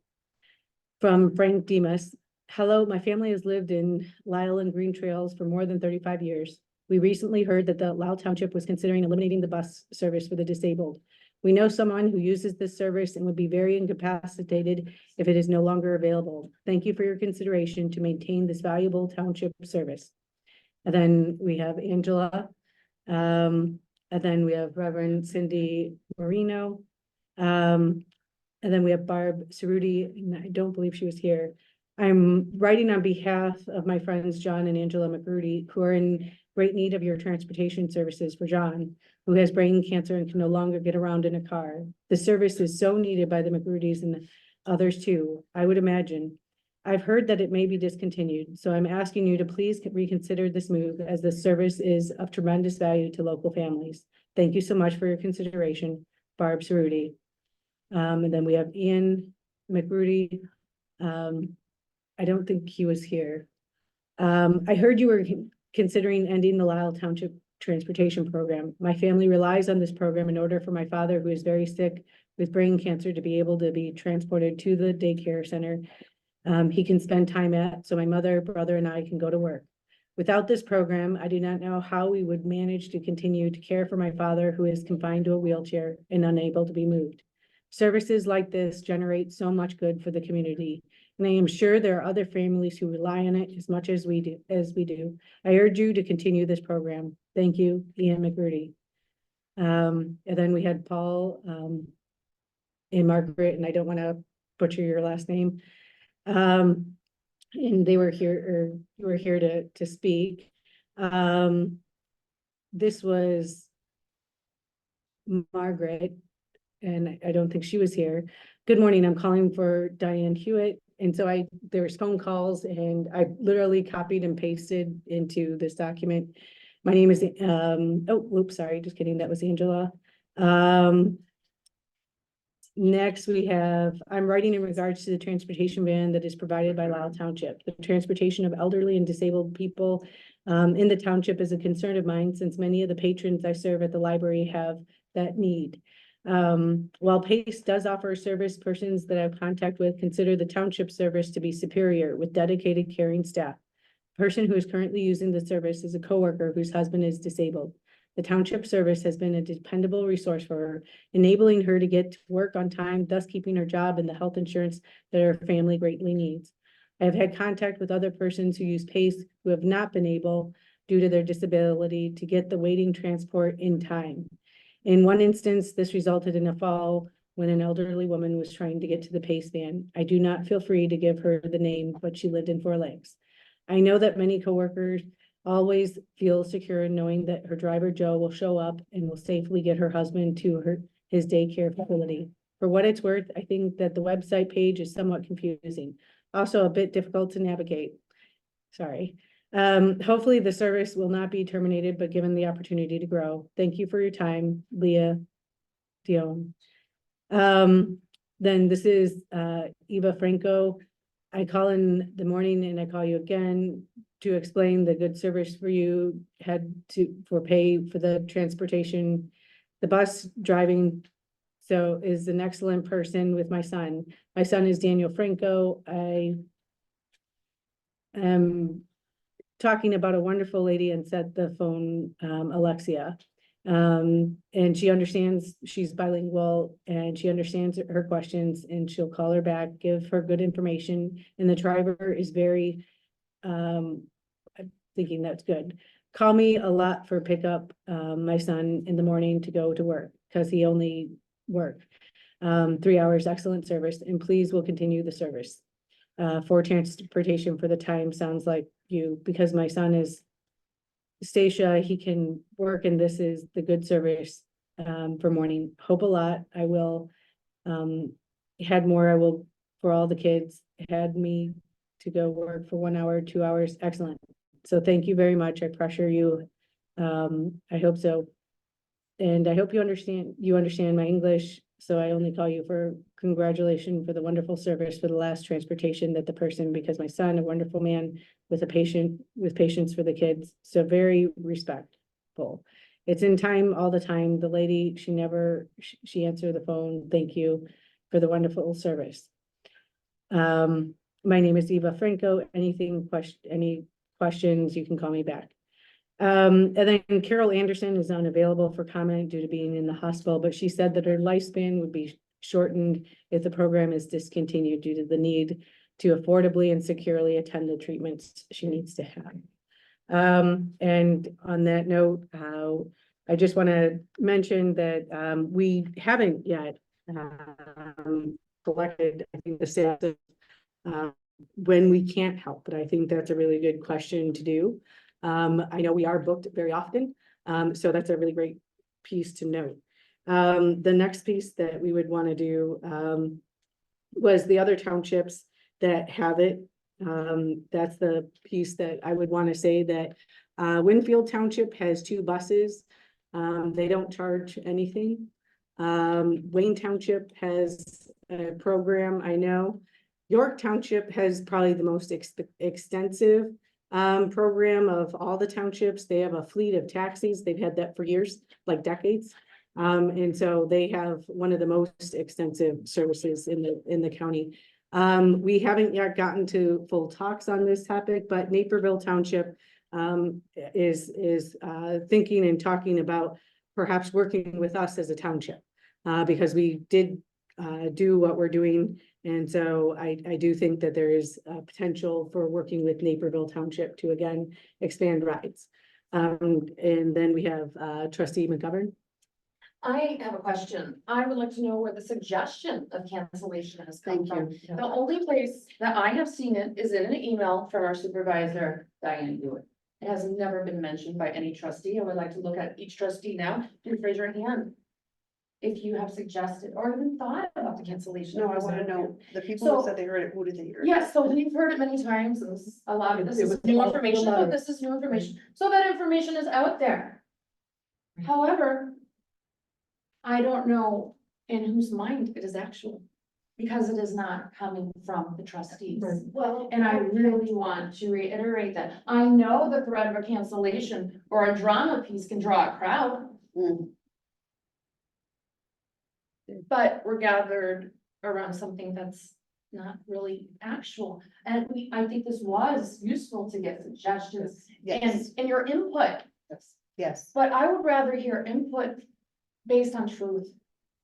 From Frank Demas. Hello, my family has lived in Lisle and Green Trails for more than 35 years. We recently heard that the Lisle Township was considering eliminating the bus service for the disabled. We know someone who uses this service and would be very incapacitated if it is no longer available. Thank you for your consideration to maintain this valuable township service. And then we have Angela. And then we have Reverend Cindy Marino. And then we have Barb Cerruti, and I don't believe she was here. I'm writing on behalf of my friends, John and Angela McGrudy, who are in great need of your transportation services for John, who has brain cancer and can no longer get around in a car. The service is so needed by the McGrudys and others too, I would imagine. I've heard that it may be discontinued, so I'm asking you to please reconsider this move as the service is of tremendous value to local families. Thank you so much for your consideration, Barb Cerruti. And then we have Ian McGrudy. I don't think he was here. I heard you were considering ending the Lisle Township transportation program. My family relies on this program in order for my father, who is very sick with brain cancer, to be able to be transported to the daycare center he can spend time at, so my mother, brother, and I can go to work. Without this program, I do not know how we would manage to continue to care for my father, who is confined to a wheelchair and unable to be moved. Services like this generate so much good for the community, and I am sure there are other families who rely on it as much as we do. I urge you to continue this program. Thank you, Ian McGrudy. And then we had Paul and Margaret, and I don't want to butcher your last name. And they were here, or you were here to speak. This was Margaret, and I don't think she was here. Good morning, I'm calling for Diane Hewitt. And so there was phone calls, and I literally copied and pasted into this document. My name is, oh, whoops, sorry, just kidding, that was Angela. Next, we have, I'm writing in regards to the transportation van that is provided by Lisle Township. The transportation of elderly and disabled people in the township is a concern of mine, since many of the patrons I serve at the library have that need. While PACE does offer a service, persons that I have contact with consider the township service to be superior with dedicated caring staff. The person who is currently using the service is a coworker whose husband is disabled. The township service has been a dependable resource for her, enabling her to get to work on time, thus keeping her job and the health insurance that her family greatly needs. I have had contact with other persons who use PACE who have not been able, due to their disability, to get the waiting transport in time. In one instance, this resulted in a fall when an elderly woman was trying to get to the PACE van. I do not feel free to give her the name, but she lived in Four Lakes. I know that many coworkers always feel secure in knowing that her driver, Joe, will show up and will safely get her husband to his daycare facility. For what it's worth, I think that the website page is somewhat confusing, also a bit difficult to navigate. Sorry. Hopefully the service will not be terminated, but given the opportunity to grow. Thank you for your time, Leah Dion. Then this is Eva Franco. I call in the morning and I call you again to explain the good service for you for pay for the transportation. The bus driving is an excellent person with my son. My son is Daniel Franco. I am talking about a wonderful lady and said the phone, Alexia. And she understands, she's bilingual and she understands her questions, and she'll call her back, give her good information. And the driver is very, I'm thinking that's good. Call me a lot for pickup, my son in the morning to go to work, because he only worked 3 hours, excellent service, and please will continue the service. For transportation for the time sounds like you, because my son is Stacia, he can work, and this is the good service for morning. Hope a lot. I will had more. I will for all the kids. Had me to go work for 1 hour, 2 hours. Excellent. So thank you very much. I pressure you. I hope so, and I hope you understand my English. So I only call you for congratulations for the wonderful service for the last transportation that the person, because my son, a wonderful man with patience for the kids. So very respectful. It's in time all the time. The lady, she answered the phone. Thank you for the wonderful service. My name is Eva Franco. Any questions, you can call me back. And then Carol Anderson is unavailable for comment due to being in the hospital, but she said that her lifespan would be shortened if the program is discontinued due to the need to affordably and securely attend the treatments she needs to have. And on that note, I just want to mention that we haven't yet collected, I think, the stats of when we can't help, but I think that's a really good question to do. I know we are booked very often, so that's a really great piece to note. The next piece that we would want to do was the other townships that have it. That's the piece that I would want to say that Winfield Township has 2 buses. They don't charge anything. Wayne Township has a program, I know. York Township has probably the most extensive program of all the townships. They have a fleet of taxis. They've had that for years, like decades. And so they have one of the most extensive services in the county. We haven't yet gotten to full talks on this topic, but Naperville Township is thinking and talking about perhaps working with us as a township, because we did do what we're doing. And so I do think that there is potential for working with Naperville Township to again expand rides. And then we have Trustee McGovern. I have a question. I would like to know where the suggestion of cancellation has come from. The only place that I have seen it is in an email from our supervisor, Diane Hewitt. It has never been mentioned by any trustee. I would like to look at each trustee now. Please raise your hand if you have suggested or even thought about the cancellation. No, I want to know, the people So- who said they heard it, who did they hear it? Yes, so we've heard it many times, and this is a lot of, this It is was new all information, letter. but this is new information, so that information is out there. However, I don't know in whose mind it is actual, because it is not coming from the trustees. Well, And I really want to reiterate that. I know the threat of a cancellation or a drama piece can draw a crowd. Mm. But we're gathered around something that's not really actual. And I think this was useful to get suggestions Yes, and your input. yes. But I would rather hear input based on truth.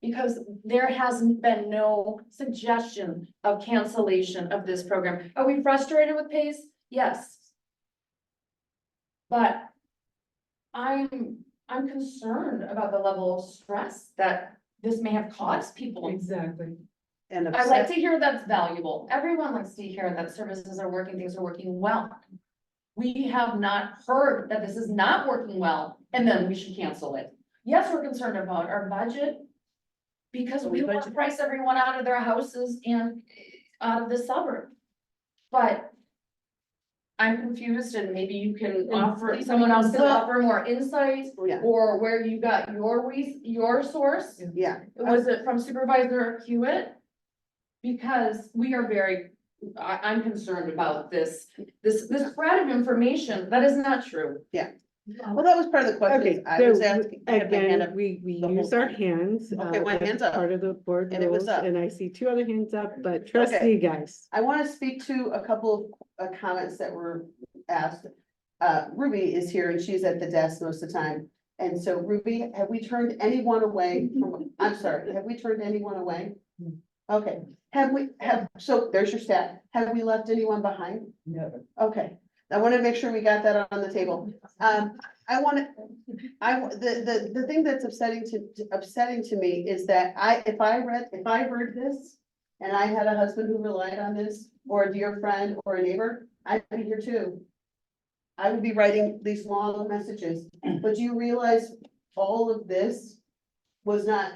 Because there hasn't been no suggestion of cancellation of this program. Are we frustrated with PACE? Yes. But I'm concerned about the level of stress that this may have caused people. Exactly. And I like to hear that's valuable. Everyone likes to hear that services are working, things are working well. We have not heard that this is not working well, and then we should cancel it. Yes, we're concerned about our budget. Because we want to price everyone out of their houses and out of the suburb. But I'm confused, and maybe you can offer, someone else can offer more insight. Yeah. Or where you got your source. Yeah. Was it from Supervisor Hewitt? Because we are I'm concerned about this spread of information that is not true. Yeah. Well, that was part of the question. Okay, I was so asking, I had my hand up. again, we the whole use our time. hands. Okay, my that's hand's up. Part of the board And it was rules, up. and I see 2 other hands up, but trustee guys. I want to speak to a couple of comments that were asked. Ruby is here and she's at the desk most of the time. And so Ruby, have we turned anyone away from, I'm sorry, have we turned anyone away? Okay, so there's your stat. Have we left anyone behind? No. Okay, I want to make sure we got that on the table. The thing that's upsetting to me is that if I heard this and I had a husband who relied on this, or a dear friend or a neighbor, I'd be here too. I would be writing these long messages, but do you realize all of this was not,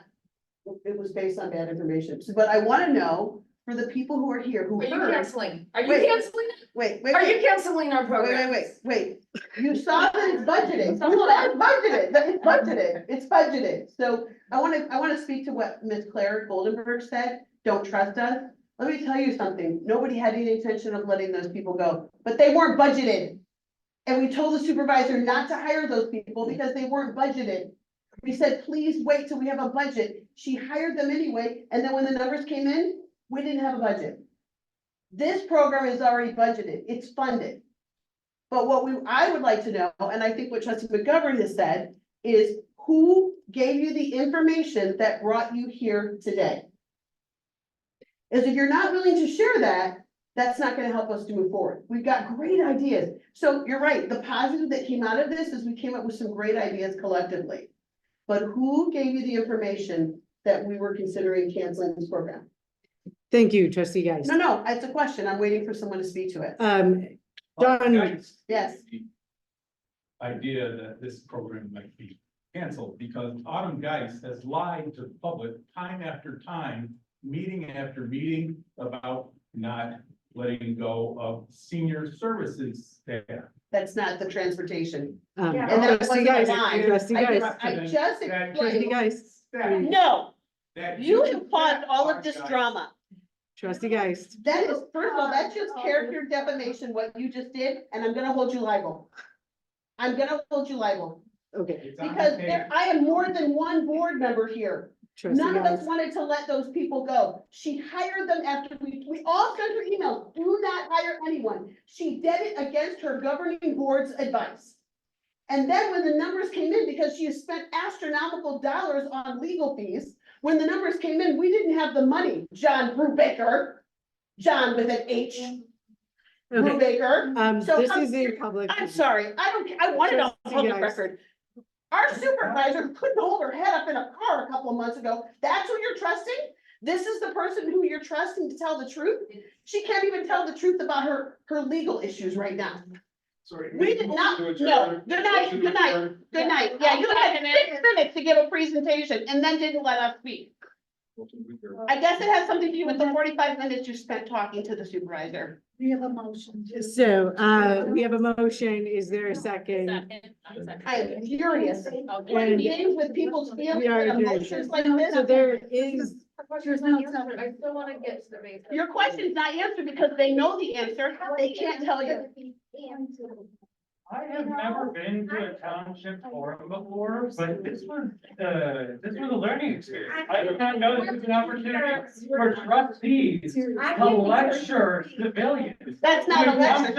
it was based on bad information. So, but I want to know for the people who are here who Are you heard. canceling? Are you Wait, canceling? Wait. Are you canceling our program? Wait. You saw that it's budgeted. You saw it's budgeted. That it's budgeted. It's budgeted. So I want to speak to what Ms. Claire Goldenberg said. Don't trust us. Let me tell you something. Nobody had any intention of letting those people go, but they weren't budgeted. And we told the supervisor not to hire those people because they weren't budgeted. We said, please wait till we have a budget. She hired them anyway. And then when the numbers came in, we didn't have a budget. This program is already budgeted. It's funded. But I would like to know, and I think what trustee McGovern has said, is who gave you the information that brought you here today? Is if you're not willing to share that, that's not gonna help us to move forward. We've got great ideas. So you're right, the positive that came out of this is we came up with some great ideas collectively. But who gave you the information that we were considering canceling this program? Thank you, trustee Geist. No, it's a question. I'm waiting for someone to speak to it. John, Yes. Idea that this program might be canceled because Autumn Geist has lied to the public time after time, meeting after meeting about not letting go of senior services staff. That's not the transportation. Yeah. And that Trustee wasn't a Geist, lie. trustee Geist. I just Trustee explained. Geist, No, That you have caused all of this drama. trustee Geist. That is, first of all, that's just character defamation, what you just did, and I'm gonna hold you liable. I'm gonna hold you liable, Okay, because I am more than one board member here. trustee None of us Geist. wanted to let those people go. She hired them after we all sent her emails, do not hire anyone. She did it against her governing board's advice. And then when the numbers came in, because she has spent astronomical dollars on legal fees, when the numbers came in, we didn't have the money, John Brubaker. John with an H. Okay, Brubaker. So this I'm- is a public. I'm sorry, I don't care, I want it on Trustee public Geist. record. Our supervisor couldn't hold her head up in a car a couple of months ago. That's who you're trusting? This is the person who you're trusting to tell the truth? She can't even tell the truth about her legal issues right now. Sorry. We did not, no, good night, good night, good night. Yeah, you had 6 minutes to give a presentation and then didn't let us speak. I guess it has something to do with the 45 minutes you spent talking to the supervisor. We have a motion. So, we have a motion. Is there a second? I am furious. Playing games with people's feelings We are and adjourned. emotions like this. So there is, I still wanna get to the base. Your question's not answered because they know the answer. They can't tell you. I have never been to a township forum before, but this was a learning experience. I did not know this was an opportunity for trustees to lecture civilians. That's not a lecture.